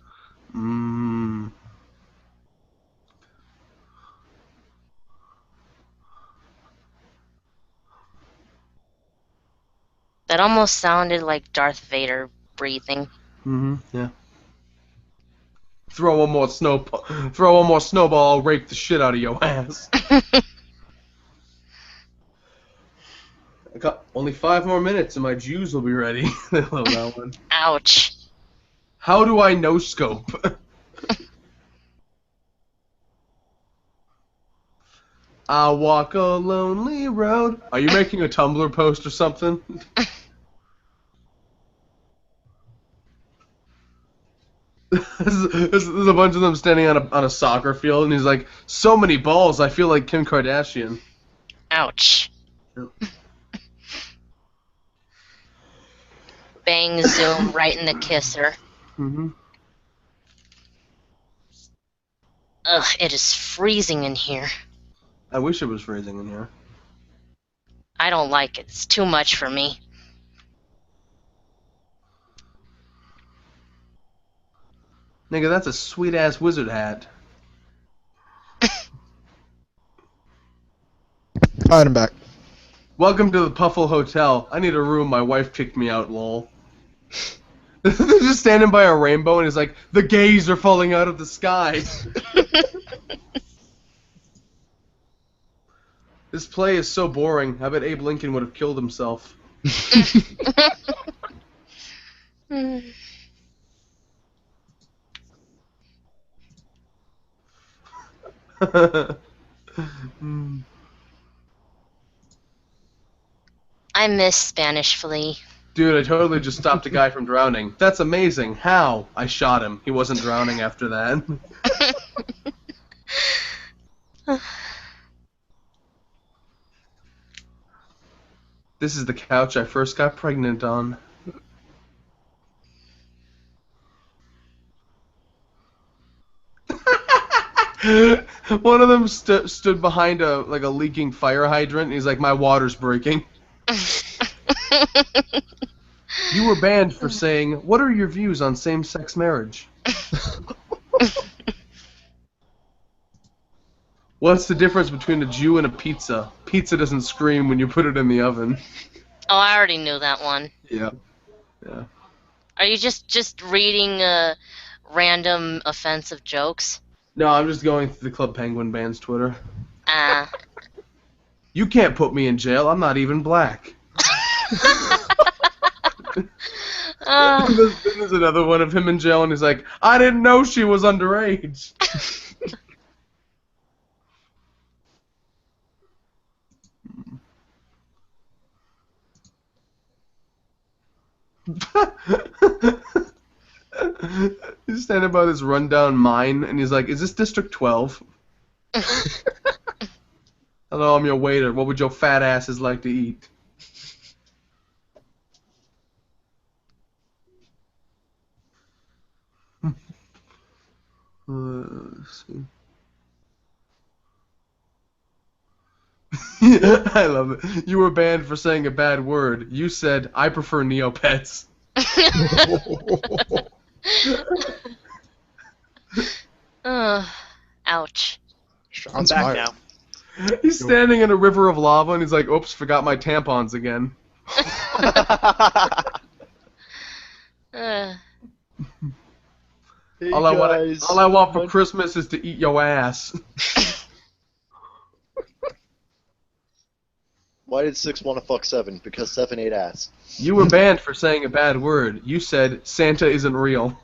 That almost sounded like Darth Vader breathing. Yeah. Throw one more snowball, I'll rape the shit out of your ass. I got only 5 more minutes and my Jews will be ready. They love that one. Ouch. How do I no scope? I walk a lonely road. Are you making a Tumblr post or something? There's a bunch of them standing on a soccer field, and he's like, so many balls, I feel like Kim Kardashian. Ouch. Yep. Bang, zoom, right in the kisser. Ugh, it is freezing in here. I wish it was freezing in here. I don't like it. It's too much for me. Nigga, that's a sweet-ass wizard hat. Alright, I'm back. Welcome to the Puffle Hotel. I need a room. My wife kicked me out, lol. They're just standing by a rainbow, and he's like, the gays are falling out of the sky. This play is so boring. I bet Abe Lincoln would have killed himself. I miss Spanish Flea. Dude, I totally just stopped a guy from drowning. That's amazing. How? I shot him. He wasn't drowning after that. This is the couch I first got pregnant on. One of them stood behind a leaking fire hydrant, and he's like, my water's breaking. You were banned for saying, "What are your views on same-sex marriage?" What's the difference between a Jew and a pizza? Pizza doesn't scream when you put it in the oven. Oh, I already knew that one. Yeah. Yeah. Are you just reading random offensive jokes? No, I'm just going through the Club Penguin band's Twitter. Ah. You can't put me in jail. I'm not even black. There's another one of him in jail, and he's like, "I didn't know she was underage." He's standing by this rundown mine, and he's like, "Is this District 12? Hello, I'm your waiter. What would your fat asses like to eat?" Let's see. I love it. You were banned for saying a bad word. You said, "I prefer Neopets." Ouch. I'm Shots back fired. now. He's standing in a river of lava, and he's like, "Oops, forgot my tampons again." Uh, Hey all I want for Christmas is to eat your ass. Why did 6 want to fuck 7? Because 7 ate ass. You were banned for saying a bad word. You said, "Santa isn't real."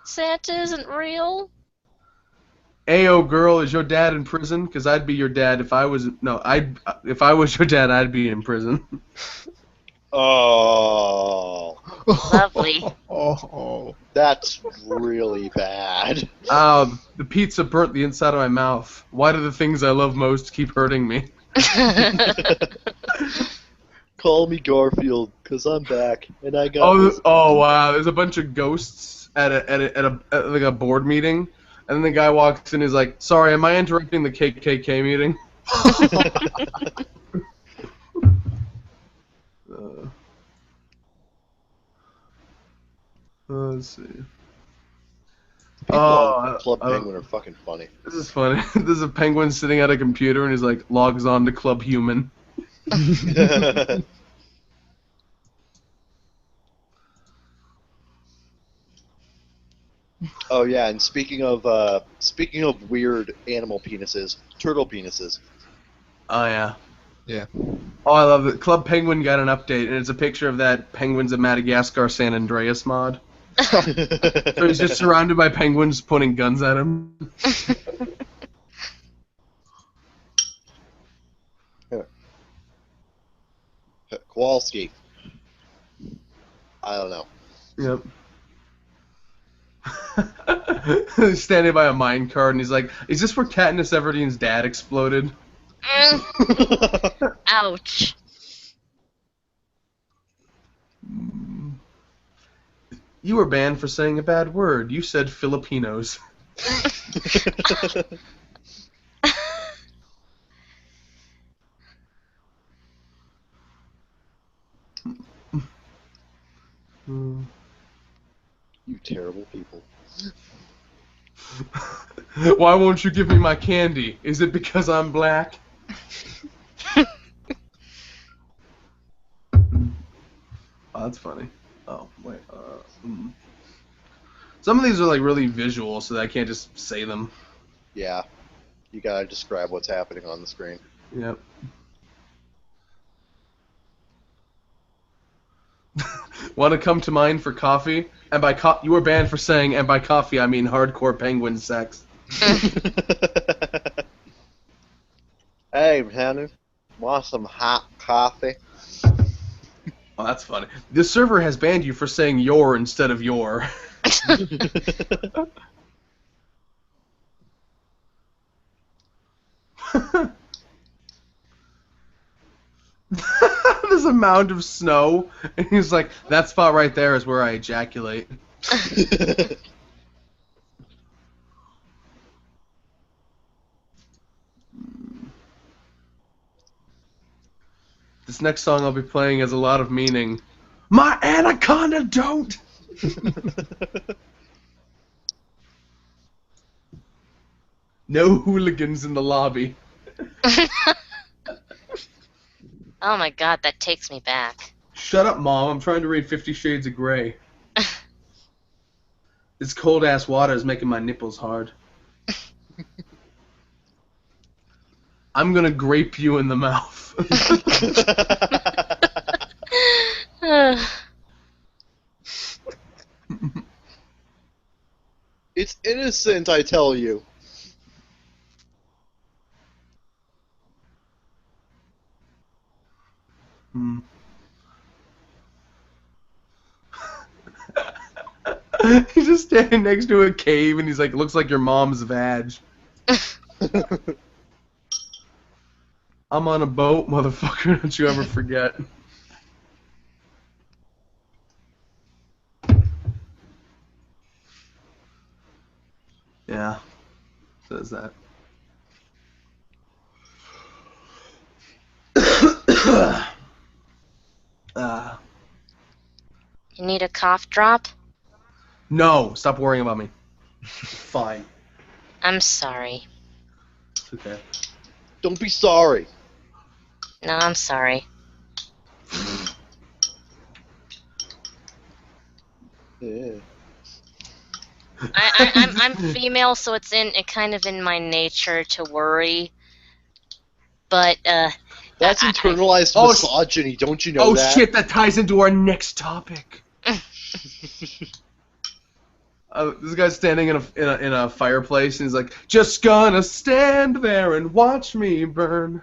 Santa isn't real? Ayo, girl, is your dad in prison? Because I'd be your dad if I was... No, if I was your dad, I'd be in prison. Oh. Lovely. Oh. That's really bad. The pizza burnt the inside of my mouth. Why do the things I love most keep hurting me? Call me Garfield, cause I'm back, and I got this. Oh wow! There's a bunch of ghosts at like a board meeting, and then the guy walks in. And he's like, "Sorry, am I interrupting the KKK meeting?" Let's see. People on Club Penguin are fucking funny. This is funny. There's a penguin sitting at a computer, and he's like, logs on to Club Human. Oh yeah, and speaking of weird animal penises, turtle penises. Oh yeah. Yeah. Oh, I love it. Club Penguin got an update, and it's a picture of that Penguins of Madagascar San Andreas mod. So he's just surrounded by penguins pointing guns at him. Kowalski. I don't know. Yep. He's standing by a minecart, and he's like, "Is this where Katniss Everdeen's dad exploded?" Ouch. You were banned for saying a bad word. You said Filipinos. You terrible people. Why won't you give me my candy? Is it because I'm black? Oh, that's funny. Oh, wait. Some of these are like really visual, so that I can't just say them. Yeah. You gotta describe what's happening on the screen. Yep. Want to come to mine for coffee? And by you were banned for saying, and by coffee I mean hardcore penguin sex. Hey, honey, want some hot coffee? Oh, that's funny. The server has banned you for saying your instead of your. There's a mound of snow, and he's like, "That spot right there is where I ejaculate." This next song I'll be playing has a lot of meaning. My anaconda don't! No hooligans in the lobby. Oh my god, that takes me back. Shut up, Mom. I'm trying to read 50 Shades of Grey. This cold-ass water is making my nipples hard. I'm gonna grape you in the mouth. It's innocent, I tell you. He's just standing next to a cave and he's like, looks like your mom's vag. I'm on a boat, motherfucker, don't you ever forget. Yeah, says that. You need a cough drop? No, stop worrying about me. Fine. I'm sorry. It's okay. Don't be sorry. No, I'm sorry. Yeah. I'm female, so it's kind of in my nature to worry. But That's internalized misogyny, don't you know oh that? shit, that ties into our next topic. This guy's standing in a fireplace and he's like, just gonna stand there and watch me burn.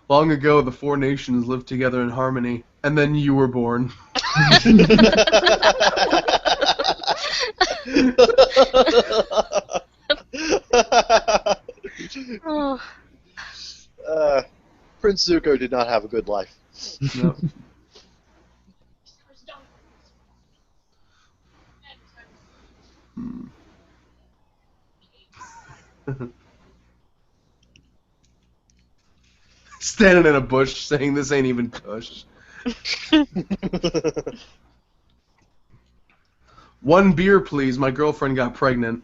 Long ago, the four nations lived together in harmony, and then you were born. oh. Prince Zuko did not have a good life. No. Standing in a bush saying this ain't even Kush. One beer, please. My girlfriend got pregnant.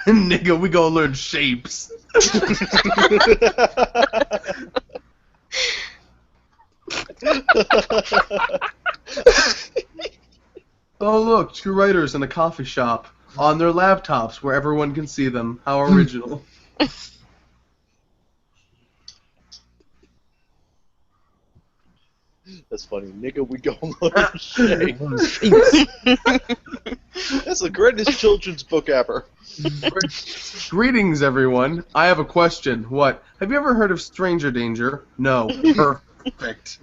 Nigga, we gonna learn shapes. Oh look, two writers in a coffee shop on their laptops where everyone can see them. How original. That's funny. Nigga, we go learn shapes. That's the greatest children's book ever. Greetings, everyone. I have a question. What? Have you ever heard of stranger danger? No. Perfect.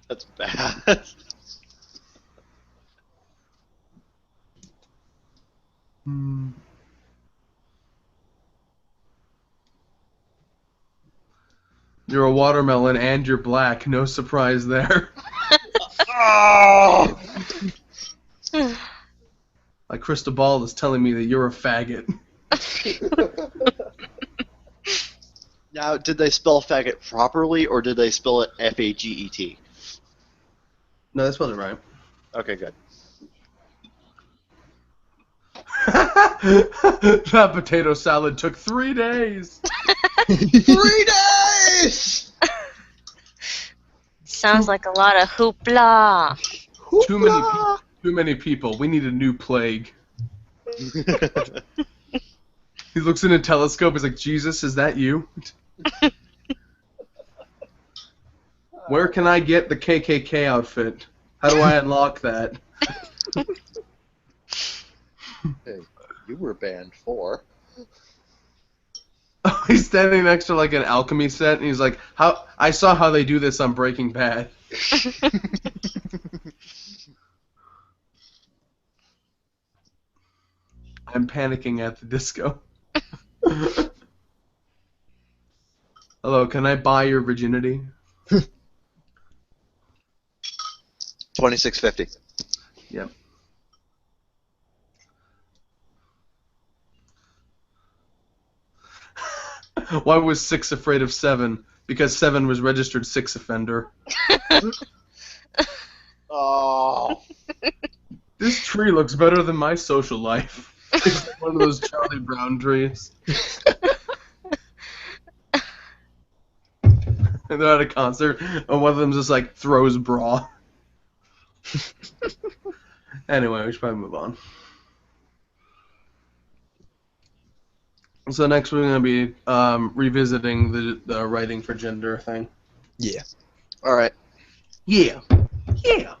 That's bad. You're a watermelon and you're black. No surprise there. Oh! My crystal ball is telling me that you're a faggot. Now, did they spell faggot properly, or did they spell it F-A-G-E-T? No, that spelled it right. Okay, good. That potato salad took 3 days. 3 days! Sounds like a lot of hoopla. Too many people. We need a new plague. He looks in a telescope. He's like, Jesus, is that you? Where can I get the KKK outfit? How do I unlock that? Hey, you were banned for. He's standing next to like an alchemy set, and he's like, "How? I saw how they do this on Breaking Bad." I'm panicking at the disco. Hello, can I buy your virginity? $26.50. Yep. Why was 6 afraid of 7? Because 7 was registered 6 offender. Oh. This tree looks better than my social life. It's like one of those Charlie Brown trees. And they're at a concert, and one of them just like throws bra. Anyway, we should probably move on. So next we're going to be revisiting the writing for gender thing. Yeah. All right. Yeah. Yeah.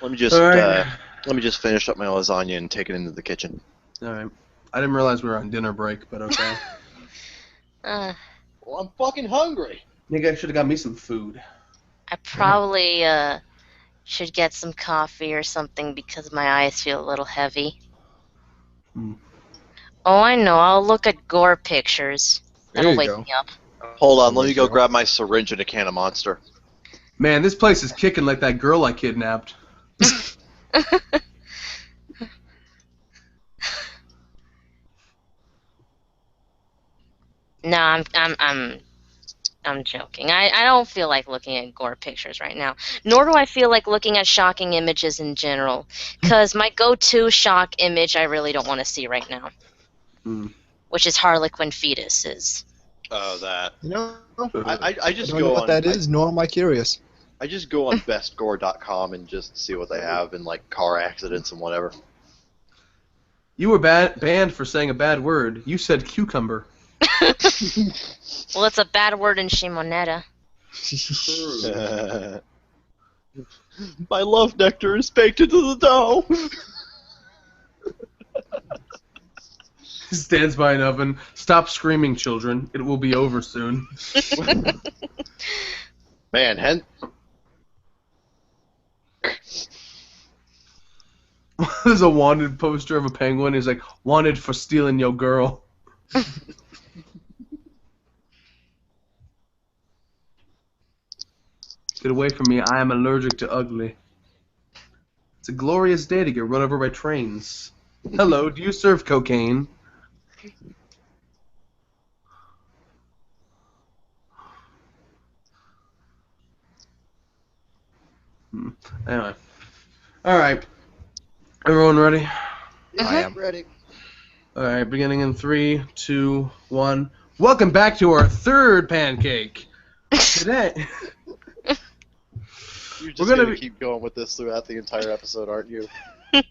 Let me just All right. let me just finish up my lasagna and take it into the kitchen. All right. I didn't realize we were on dinner break, but okay. Well, I'm fucking hungry. You guys should have got me some food. I probably should get some coffee or something because my eyes feel a little heavy. Hmm. Oh, I know. I'll look at gore pictures. There That'll you wake go. me up. Hold on, let me go Sure. grab my syringe and a can of Monster. Man, this place is kicking like that girl I kidnapped. No, I'm joking. I don't feel like looking at gore pictures right now. Nor do I feel like looking at shocking images in general. Because my go-to shock image I really don't want to see right now. Hmm. Which is Harlequin fetuses. Oh, that. You know, I I just don't go know on. what that is, nor am I curious. I just go on bestgore.com and just see what they have in like car accidents and whatever. You were banned for saying a bad word. You said cucumber. Well, it's a bad word in Shimonetta. My love nectar is baked into the dough. Stands by an oven. Stop screaming, children. It will be over soon. Man, There's a wanted poster of a penguin. He's like, wanted for stealing your girl. Get away from me. I am allergic to ugly. It's a glorious day to get run over by trains. Hello, do you serve cocaine? Anyway. Alright. Everyone ready? I am. ready. Alright, beginning in 3, 2, 1. Welcome back to our third pancake. Today. You're just We're gonna gonna keep going with this throughout the entire episode, aren't you?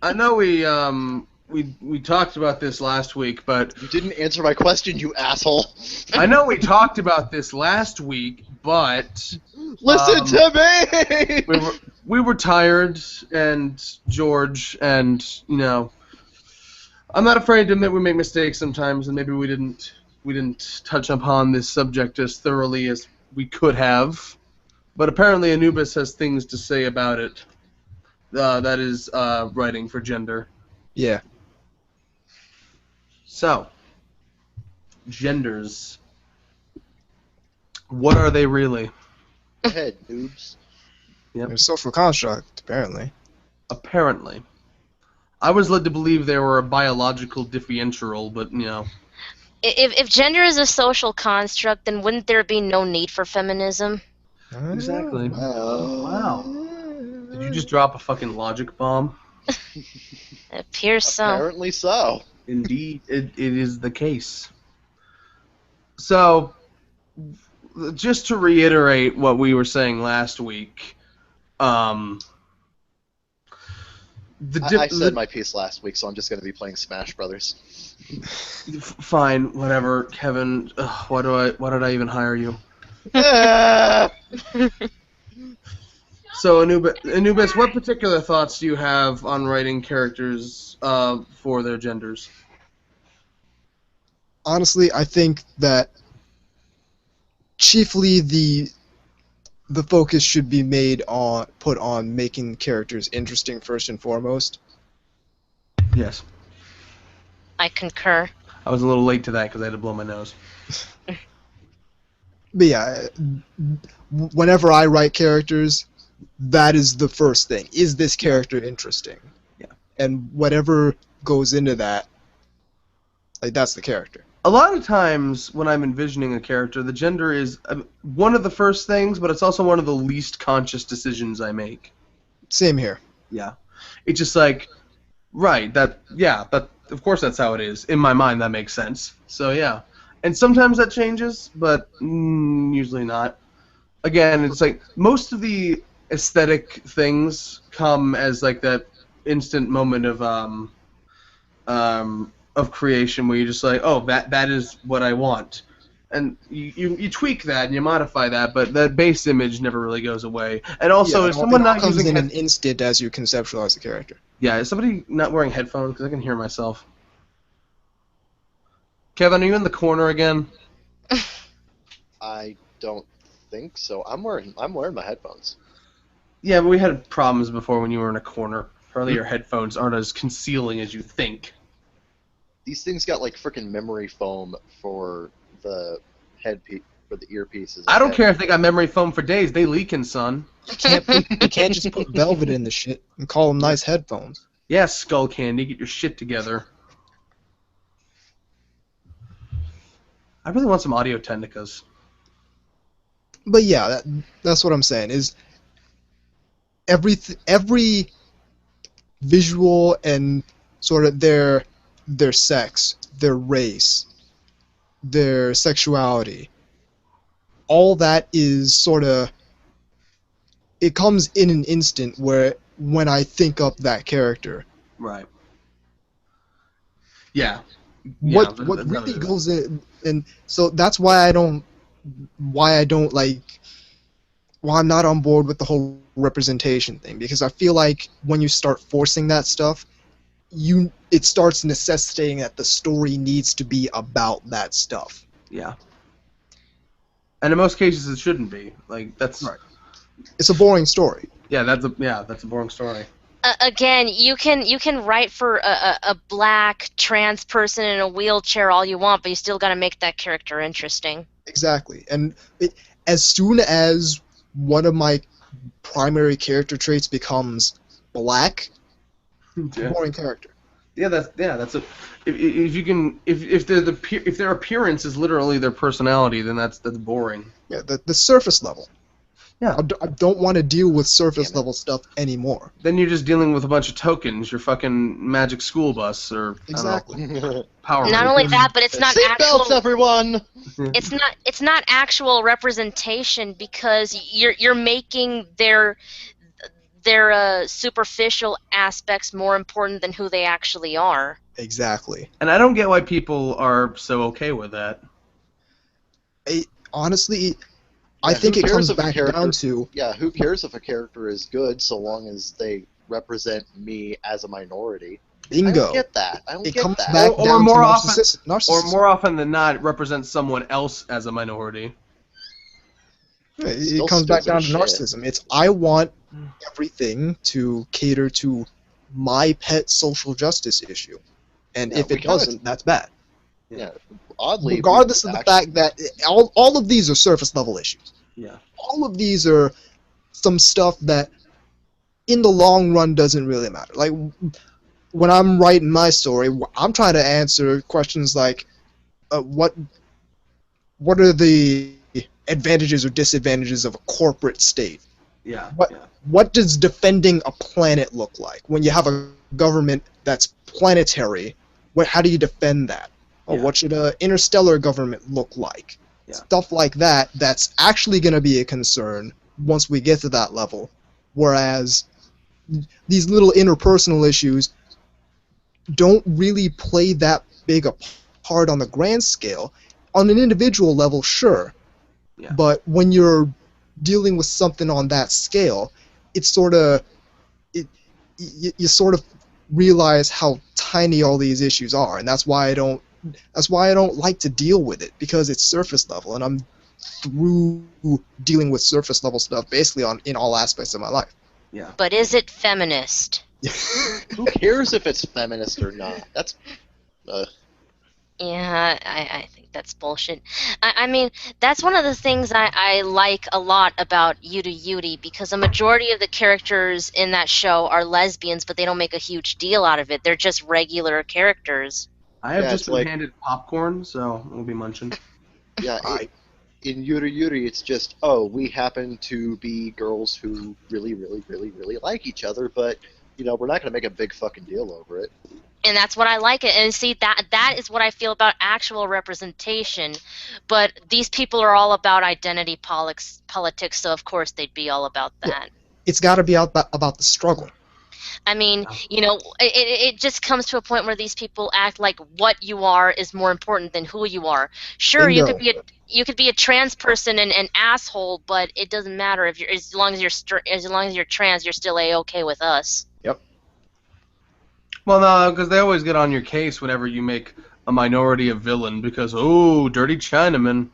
I know we talked about this last week, but You didn't answer my question, you asshole. I know we talked about this last week, but Listen to me. we were tired, and George, and you know, I'm not afraid to admit we make mistakes sometimes, and maybe we didn't touch upon this subject as thoroughly as we could have. But apparently Anubis has things to say about it. That is writing for gender. Yeah. So, genders. What are they really? Go ahead, noobs. Yep. They're a social construct, apparently. Apparently. I was led to believe they were a biological differential, but, you know. If gender is a social construct, then wouldn't there be no need for feminism? Exactly. Wow. Did you just drop a fucking logic bomb? It appears so. Apparently so. Indeed, it is the case. So, just to reiterate what we were saying last week, I said my piece last week, so I'm just going to be playing Smash Brothers. Fine, whatever, Kevin. Why did I even hire you? So, Anubis, what particular thoughts do you have on writing characters for their genders? Honestly, I think that chiefly the focus should be put on making characters interesting first and foremost. Yes. I concur. I was a little late to that because I had to blow my nose. But yeah, whenever I write characters, that is the first thing. Is this character interesting? Yeah. And whatever goes into that, like, that's the character. A lot of times when I'm envisioning a character, the gender is one of the first things, but it's also one of the least conscious decisions I make. Same here. Yeah. It's just like, right, that of course that's how it is. In my mind, that makes sense. So, yeah. And sometimes that changes, but usually not. Again, it's like, most of the aesthetic things come as, like, that instant moment of creation where you're just like, oh, that is what I want. And you tweak that and you modify that, but that base image never really goes away. And also, is someone not comes using in an instant as you conceptualize the character. Yeah, is somebody not wearing headphones? Because I can hear myself. Kevin, are you in the corner again? I don't think so. I'm wearing my headphones. Yeah, but we had problems before when you were in a corner. Apparently your headphones aren't as concealing as you think. These things got like freaking memory foam for the for the earpieces. I don't care if they got memory foam for days. They leaking, son. You can't just put velvet in the shit and call them nice headphones. Yeah, Skull Candy, get your shit together. I really want some Audio Technicas. But yeah, that's what I'm saying. Is every visual and sort of their sex, their race, their sexuality, all that is sort of, it comes in an instant where when I think up that character. Right. Yeah. What really goes in, and so that's why I'm not on board with the whole representation thing, because I feel like when you start forcing that stuff, it starts necessitating that the story needs to be about that stuff. Yeah. And in most cases, it shouldn't be. Like, that's right. It's a boring story. Yeah, that's a boring story. Again, you can write for a black trans person in a wheelchair all you want, but you still got to make that character interesting. Exactly, and as soon as one of my primary character traits becomes black, boring character. Yeah, that's a. If their appearance is literally their personality, then that's boring. Yeah, the surface level. Yeah. I don't want to deal with surface level stuff anymore. Then you're just dealing with a bunch of tokens. Your fucking magic school bus or exactly. Power. Not only that, but it's not actual. Seatbelts, everyone. It's not actual representation, because you're making their superficial aspects more important than who they actually are. Exactly. And I don't get why people are so okay with that. Honestly, I think it comes back down to... Yeah, who cares if a character is good so long as they represent me as a minority? Bingo. I don't get that. It comes back down to narcissism. Or more often than not, represent someone else as a minority. Yeah, it comes back down to narcissism. It's, I want everything to cater to my pet social justice issue. And if it doesn't, that's bad. Yeah, oddly, regardless of the fact that all of these are surface level issues. Yeah. All of these are some stuff that in the long run doesn't really matter. Like when I'm writing my story, I'm trying to answer questions like what are the advantages or disadvantages of a corporate state? Yeah. What does defending a planet look like? When you have a government that's planetary, how do you defend that? Or what should an interstellar government look like? Yeah. Stuff like that, that's actually going to be a concern once we get to that level. Whereas these little interpersonal issues don't really play that big a part on the grand scale. On an individual level, sure. Yeah. But when you're dealing with something on that scale, it's sort of... You sort of realize how tiny all these issues are, and that's why I don't like to deal with it, because it's surface level, and I'm through dealing with surface level stuff basically in all aspects of my life. Yeah. But is it feminist? Who cares if it's feminist or not? That's Yeah, I think that's bullshit. I mean, that's one of the things I like a lot about Yuta Yuti, because a majority of the characters in that show are lesbians, but they don't make a huge deal out of it. They're just regular characters. I have Yeah, just it's been like- handed popcorn, so we'll be munching. Yeah, in Yuri Yuri, it's just, we happen to be girls who really, really, really, really like each other, but, we're not going to make a big fucking deal over it. And that's what I like it. And see, that is what I feel about actual representation. But these people are all about identity politics, so of course they'd be all about that. It's got to be about the struggle. I mean, it just comes to a point where these people act like what you are is more important than who you are. Sure, you could be a trans person and an asshole, but it doesn't matter if as long as you're trans, you're still A-okay with us. Yep. Well, no, because they always get on your case whenever you make a minority a villain because dirty Chinaman.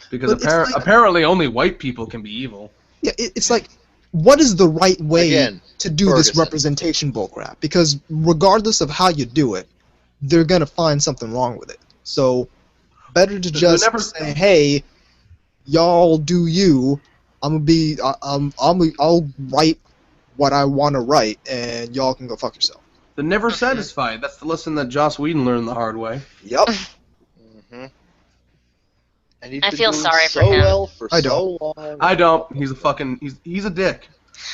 Because apparently only white people can be evil. Yeah, it's like, what is the right way to do Ferguson. this representation bullcrap? Because regardless of how you do it, they're gonna find something wrong with it. So, better to just say, "Hey, y'all do you. I'll write what I want to write, and y'all can go fuck yourself." They're never satisfied. That's the lesson that Joss Whedon learned the hard way. Yep. Mm-hmm. And he's I been feel doing sorry so for him. well for I so long. I don't. He's a dick.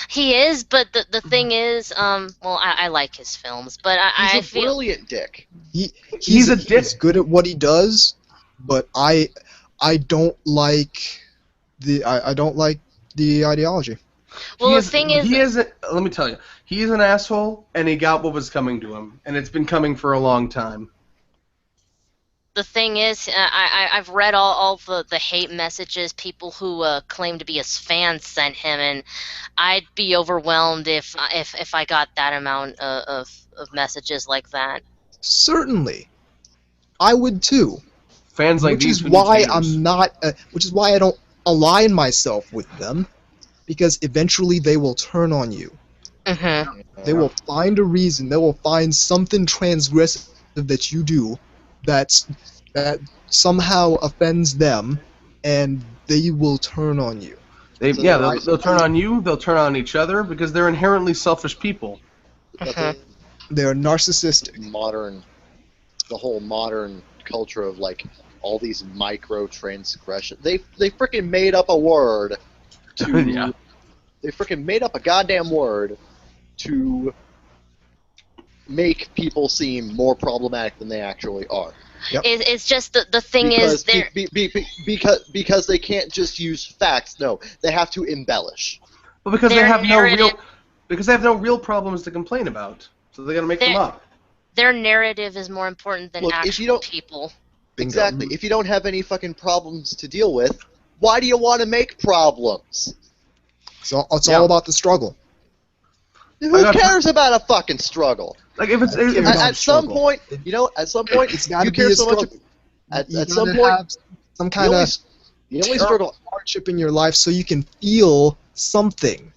He is, but the thing is, I like his films, but I He's a feel brilliant dick. He's a dick. He's good at what he does, but I don't like the ideology. well. He The is, thing is, he is. Let me tell you, he is an asshole, and he got what was coming to him, and it's been coming for a long time. the thing is, I've read all the hate messages people who claim to be his fans sent him, and I'd be overwhelmed if I got that amount of messages like that. Certainly, I would too. Fans like Which these is who need why haters. I'm not. Which is why I don't align myself with them, because eventually they will turn on you. Mm-hmm. They will find a reason. They will find something transgressive that you do that somehow offends them, and they will turn on you. They'll turn on you. They'll turn on each other because they're inherently selfish people. Mhm. They are narcissistic. The whole modern culture of like all these micro transgressions. They freaking made up a word to. Yeah. They freaking made up a goddamn word to make people seem more problematic than they actually are. Yep. It's just the thing is there. Because they can't just use facts. No, they have to embellish. Well, because they Their have narrative- no real problems to complain about, so they gotta make them up. Their narrative is more important than Look, if you actual don't- people. Bingo. Exactly. If you don't have any fucking problems to deal with, why do you want to make problems? So it's all about the struggle. Who cares about a fucking struggle? Like if it's At At some struggle. point, It's got to you be care a so much. struggle. At You some gotta point, have some kind of the only struggle hardship in your life so you can feel something.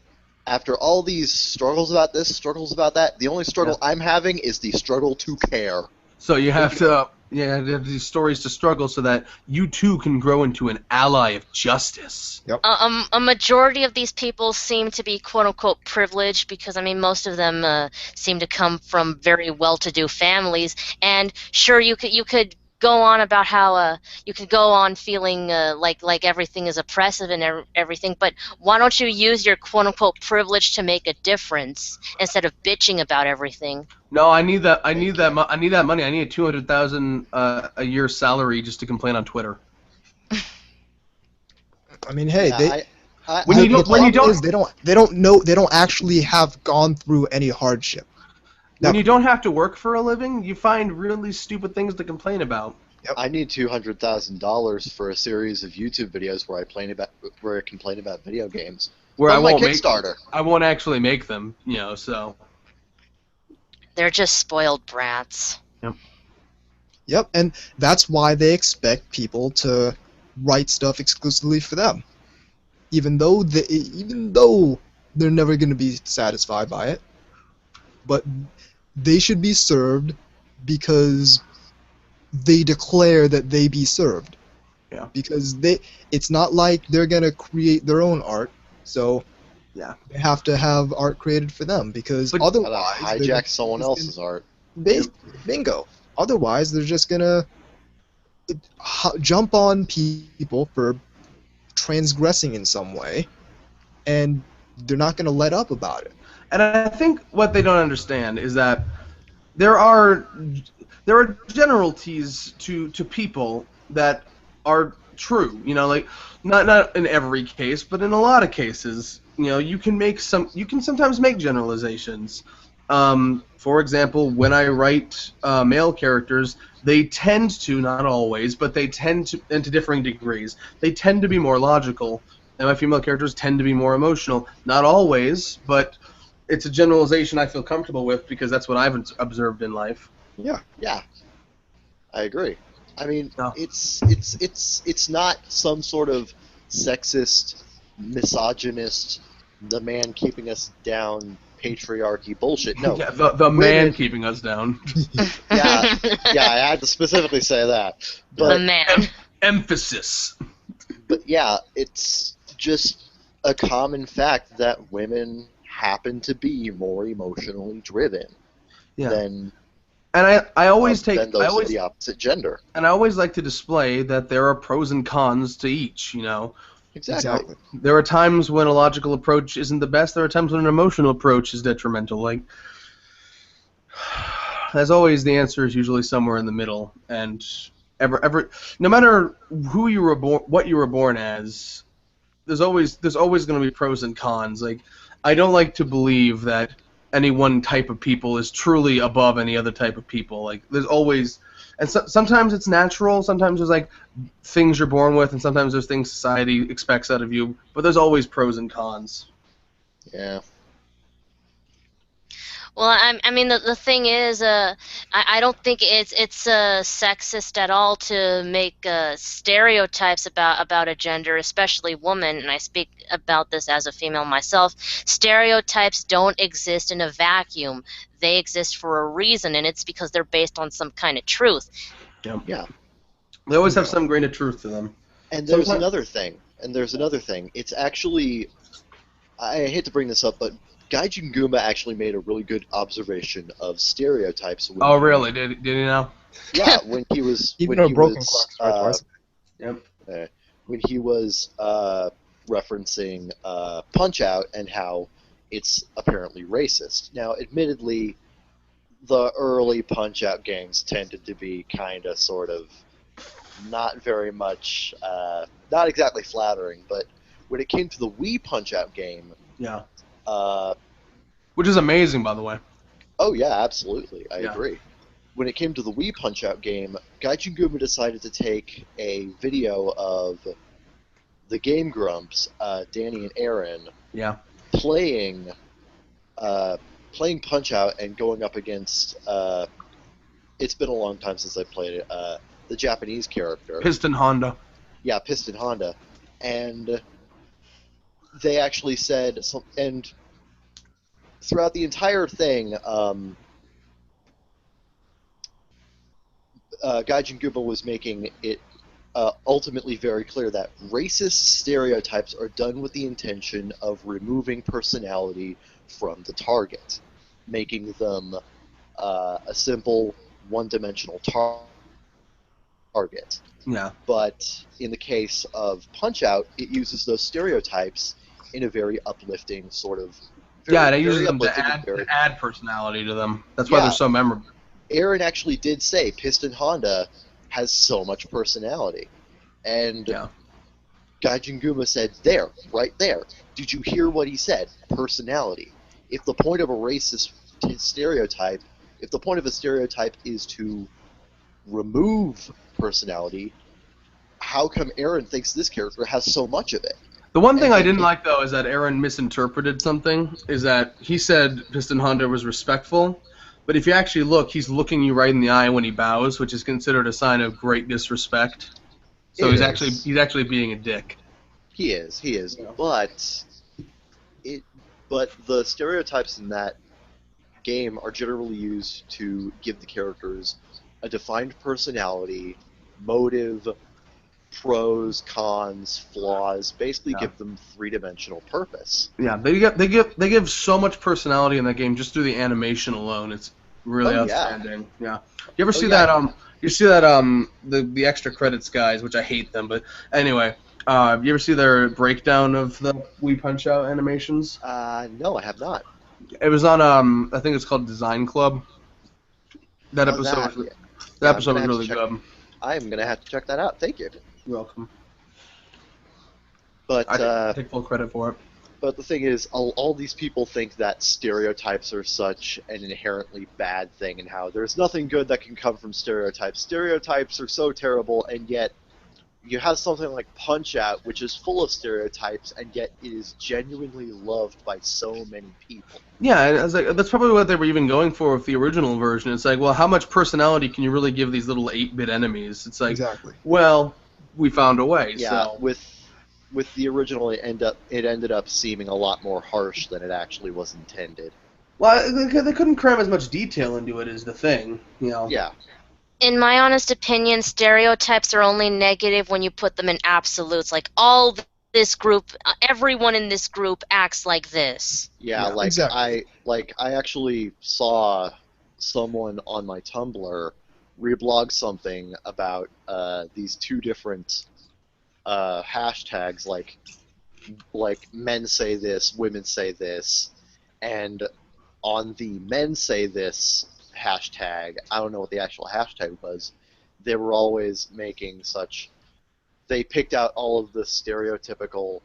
after all these struggles about this, struggles about that, the only struggle I'm having is the struggle to care. So you have to have these stories to struggle so that you too can grow into an ally of justice. A majority of these people seem to be quote unquote privileged because I mean most of them seem to come from very well-to-do families, and sure you could go on about how you could go on feeling like everything is oppressive and everything, but why don't you use your quote unquote privilege to make a difference instead of bitching about everything? No, I need that. I need that money. I need $200,000 a year salary just to complain on Twitter. I mean, hey, When you don't- they don't actually have gone through any hardship. When you don't have to work for a living, you find really stupid things to complain about. I need $200,000 for a series of YouTube videos where I complain about video games. Where On I my won't Kickstarter. I won't actually make them, so. They're just spoiled brats. Yep, and that's why they expect people to write stuff exclusively for them, even though they're never going to be satisfied by it. But they should be served because they declare that they be served. Yeah. Because it's not like they're gonna create their own art, so yeah, they have to have art created for them because But otherwise Gotta hijack someone else's art. Bingo. Otherwise, they're just gonna jump on people for transgressing in some way, and they're not gonna let up about it. And I think what they don't understand is that there are generalities to people that are true. You know, like not in every case, but in a lot of cases, you know, you can sometimes make generalizations. For example, when I write male characters, they tend to, not always, but they tend to, and to differing degrees, they tend to be more logical, and my female characters tend to be more emotional. Not always, but it's a generalization I feel comfortable with because that's what I've observed in life. Yeah, I agree. I mean, No. it's not some sort of sexist, misogynist, the man keeping us down, patriarchy bullshit. No, Yeah, the man keeping us down. yeah, I had to specifically say that. The But man. Emphasis. But yeah, it's just a common fact that women happen to be more emotionally driven Yeah. than And I always than those of the opposite gender. And I always like to display that there are pros and cons to each, you know. Exactly. There are times when a logical approach isn't the best. There are times when an emotional approach is detrimental. Like, as always, the answer is usually somewhere in the middle. And no matter who you were born, what you were born as, there's always going to be pros and cons. Like, I don't like to believe that any one type of people is truly above any other type of people. Like, there's always, and sometimes it's natural. Sometimes there's like things you're born with, and sometimes there's things society expects out of you. But there's always pros and cons. Yeah. Well, I mean, the thing is, I don't think it's sexist at all to make stereotypes about a gender, especially woman. And I speak about this as a female myself. Stereotypes don't exist in a vacuum. They exist for a reason, and it's because they're based on some kind of truth. Yeah. They always have some grain of truth to them. And there's another thing. It's actually, I hate to bring this up, but Gaijin Guma actually made a really good observation of stereotypes. Oh, really? Did he now? Yeah, when he was Even when a he broken was, clock strikes twice. Yep. when he was referencing Punch-Out and how it's apparently racist. Now, admittedly, the early Punch-Out games tended to be kind of sort of not very much, not exactly flattering, but when it came to the Wii Punch-Out game, Yeah. Which is amazing, by the way. oh yeah, absolutely, I Yeah. agree. When it came to the Wii Punch-Out game, Gaijin Guma decided to take a video of the Game Grumps, Danny and Aaron, Yeah. playing Punch-Out and going up against, it's been a long time since I played it, the Japanese character. Piston Honda. Yeah, Piston Honda. And they actually said, and throughout the entire thing, Gaijin Guma was making it ultimately very clear that racist stereotypes are done with the intention of removing personality from the target, making them a simple one-dimensional target. Yeah. But in the case of Punch-Out, it uses those stereotypes in a very uplifting sort of. Yeah, they use them to add personality to them. That's why they're so memorable. Aaron actually did say Piston Honda has so much personality. And Gaijin Guma said, there, right there. Did you hear what he said? Personality. If the point of a racist stereotype, if the point of a stereotype is to remove personality, how come Aaron thinks this character has so much of it? The one thing I didn't like, though, is that Aaron misinterpreted something, is that he said Piston Honda was respectful, but if you actually look, he's looking you right in the eye when he bows, which is considered a sign of great disrespect. So he's actually being a dick. He is. Yeah. But the stereotypes in that game are generally used to give the characters a defined personality, motive, pros, cons, flaws, basically give them three-dimensional purpose. Yeah, they give so much personality in that game just through the animation alone. Really Oh, yeah. outstanding. Yeah. You ever see yeah. that? You see that? The extra credits guys, which I hate them, but anyway. You ever see their breakdown of the We Punch Out animations? No, I have not. It was on I think it's called Design Club. That Oh, episode that, was yeah. that Yeah, I'm episode gonna was have to really check- good. I'm gonna have to check that out. Thank you. You're welcome. But I take full credit for it. But the thing is, all these people think that stereotypes are such an inherently bad thing, and how there's nothing good that can come from stereotypes. Stereotypes are so terrible, and yet you have something like Punch-Out, which is full of stereotypes, and yet it is genuinely loved by so many people. Yeah, and I was like, that's probably what they were even going for with the original version. It's like, well, how much personality can you really give these little 8-bit enemies? It's like, Exactly. well, we found a way. Yeah, So. with the original, it ended up seeming a lot more harsh than it actually was intended. Well, they couldn't cram as much detail into it, is the thing. You know. Yeah. In my honest opinion, stereotypes are only negative when you put them in absolutes. Like, all this group, everyone in this group acts like this. Yeah, Yeah, exactly. I actually saw someone on my Tumblr reblog something about these two different hashtags, like men say this, women say this, and on the men say this hashtag, I don't know what the actual hashtag was, they were always making such, they picked out all of the stereotypical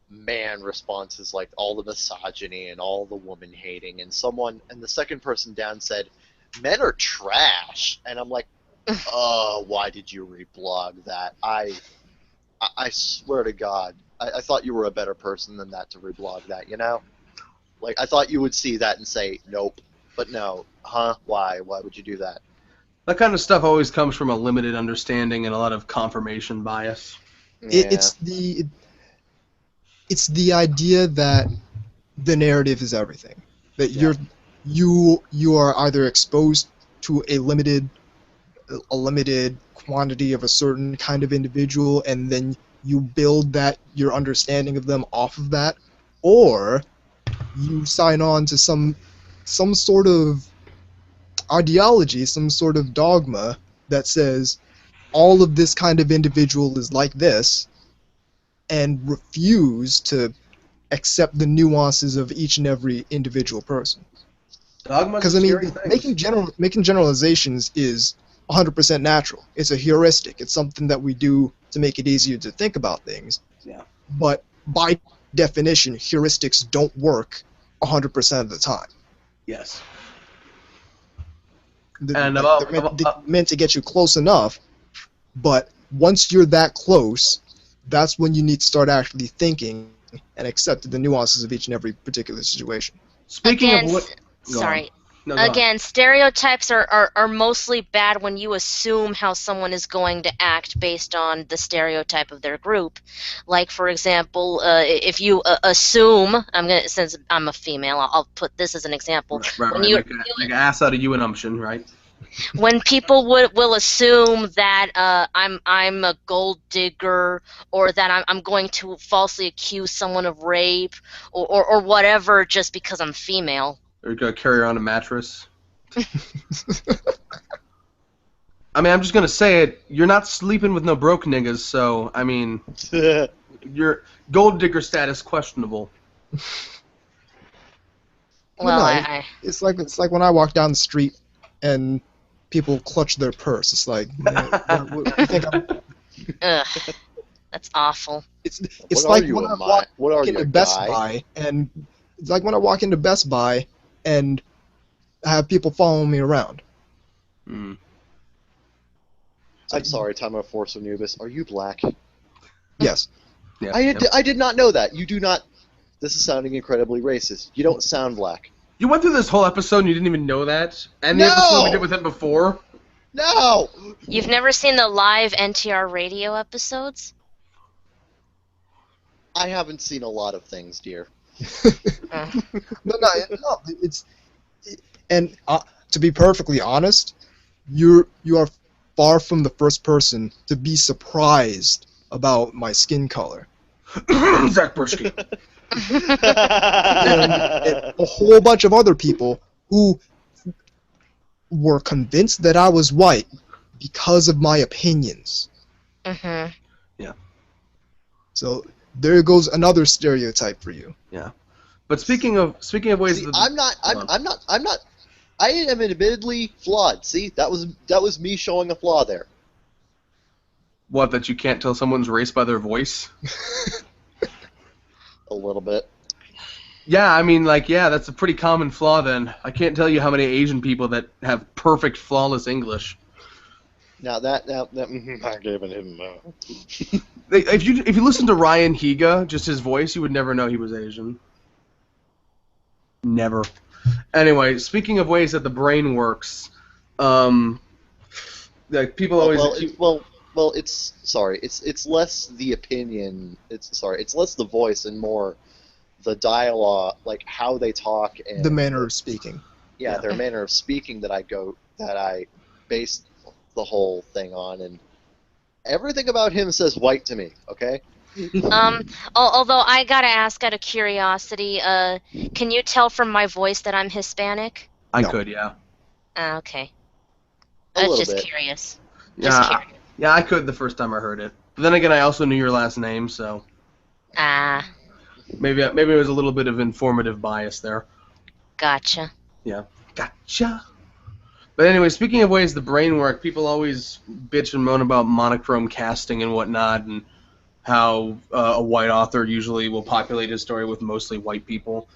man responses, like all the misogyny and all the woman hating, and the second person down said, men are trash, and I'm like, oh, why did you reblog that? I swear to God, I thought you were a better person than that to reblog that, you know? Like, I thought you would see that and say, nope. But no. Huh? Why? Why would you do that? That kind of stuff always comes from a limited understanding and a lot of confirmation bias. It's the idea that the narrative is everything. That you are either exposed to a limited quantity of a certain kind of individual, and then you build your understanding of them off of that, or you sign on to some sort of ideology, some sort of dogma that says all of this kind of individual is like this, and refuse to accept the nuances of each and every individual person. Because I mean, making generalizations is 100% natural. It's a heuristic. It's something that we do to make it easier to think about things. Yeah. But by definition, heuristics don't work 100% of the time. Yes. They're meant to get you close enough, but once you're that close, that's when you need to start actually thinking and accepting the nuances of each and every particular situation. Speaking Again, of what... sorry. No, go on. Again, stereotypes are mostly bad when you assume how someone is going to act based on the stereotype of their group. Like, for example, if you assume, since I'm a female, I'll put this as an example. Right, When make an ass out of you and umption, right? When people will assume that I'm a gold digger, or that I'm going to falsely accuse someone of rape, or whatever, just because I'm female. Or you're gonna carry around a mattress. I mean, I'm just gonna say it. You're not sleeping with no broke niggas, so I mean, your gold digger status questionable. Well, no, it's like when I walk down the street and people clutch their purse. It's like, what you think I'm... Ugh, that's awful. It's what like are you, when I walk what are you, into a Best guy? Buy, and it's like when I walk into Best Buy and have people following me around. Mm. I'm sorry, TimeenforcerAnubis. Are you black? Yes. Yeah, I did not know that. You do not. This is sounding incredibly racist. You don't sound black. You went through this whole episode and you didn't even know that? And the No! episode we did with him before? No! You've never seen the live NTR radio episodes? I haven't seen a lot of things, dear. No, and to be perfectly honest, you are far from the first person to be surprised about my skin color. Zach Bursky. And a whole bunch of other people who were convinced that I was white because of my opinions. Mhm. So there goes another stereotype for you. But speaking of ways, See, I'm not. I am admittedly flawed. See, that was me showing a flaw there. what, that you can't tell someone's race by their voice? A little bit. Yeah, I mean, like, yeah, that's a pretty common flaw. Then I can't tell you how many Asian people that have perfect, flawless English. Now I'm giving him. If you listen to Ryan Higa, just his voice, you would never know he was Asian. Never. Anyway, speaking of ways that the brain works, like people always. It's less the opinion. It's less the voice and more the dialogue, like how they talk and The manner of speaking. Yeah, their manner of speaking that I base the whole thing on, and everything about him says white to me. Okay. Although I gotta ask out of curiosity, can you tell from my voice that I'm Hispanic? I No. could, yeah. Okay. A I was little just bit. curious. Yeah, Just curious. yeah, I could the first time I heard it. But then again, I also knew your last name, so Ah, maybe it was a little bit of informative bias there. gotcha. Gotcha. But anyway, speaking of ways the brain work, people always bitch and moan about monochrome casting and whatnot, and how a white author usually will populate his story with mostly white people.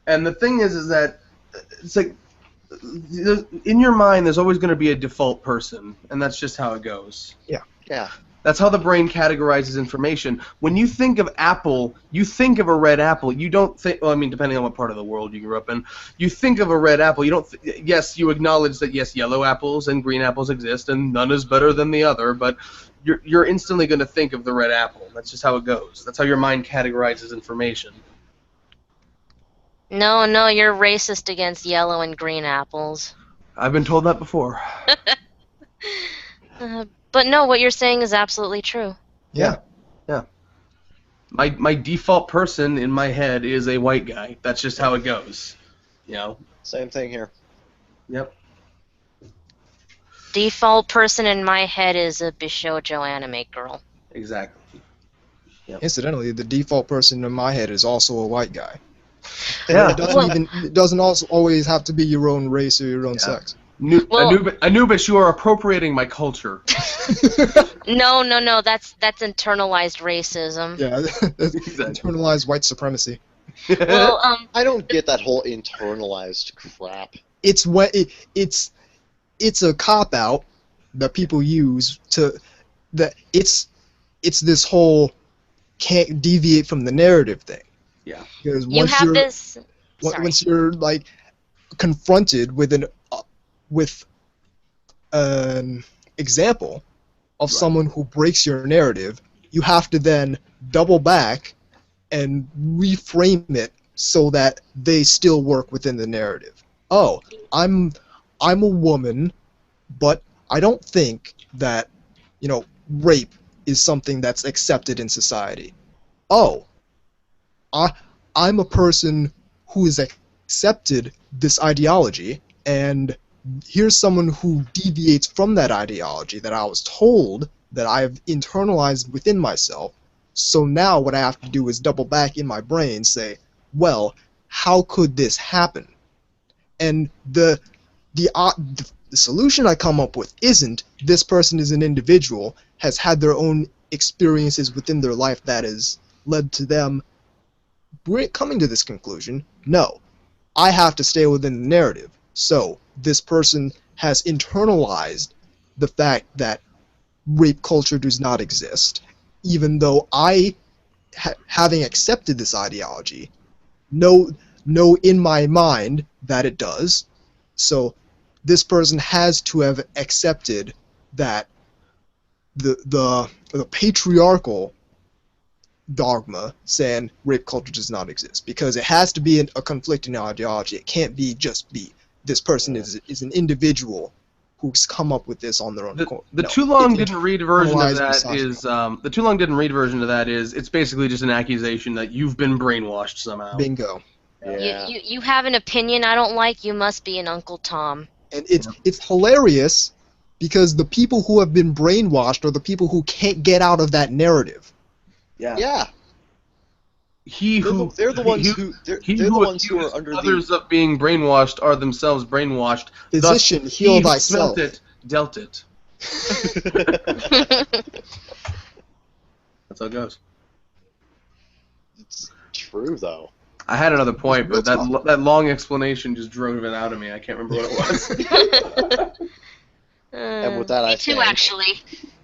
And the thing is that it's like, in your mind, there's always going to be a default person, and that's just how it goes. Yeah. That's how the brain categorizes information. When you think of apple, you think of a red apple. You don't think, well, I mean, depending on what part of the world you grew up in, you think of a red apple. You don't. Yes, you acknowledge that yes, yellow apples and green apples exist, and none is better than the other. But you're instantly going to think of the red apple. That's just how it goes. That's how your mind categorizes information. No, you're racist against yellow and green apples. I've been told that before. But no, what you're saying is absolutely true. Yeah. My default person in my head is a white guy. That's just how it goes. You know. Same thing here. Yep. Default person in my head is a Bishoujo anime girl. Exactly. Yep. Incidentally, the default person in my head is also a white guy. Yeah. It doesn't also always have to be your own race or your own sex. Anubis, you are appropriating my culture. No, that's internalized racism. Yeah, that's internalized white supremacy. Well, I don't get that whole internalized crap. It's a cop out that people use it's this whole can't deviate from the narrative thing. Yeah. Because you have this. Sorry. Once you're like confronted with an example of someone who breaks your narrative, you have to then double back and reframe it so that they still work within the narrative. Oh, I'm a woman, but I don't think that, rape is something that's accepted in society. Oh, I'm a person who has accepted this ideology, and here's someone who deviates from that ideology that I was told that I've internalized within myself. So now what I have to do is double back in my brain, say, well, how could this happen? And the solution I come up with isn't this person is an individual, has had their own experiences within their life that has led to them coming to this conclusion. No, I have to stay within the narrative. So this person has internalized the fact that rape culture does not exist, even though I, having accepted this ideology, know in my mind that it does. So this person has to have accepted that the patriarchal dogma saying rape culture does not exist, because it has to be a conflicting ideology. It can't be just be this person is an individual who's come up with this on their own accord. The too long didn't read version of that is it's basically just an accusation that you've been brainwashed somehow. Bingo. Yeah. You have an opinion I don't like, you must be an Uncle Tom. And it's hilarious because the people who have been brainwashed are the people who can't get out of that narrative. Yeah. He who They're the ones who are under others of being brainwashed are themselves brainwashed. Physician, Thus, heal he who thyself. smelt it, dealt it. That's how it goes. It's true though. I had another point, but real talk. that long explanation just drove it out of me. I can't remember what it was. And with that, me I too, think- actually.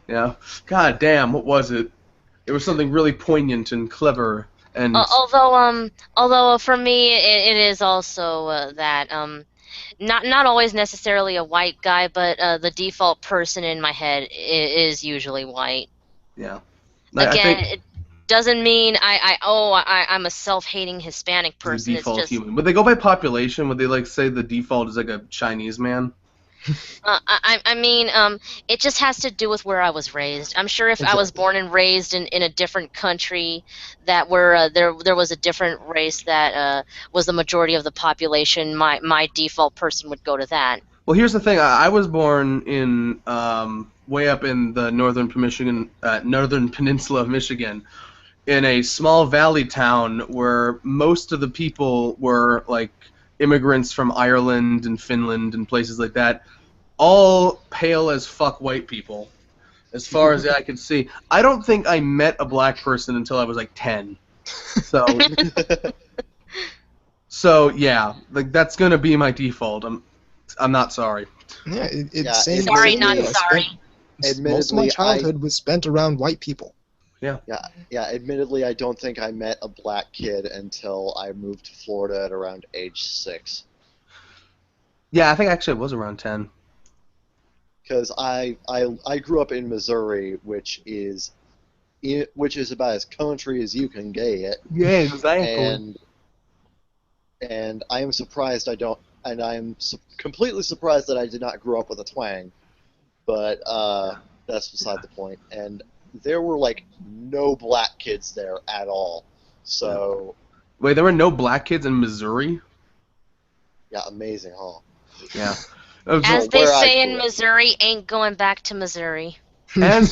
Yeah. God damn, what was it? It was something really poignant and clever. And Although for me it is also that not always necessarily a white guy, but the default person in my head is usually white. yeah. Again, I think it doesn't mean I'm a self-hating Hispanic the person. It's default just human. Would they go by population? Would they like say the default is like a Chinese man? I mean, it just has to do with where I was raised. I'm sure if I was Exactly. born and raised in a different country that where there was a different race that was the majority of the population, my default person would go to that. Well, here's the thing. I was born in way up in the northern peninsula of Michigan, in a small valley town where most of the people were like immigrants from Ireland and Finland and places like that, all pale as fuck white people, as far as I could see. I don't think I met a black person until I was like 10. So yeah, like that's gonna be my default. I'm not sorry. Yeah, it's Yeah, same. Sorry, same not here. I sorry. Most of my Admittedly, childhood was spent around white people. Yeah, admittedly, I don't think I met a black kid until I moved to Florida at around age 6. Yeah, I think actually it was around 10. Because I grew up in Missouri, which is about as country as you can get, Yeah, exactly. and I am surprised I don't, and I am completely surprised that I did not grow up with a twang, but that's beside the point. And there were like no black kids there at all, so Wait, there were no black kids in Missouri? yeah, amazing, huh? Yeah. As they where I say in grew up. Missouri, ain't going back to Missouri. And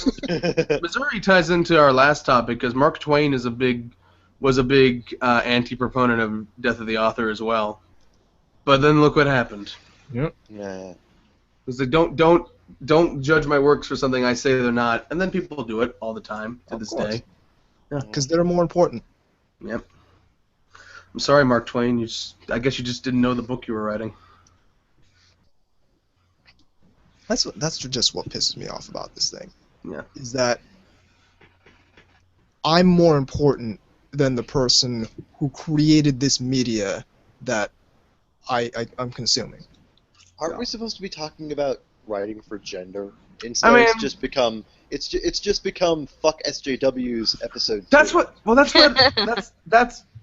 Missouri ties into our last topic because Mark Twain was a big anti-proponent of Death of the Author as well. But then look what happened. Yeah. It was like don't judge my works for something I say they're not, and then people do it all the time to Of this course. day. Because they're more important. Yep. I'm sorry, Mark Twain. I guess you just didn't know the book you were writing. That's just what pisses me off about this thing. Yeah. Is that I'm more important than the person who created this media that I'm consuming. Aren't we supposed to be talking about writing for gender? Instead, mean- it's just become fuck SJW's episode. That's 2. what. Well,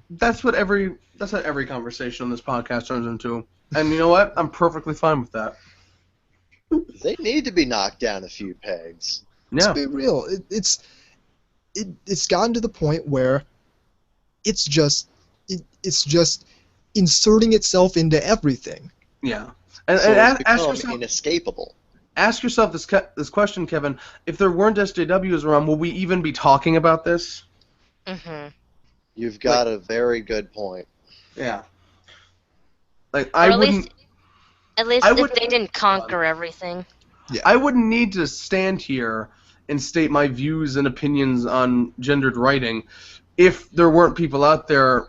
that's what every conversation on this podcast turns into. And you know what? I'm perfectly fine with that. They need to be knocked down a few pegs. Yeah. Let's be real. It's gotten to the point where it's just inserting itself into everything. Yeah. And, So and it's ask become yourself. inescapable. Ask yourself this question, Kevin. If there weren't SJWs around, will we even be talking about this? Mm-hmm. You've got a very good point. Yeah. Like Or I at wouldn't. least I if wouldn't- they didn't conquer everything. I wouldn't need to stand here and state my views and opinions on gendered writing if there weren't people out there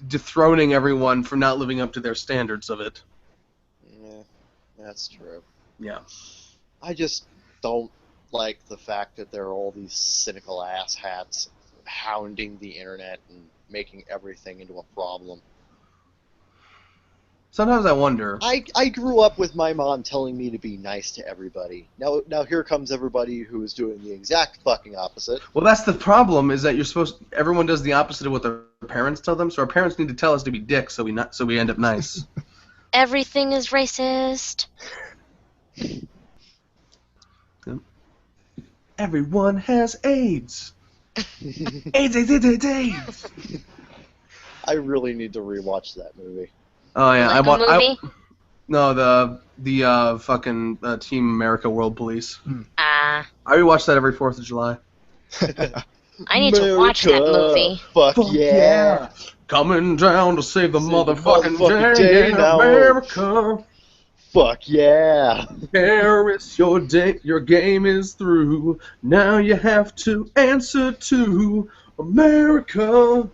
dethroning everyone for not living up to their standards of it. Yeah, that's true. Yeah. I just don't like the fact that there are all these cynical asshats hounding the internet and making everything into a problem. Sometimes I wonder. I grew up with my mom telling me to be nice to everybody. Now here comes everybody who is doing the exact fucking opposite. Well, that's the problem. Is that everyone does the opposite of what their parents tell them. So our parents need to tell us to be dicks, so we end up nice. Everything is racist. Everyone has AIDS. AIDS. I really need to rewatch that movie. Oh yeah, Like a movie? No, the fucking Team America World Police. Ah, I rewatch that every 4th of July. I need to watch that movie. Fuck yeah. Coming down to save the Save the motherfucking motherfucking day, day now. America. Fuck yeah. Paris, your game is through. Now you have to answer to America.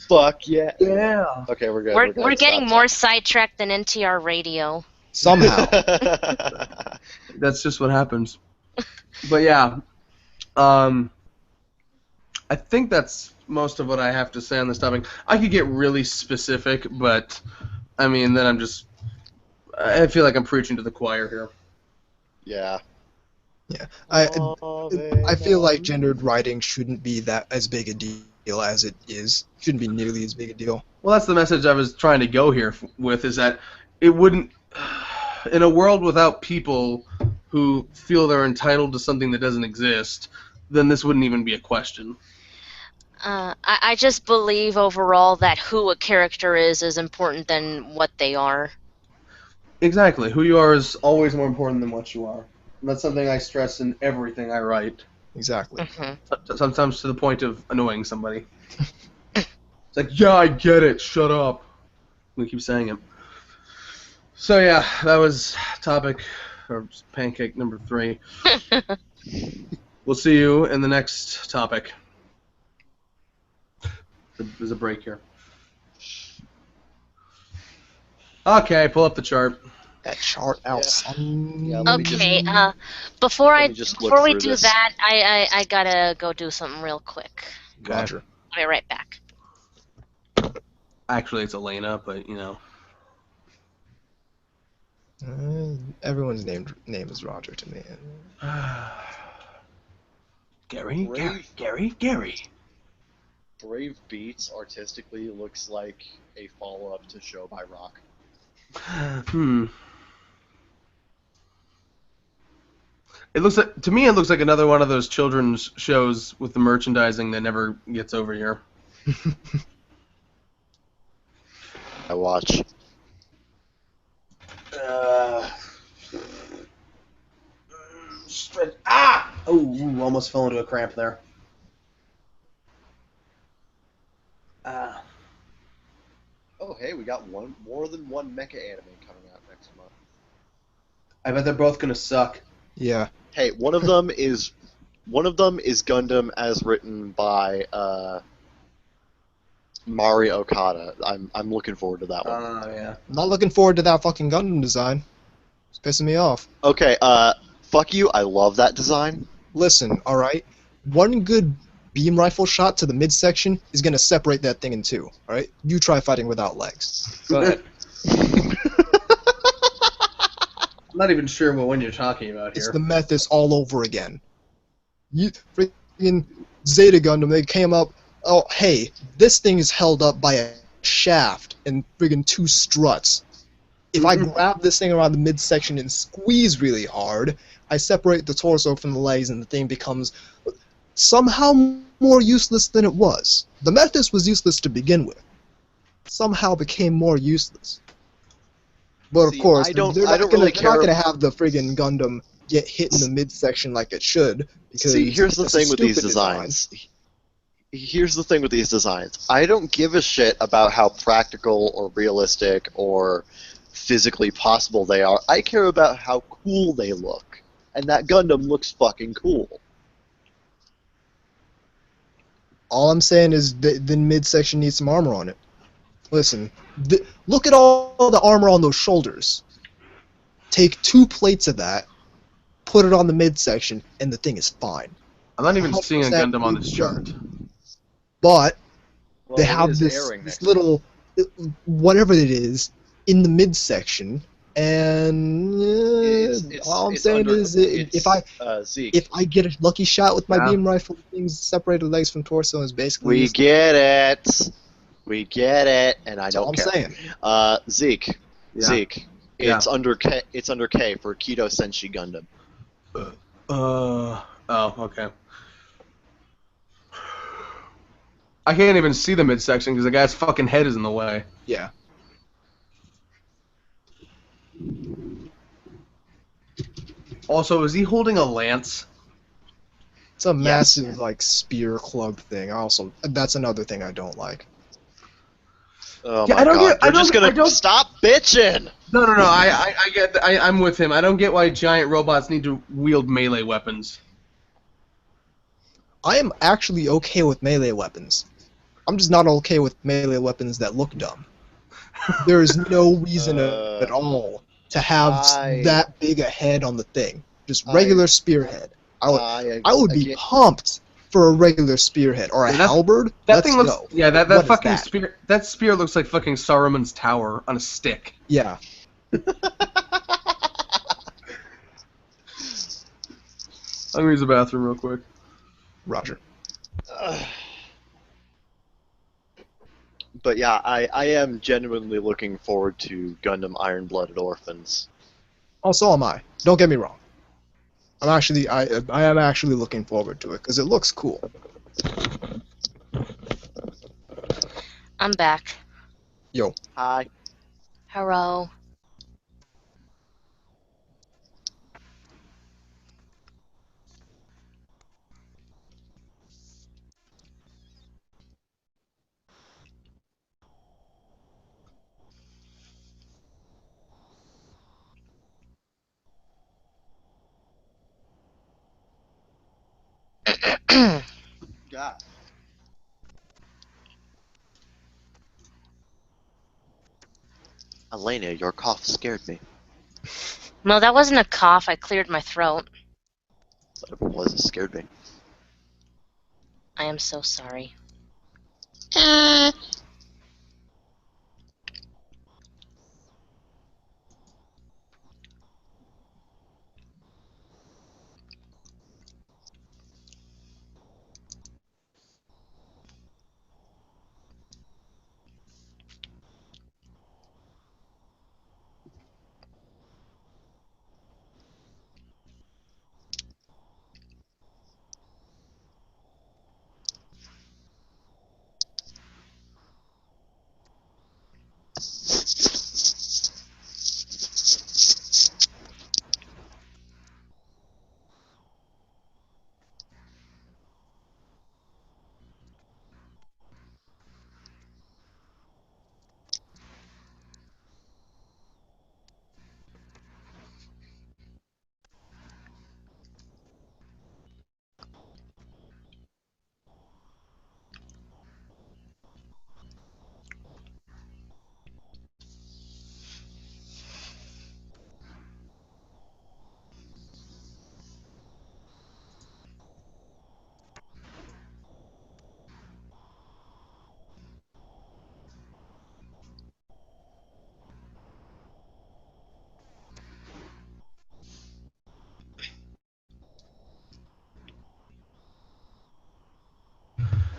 Fuck yeah. Yeah. Okay, we're good. We're getting more sidetracked than NTR radio. Somehow. That's just what happens. But yeah, I think that's most of what I have to say on this topic. I could get really specific, but I mean, then I feel like I'm preaching to the choir here. Yeah. Yeah, I feel like gendered writing shouldn't be that as big a deal as it is. Shouldn't be nearly as big a deal. Well, that's the message I was trying to go here with, is that it wouldn't, in a world without people who feel they're entitled to something that doesn't exist, then this wouldn't even be a question. I just believe overall that who a character is important than what they are. Exactly. Who you are is always more important than what you are. And that's something I stress in everything I write. Exactly. Sometimes to the point of annoying somebody. It's like, yeah, I get it. Shut up. We keep saying it. So yeah, that was topic or pancake number 3. We'll see you in the next topic. There's a break here. Okay, pull up the chart. That chart out, son. Yeah, let me Okay, just- before let me just look before we through do this. that, I gotta go do something real quick. Roger. I'll be right back. Actually, it's Elena, but you know. Everyone's name is Roger to me. Gary. Brave Beats artistically looks like a follow-up to Show by Rock. It looks like, to me, it looks like another one of those children's shows with the merchandising that never gets over here. I watch. Stretch. Ah! Oh, almost fell into a cramp there. Oh, hey, we got more than one mecha anime coming out next month. I bet they're both gonna suck. Yeah. Hey, one of them is Gundam as written by Mari Okada. I'm looking forward to that one. Oh yeah. I'm not looking forward to that fucking Gundam design. It's pissing me off. Okay, fuck you. I love that design. Listen, alright? One good beam rifle shot to the midsection is gonna separate that thing in two, alright? You try fighting without legs. Go ahead. I'm not even sure what one you're talking about It's here. the Methis all over again. You freaking Zeta Gundam, they came up, oh, hey, this thing is held up by a shaft and friggin' 2 struts. If I grab this thing around the midsection and squeeze really hard, I separate the torso from the legs and the thing becomes somehow more useless than it was. The Methis was useless to begin with. Somehow became more useless. But See, of course, I don't they're not really care. gonna have the friggin' Gundam get hit in the midsection like it should. Because See, here's the it's a thing with these stupid design. designs. Here's the thing with these designs. I don't give a shit about how practical or realistic or physically possible they are. I care about how cool they look. And that Gundam looks fucking cool. All I'm saying is the midsection needs some armor on it. Listen, look at all the armor on those shoulders. Take 2 plates of that, put it on the midsection, and the thing is fine. I'm not even seeing a 100% Gundam on this chart. But Well, they it have is this airing next little, whatever it is, in the midsection, and all I'm saying is if I get a lucky shot with my Yeah. beam rifle, things separated legs from torso is basically. We get it. We get it, and I That's all don't I'm care. saying. Zeke. Yeah. Zeke. Yeah. It's under K. It's under K for Keto Senshi Gundam. Oh, okay. I can't even see the midsection because the guy's fucking head is in the way. Yeah. Also, is he holding a lance? It's a massive like spear club thing. Also, that's another thing I don't like. Oh Yeah, my I don't god! get- I You're just don't- I gonna don't- stop bitching. No. I get. I'm with him. I don't get why giant robots need to wield melee weapons. I am actually okay with melee weapons. I'm just not okay with melee weapons that look dumb. There is no reason at all to have that big a head on the thing. Just regular spearhead. I would be pumped for a regular spearhead or a halberd. That thing looks. Go. Yeah, that What fucking is that? spear. That spear looks like fucking Saruman's tower on a stick. Yeah. I'm gonna use the bathroom real quick. Roger. But yeah, I am genuinely looking forward to Gundam Iron Blooded Orphans. Oh, so am I. Don't get me wrong. I am actually looking forward to it because it looks cool. I'm back. Yo. Hi. Hello. God. Elena, your cough scared me. No, that wasn't a cough. I cleared my throat. Whatever it was, it scared me. I am so sorry.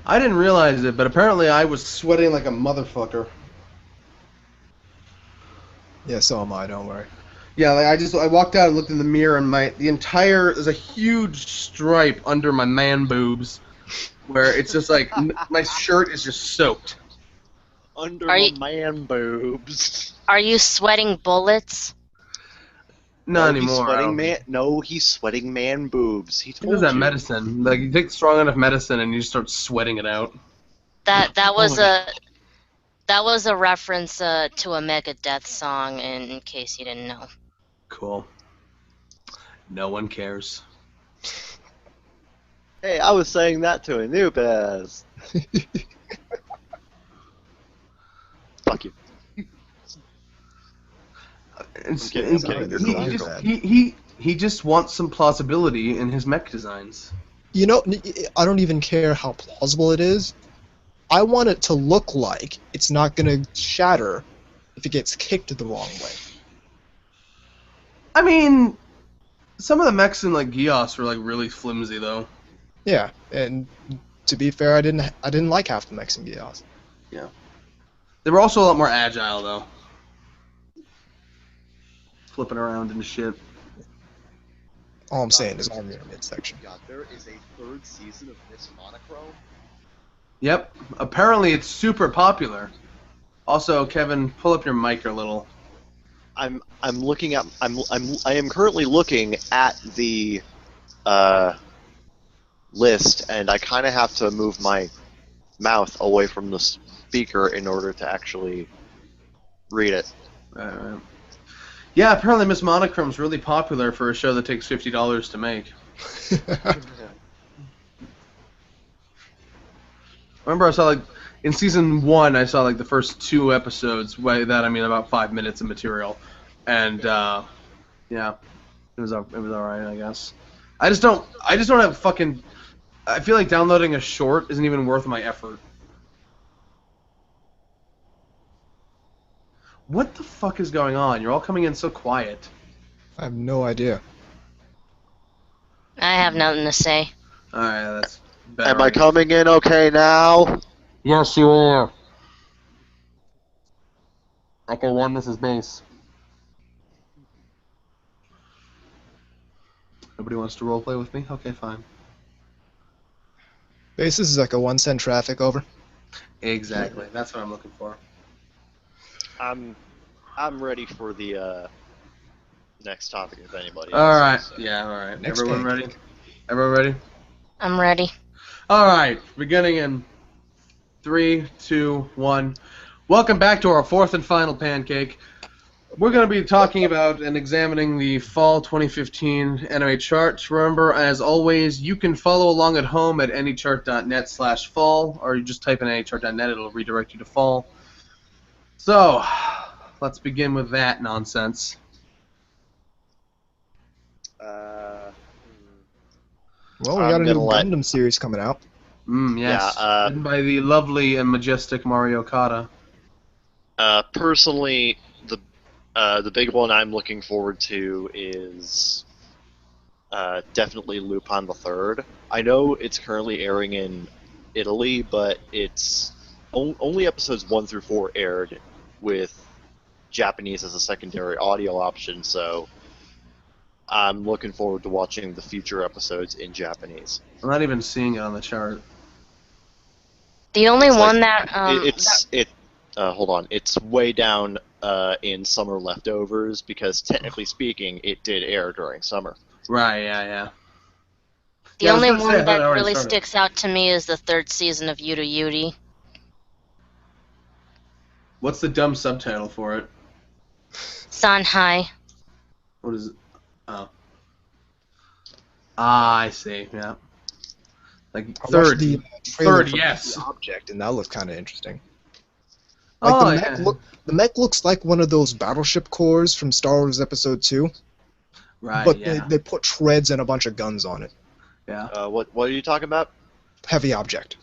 I didn't realize it, but apparently I was sweating like a motherfucker. Yeah, so am I. Don't worry. Yeah, like I walked out and looked in the mirror, and there's a huge stripe under my man boobs, where it's just like my shirt is just soaked. Under Are my you- man boobs. Are you sweating bullets? Not He's anymore. sweating he's sweating man boobs. He He told does that you. medicine. Like you take strong enough medicine and you start sweating it out. That was a reference to a Megadeth song. In case you didn't know. Cool. No one cares. Hey, I was saying that to Anubis. Fuck you. It's, kidding, it's- I'm kidding. he, You're just, bad. he just wants some plausibility in his mech designs. You know, I don't even care how plausible it is. I want it to look like it's not gonna shatter if it gets kicked the wrong way. I mean, some of the mechs in like Geass were like really flimsy though. Yeah, and to be fair, I didn't like half the mechs in Geass. They were also a lot more agile though. Flipping around and shit. All I'm saying is armor in midsection. God, there is a third season of Miss Monochrome. Yep. Apparently it's super popular. Also, Kevin, pull up your mic a little. I am currently looking at the list, and I kind of have to move my mouth away from the speaker in order to actually read it. Right. Yeah, apparently Miss Monochrome's really popular for a show that takes $50 to make. Remember, I saw in season 1, I saw the first 2 episodes. By that I mean about 5 minutes of material, and yeah, it was alright, I guess. I just don't have fucking. I feel like downloading a short isn't even worth my effort. What the fuck is going on? You're all coming in so quiet. I have no idea. I have nothing to say. Alright, that's better. Am I coming in okay now? Yes, you are. Echo 1, this is base. Nobody wants to roleplay with me? Okay, fine. Basis is like a 1 cent traffic over. Exactly. That's what I'm looking for. I'm ready for the next topic if anybody. Alright. So. Yeah, alright. Next Everyone pancake. ready? Everyone ready? I'm ready. Alright. Beginning in 3, 2, 1. Welcome back to our 4th and final pancake. We're going to be talking about and examining the fall 2015 anime charts. Remember, as always, you can follow along at home at anychart.net/fall, or you just type in anychart.net, it'll redirect you to fall. So, let's begin with that nonsense. Well, we I'm got a new gonna let- Gundam series coming out. Yes. Yeah, Written by the lovely and majestic Mario Okada. Personally, the big one I'm looking forward to is definitely Lupin the Third. I know it's currently airing in Italy, but it's only episodes 1 through 4 aired with Japanese as a secondary audio option, so I'm looking forward to watching the future episodes in Japanese. I'm not even seeing it on the chart. The only It's one like- that hold on. It's way down in summer leftovers because technically speaking, it did air during summer. Right, yeah. the Yeah, I was only gonna say, I one thought it that already really started. sticks out to me is the 3rd season of Yuta Yuri. What's the dumb subtitle for it? Sanhai. What is it? Oh. Ah, I see, yeah. Like, I watched third. the trailer Third, for yes. The Object, and that looked kind of interesting. Like Oh, the mech looks like one of those battleship cores from Star Wars Episode 2, right, but yeah. they put treads and a bunch of guns on it. Yeah. What are you talking about? Heavy Object.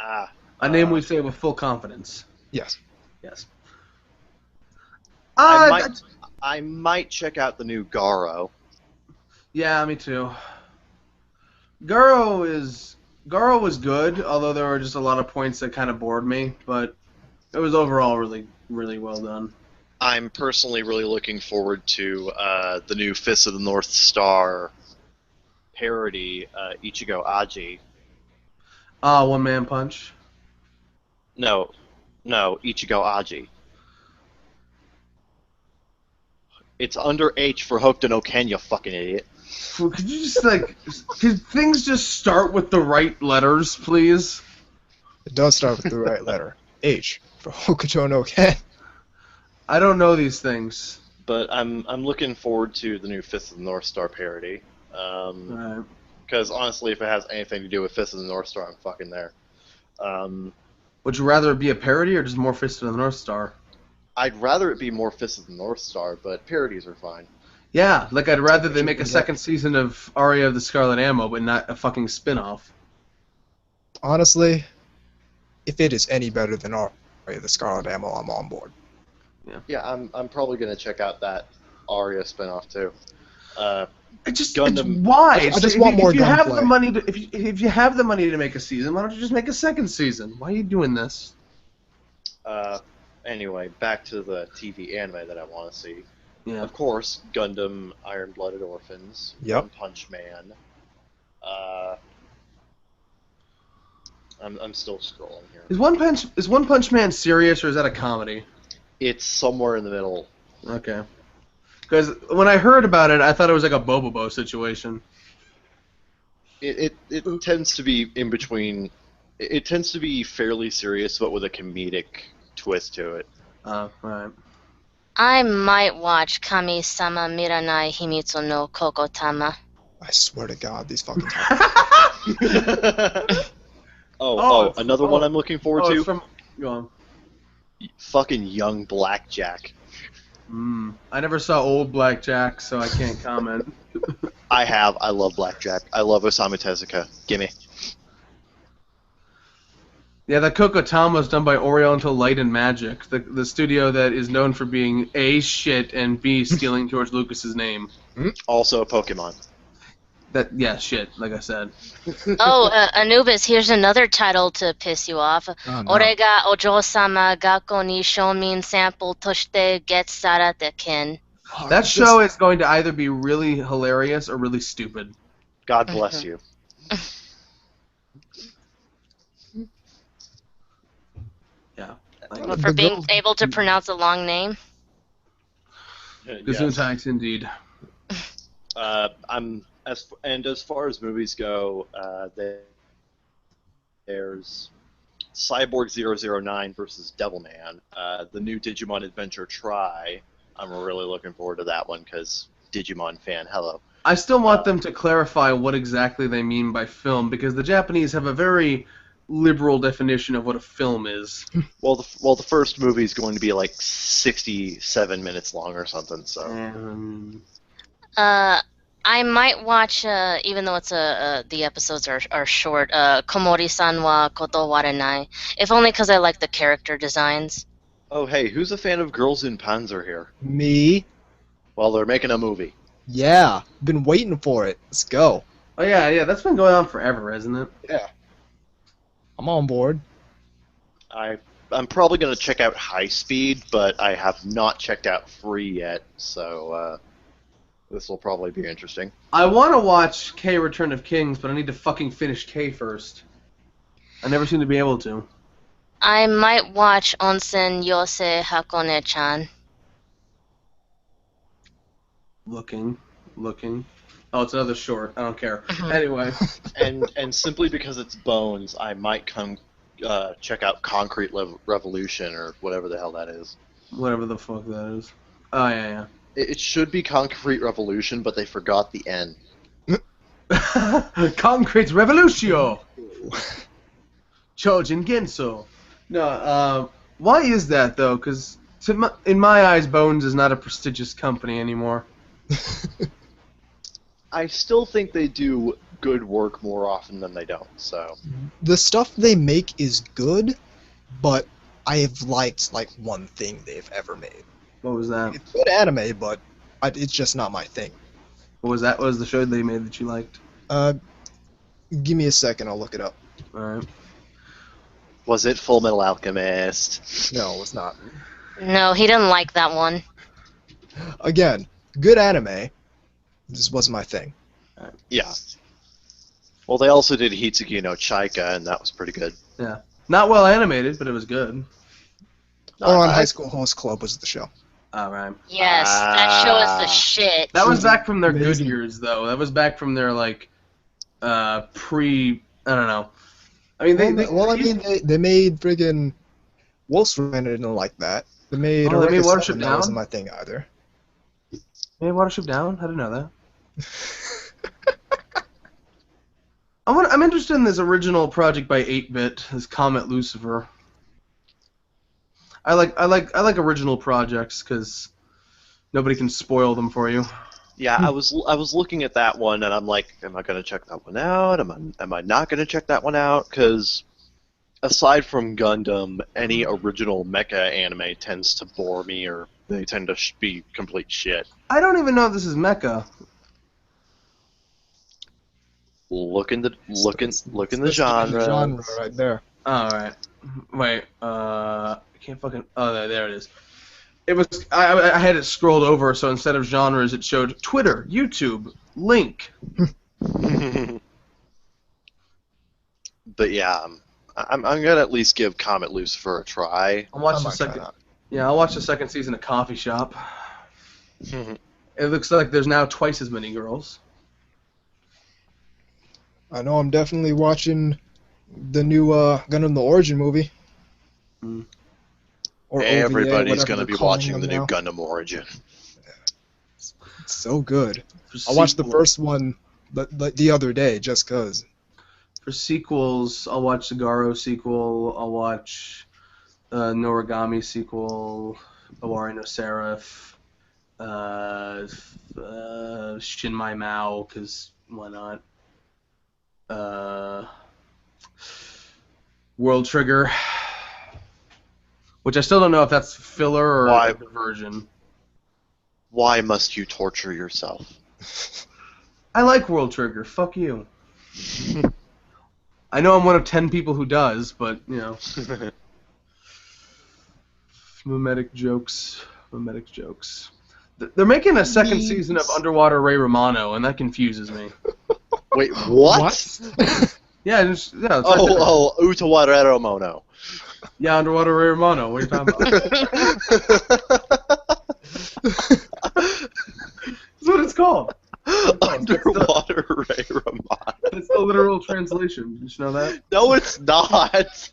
A name we say with full confidence. Yes. Yes. I might check out the new Garo. Yeah, me too. Garo was good, although there were just a lot of points that kind of bored me, but it was overall really, really well done. I'm personally really looking forward to the new Fist of the North Star parody, Ichigo Aji. One Man Punch. No, Ichigo Aji. It's under H for Hokuto no Ken, you fucking idiot. Could you just could things just start with the right letters, please? It does start with the right letter. H for Hokuto no Ken. I don't know these things. But I'm looking forward to the new Fist of the North Star parody. Right. Because honestly, if it has anything to do with Fist of the North Star, I'm fucking there. Would you rather it be a parody or just more Fist of the North Star? I'd rather it be more Fist of the North Star, but parodies are fine. Yeah, I'd rather they make a second season of Aria of the Scarlet Ammo, but not a fucking spin-off. Honestly, if it is any better than Aria the Scarlet Ammo, I'm on board. Yeah, I'm probably gonna check out that Aria spinoff too. Why? I just want more if you have the gunplay. money to, if you have the money to make a season, why don't you just make a second season? Why are you doing this? Anyway, back to the TV anime that I want to see. Yeah. Of course, Gundam Iron-Blooded Orphans, Yep. One Punch Man. I'm still scrolling here. Is One Punch Man serious or is that a comedy? It's somewhere in the middle. Okay. Because when I heard about it, I thought it was like a Bobobo situation. It tends to be in between. It tends to be fairly serious, but with a comedic twist to it. Right. I might watch Kami-sama Miranai Himitsu no Kokotama. I swear to God, these fucking. Another one I'm looking forward to. It's from. Go on. Fucking Young Blackjack. I never saw Old Blackjack, so I can't comment. I love Blackjack. I love Osamu Tezuka. Gimme. Yeah, that Kokotama was done by Oriental Light and Magic, the studio that is known for being A, shit, and B, stealing George Lucas's name. Also a Pokemon. Shit, like I said. Anubis, here's another title to piss you off. Oh, no. Ore ga Ojo-sama Gakko ni Shoumin sample toshite getsarate ken. That show is going to either be really hilarious or really stupid. God bless you. Yeah. For being able to pronounce a long name. Gesundheit, indeed. As far as movies go, there's Cyborg 009 versus Devilman, the new Digimon Adventure Try. I'm really looking forward to that one because Digimon fan, hello. I still want them to clarify what exactly they mean by film, because the Japanese have a very liberal definition of what a film is. Well, the first movie is going to be like 67 minutes long or something. So. I might watch, even though it's the episodes are short, Komori-san wa Koto Warenai, if only because I like the character designs. Oh, hey, who's a fan of Girls in Panzer here? Me? Well, they're making a movie. Yeah, been waiting for it. Let's go. Oh yeah, that's been going on forever, isn't it? Yeah. I'm on board. I'm probably going to check out High Speed, but I have not checked out Free yet, so this will probably be interesting. I want to watch K Return of Kings, but I need to fucking finish K first. I never seem to be able to. I might watch Onsen Yosei Hakone-chan. Looking. Oh, it's another short. I don't care. Anyway. and simply because it's Bones, I might come check out Concrete Revolution or whatever the hell that is. Whatever the fuck that is. Oh, yeah. It should be Concrete Revolution, but they forgot the N. Concrete Revolution! Chojin Genso. No, why is that, though? Because in my eyes, Bones is not a prestigious company anymore. I still think they do good work more often than they don't, so... The stuff they make is good, but I have liked, like, one thing they've ever made. What was that? It's good anime, but it's just not my thing. What was that? What was the show they made that you liked? Give me a second, I'll look it up. Alright. Was it Full Metal Alchemist? No, it's not. No, he didn't like that one. Again, good anime. This wasn't my thing. Yeah. Well, they also did Hitsugi no Chaika, and that was pretty good. Yeah. Not well animated, but it was good. On High School Host Club was the show. Alright. Yes, that show is the shit. That was back from their good Amazing. years, though. That was back from their, like, I don't know. I mean, they made friggin' Wolf's Run and didn't like that. They made they made Eureka Watership 7, Down? That wasn't my thing either. Hey, Watership Down? I didn't know that. I'm interested in this original project by 8-Bit, this Comet Lucifer. I like original projects because nobody can spoil them for you. Yeah, I was looking at that one, and I'm like, am I going to check that one out? Am I not going to check that one out? Because aside from Gundam, any original mecha anime tends to bore me, or they tend to be complete shit. I don't even know if this is mecha. Look in the The genre. genre right there. All right. Wait. I can't fucking. Oh, there it is. It was. I had it scrolled over, so instead of genres, it showed Twitter, YouTube, link. But yeah, I'm gonna at least give Comet Lucifer a try. I'll watch I the might try second. that. Yeah, I'll watch the second season of Coffee Shop. It looks like there's now twice as many girls. I know I'm definitely watching the new Gundam the Origin movie. Mm. Or Everybody's OVA, going to be watching the new Gundam Origin. It's so good. For I watched the sequel- first one the other day just cause. For sequels, I'll watch the Garo sequel. I'll watch Noragami sequel. Awari no Seraph. Shinmai Mao, because why not? World Trigger, which I still don't know if that's filler or Why? a diversion. Why must you torture yourself? I like World Trigger. Fuck you. I know I'm one of 10 people who does, but, you know. Mimetic jokes. They're making a second season of Underwater Ray Romano, and that confuses me. Wait, what? Yeah, it's right there. Utawarero Mono. Yeah, Underwater Ray Romano. What are you talking about? That's what it's called. Underwater Ray Romano. It's the literal translation. Did you know that? No, it's not.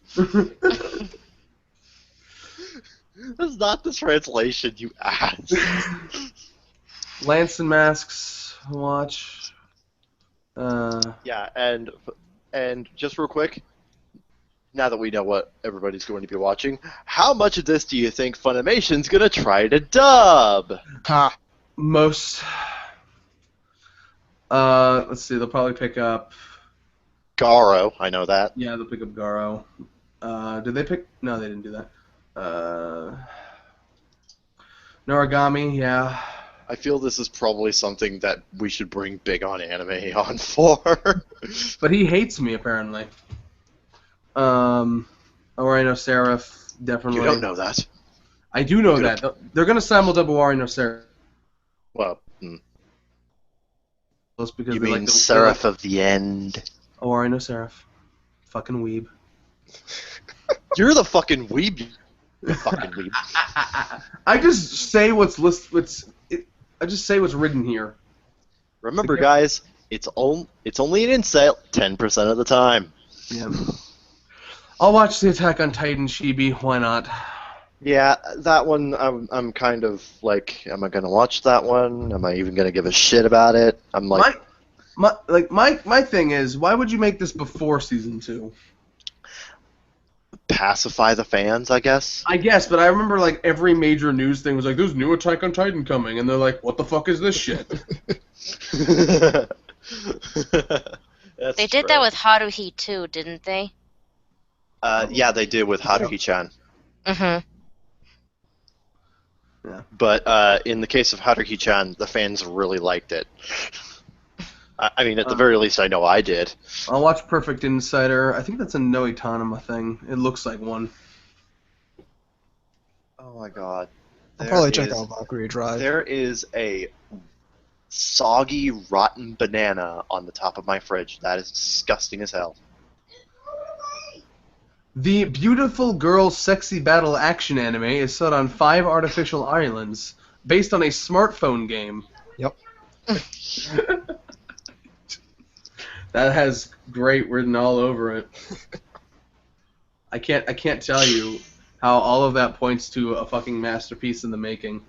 That's not the translation, you ass. Lance and Masks, watch. Yeah, and just real quick, now that we know what everybody's going to be watching, how much of this do you think Funimation's gonna try to dub? Ha. Most. Let's see. They'll probably pick up. Garo, I know that. Yeah, they'll pick up Garo. Did they pick? No, they didn't do that. Noragami, yeah. I feel this is probably something that we should bring Big on Anime on for. But he hates me, apparently. Awari no Seraph, definitely. You don't know that. I do know that. They're going to simul-dub Awari no Seraph. Well, Because you they mean like the, Seraph of the End? Awari no Seraph. Fucking weeb. You're the fucking weeb. You fucking weeb. I just say what's I just say what's written here. Remember, guys, it's only an insult 10% of the time. Yeah. I'll watch the Attack on Titan Chibi. Why not? Yeah, that one, I'm kind of like, am I gonna watch that one? Am I even gonna give a shit about it? I'm like, my thing is, why would you make this before season 2? pacify the fans, I guess. I guess, but I remember like every major news thing was like, "There's new Attack on Titan coming," and they're like, "What the fuck is this shit?" They did that with Haruhi too, didn't they? Yeah, they did with Haruhi-chan. Mm-hmm. Yeah. But in the case of Haruhi-chan, the fans really liked it. I mean, at the very least, I know I did. I'll watch Perfect Insider. I think that's a Noitanima thing. It looks like one. Oh my god. I'll probably check out Valkyrie Drive. There is a soggy, rotten banana on the top of my fridge. That is disgusting as hell. The Beautiful Girl Sexy Battle action anime is set on 5 artificial islands, based on a smartphone game. Yep. That has great written all over it. I can't tell you how all of that points to a fucking masterpiece in the making.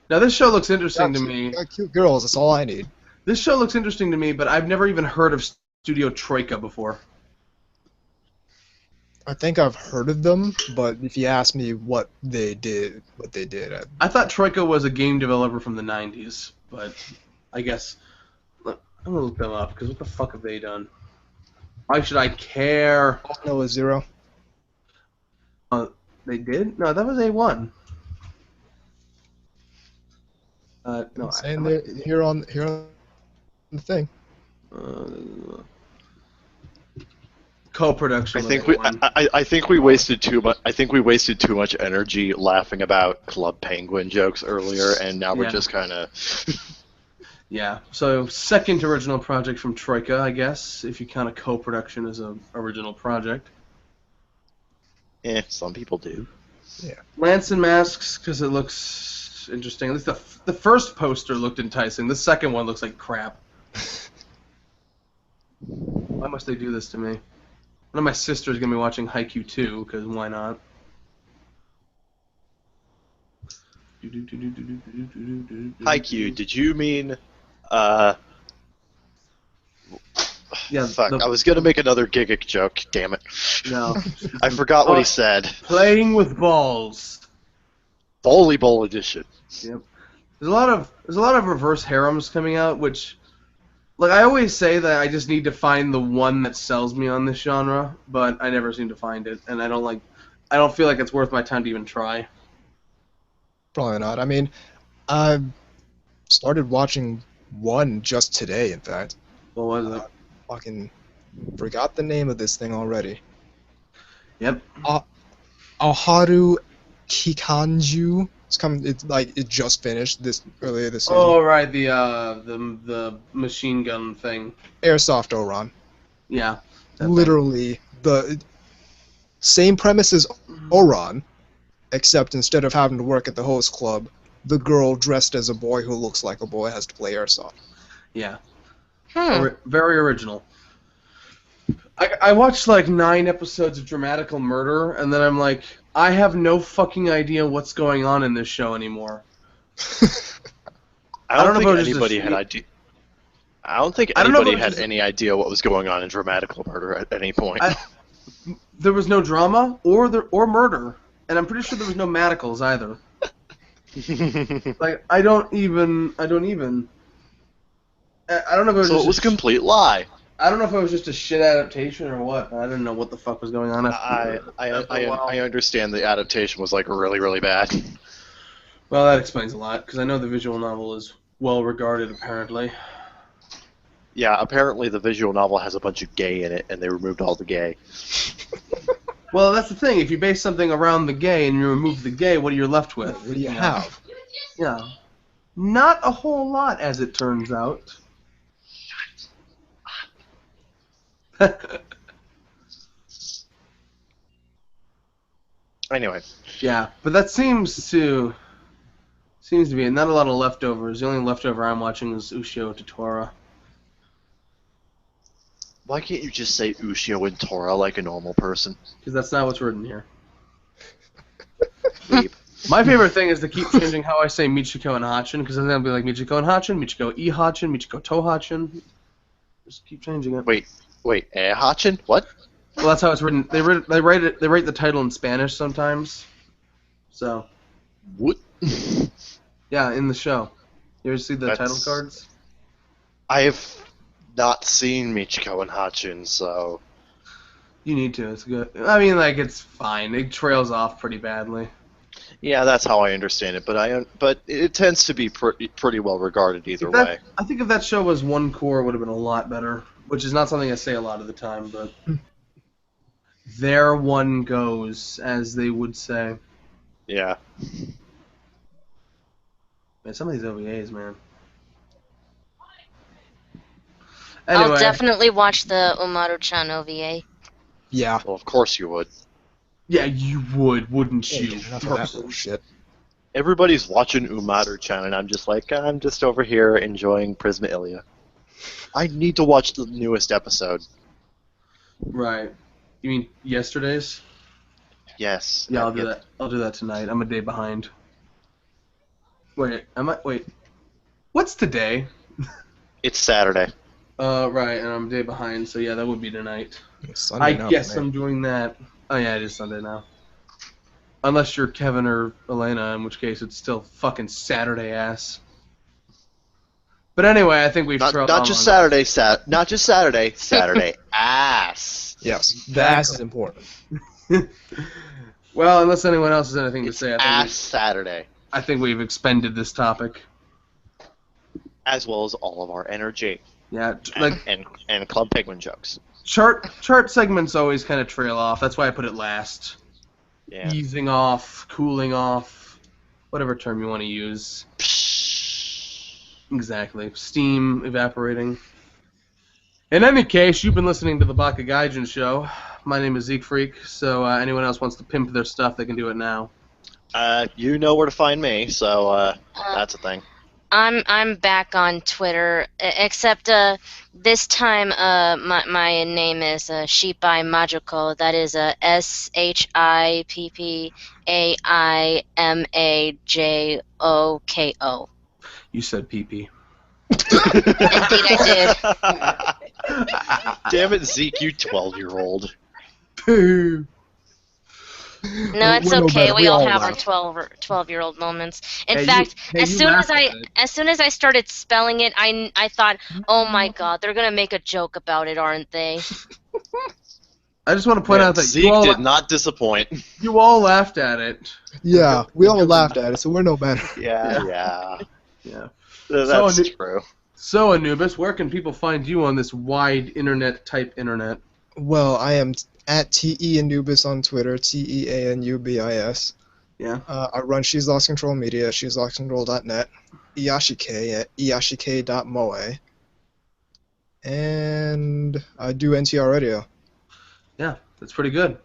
Now this show looks interesting to me. Cute girls, that's all I need. This show looks interesting to me, but I've never even heard of Studio Troika before. I think I've heard of them, but if you ask me what they did, I thought Troika was a game developer from the 90s, but I guess I'm gonna look them up because what the fuck have they done? Why should I care? all I know is Zero. They did? No, that was A1. No, Saying they're here on the thing. Co-production. I think we wasted too much. I think we wasted too much energy laughing about Club Penguin jokes earlier, and now we're just kind of. Yeah. So second original project from Troika, I guess, if you count a co-production as an original project. Some people do. Yeah. Lance and Masks, because it looks interesting. At least the first poster looked enticing. The second one looks like crap. Why must they do this to me? One of my sisters gonna be watching Haikyuu too, because why not? Haikyuu, did you mean, Yeah, fuck, I was gonna make another Gigic joke, damn it. No. I forgot what he said. Playing with balls. Volleyball edition. Yep. There's a lot of reverse harems coming out, which, like, I always say that I just need to find the one that sells me on this genre, but I never seem to find it, and I don't feel like it's worth my time to even try. Probably not. I mean, I started watching one just today, in fact. What was it? Fucking forgot the name of this thing already. Yep. Aoharu Kikanju. It just finished earlier this season. Oh right, the machine gun thing. Airsoft Oran. Yeah. Literally the same premise as Oran, except instead of having to work at the host club, the girl dressed as a boy who looks like a boy has to play airsoft. Yeah. Very original. I watched like 9 episodes of Dramatical Murder, and then I'm like, I have no fucking idea what's going on in this show anymore. I don't think anybody had any idea what was going on in Dramatical Murder at any point. There was no drama or murder, and I'm pretty sure there was no madicals either. Like I don't even. I don't know if it was So just it was a complete lie. I don't know if it was just a shit adaptation or what. I didn't know what the fuck was going on. I understand the adaptation was like really, really bad. Well, that explains a lot, because I know the visual novel is well regarded, apparently. Yeah, apparently the visual novel has a bunch of gay in it, and they removed all the gay. Well, that's the thing. If you base something around the gay and you remove the gay, what are you left with? What do you have? Yeah. Not a whole lot, as it turns out. Anyway. Yeah, but that seems to be not a lot of leftovers. The only leftover I'm watching is Ushio Totoro. Why can't you just say Ushio and Tora like a normal person? Because that's not what's written here. Weep. My favorite thing is to keep changing how I say Michiko and Hachin, because then I'll be like Michiko and Hachin, Michiko E Hachin, Michiko To Hachin. Just keep changing it. Wait, Hachin? What? Well, that's how it's written. They write the title in Spanish sometimes. So. What? Yeah, in the show. You ever see the title cards? I have not seen Michiko and Hachin, so. You need to. It's good. I mean, like, it's fine. It trails off pretty badly. Yeah, that's how I understand it, but it tends to be pretty well regarded either way. I think if that show was one core, it would have been a lot better. Which is not something I say a lot of the time, but there one goes, as they would say. Yeah. Man, some of these OVAs, man. Anyway. I'll definitely watch the Umaru-chan OVA. Yeah. Well, of course you would. Yeah, you would, wouldn't you? Enough of that bullshit. Everybody's watching Umaru-chan, and I'm just over here enjoying Prisma Ilia. I need to watch the newest episode. Right. You mean yesterday's? Yes. Yeah, I'll do that. I'll do that tonight. I'm a day behind. Wait. What's today? It's Saturday. Right, and I'm a day behind, so yeah, that would be tonight. Sunday now, guess man. I'm doing that. Oh yeah, it is Sunday now. Unless you're Kevin or Elena, in which case it's still fucking Saturday ass. But anyway, I think we've not just Saturday, Saturday ass. Yes, the ass is important. Well, unless anyone else has anything to say, Saturday. I think we've expended this topic. As well as all of our energy. Yeah, and Club Penguin jokes. Chart segments always kind of trail off. That's why I put it last. Yeah. Easing off, cooling off, whatever term you want to use. Exactly. Steam evaporating. In any case, you've been listening to the Baka Gaijin Show. My name is Zeke Freak, so anyone else wants to pimp their stuff, they can do it now. You know where to find me, so that's a thing. I'm back on Twitter, except this time my name is Shipai Majoko. That is SHIPPAIMAJOKO. You said pee-pee. Indeed, I Damn it, Zeke, you 12-year-old. Poo. did. No, it's We're no okay. better. We We all all have our laugh. 12-year-old moments. In Hey, fact, you as soon as laughed at it. as soon as I started spelling it, I thought, oh my God, they're gonna make a joke about it, aren't they? I just want to point Man, out that Zeke did not disappoint. you all laughed at it. Yeah, we all laughed at it, so we're no better. Yeah. Yeah. That's So, true. So, Anubis, where can people find you on this wide internet-type internet? Well, I am at TEAnubis on Twitter, TEANUBIS. Yeah. I run She's Lost Control Media at she'slostcontrol.net, Iyashike at iyashike.moe, and I do NTR Radio. Yeah, that's pretty good.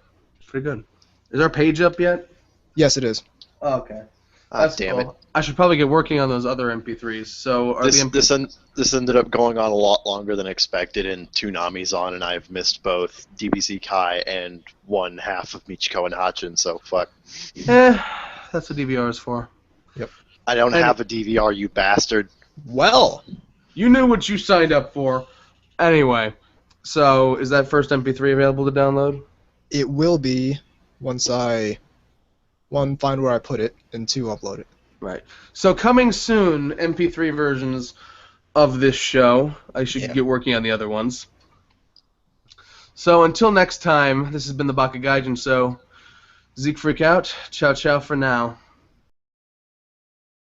Pretty good. Is our page up yet? Yes, it is. Oh, okay. That's damn it. I should probably get working on those other MP3s. So are This ended up going on a lot longer than expected, and Toonami's on, and I've missed both DBZ Kai and one half of Michiko and Hachin, so fuck. That's what DVR is for. I don't have a DVR, you bastard. Well, You knew what you signed up for. Anyway, so is that first MP3 available to download? it will be once I, one, find where I put it, and two, upload it. Right. So coming soon, MP3 versions of this show. I should get working on the other ones. So until next time, this has been the Baka Gaijin Show. Zeke freak out. Ciao ciao for now.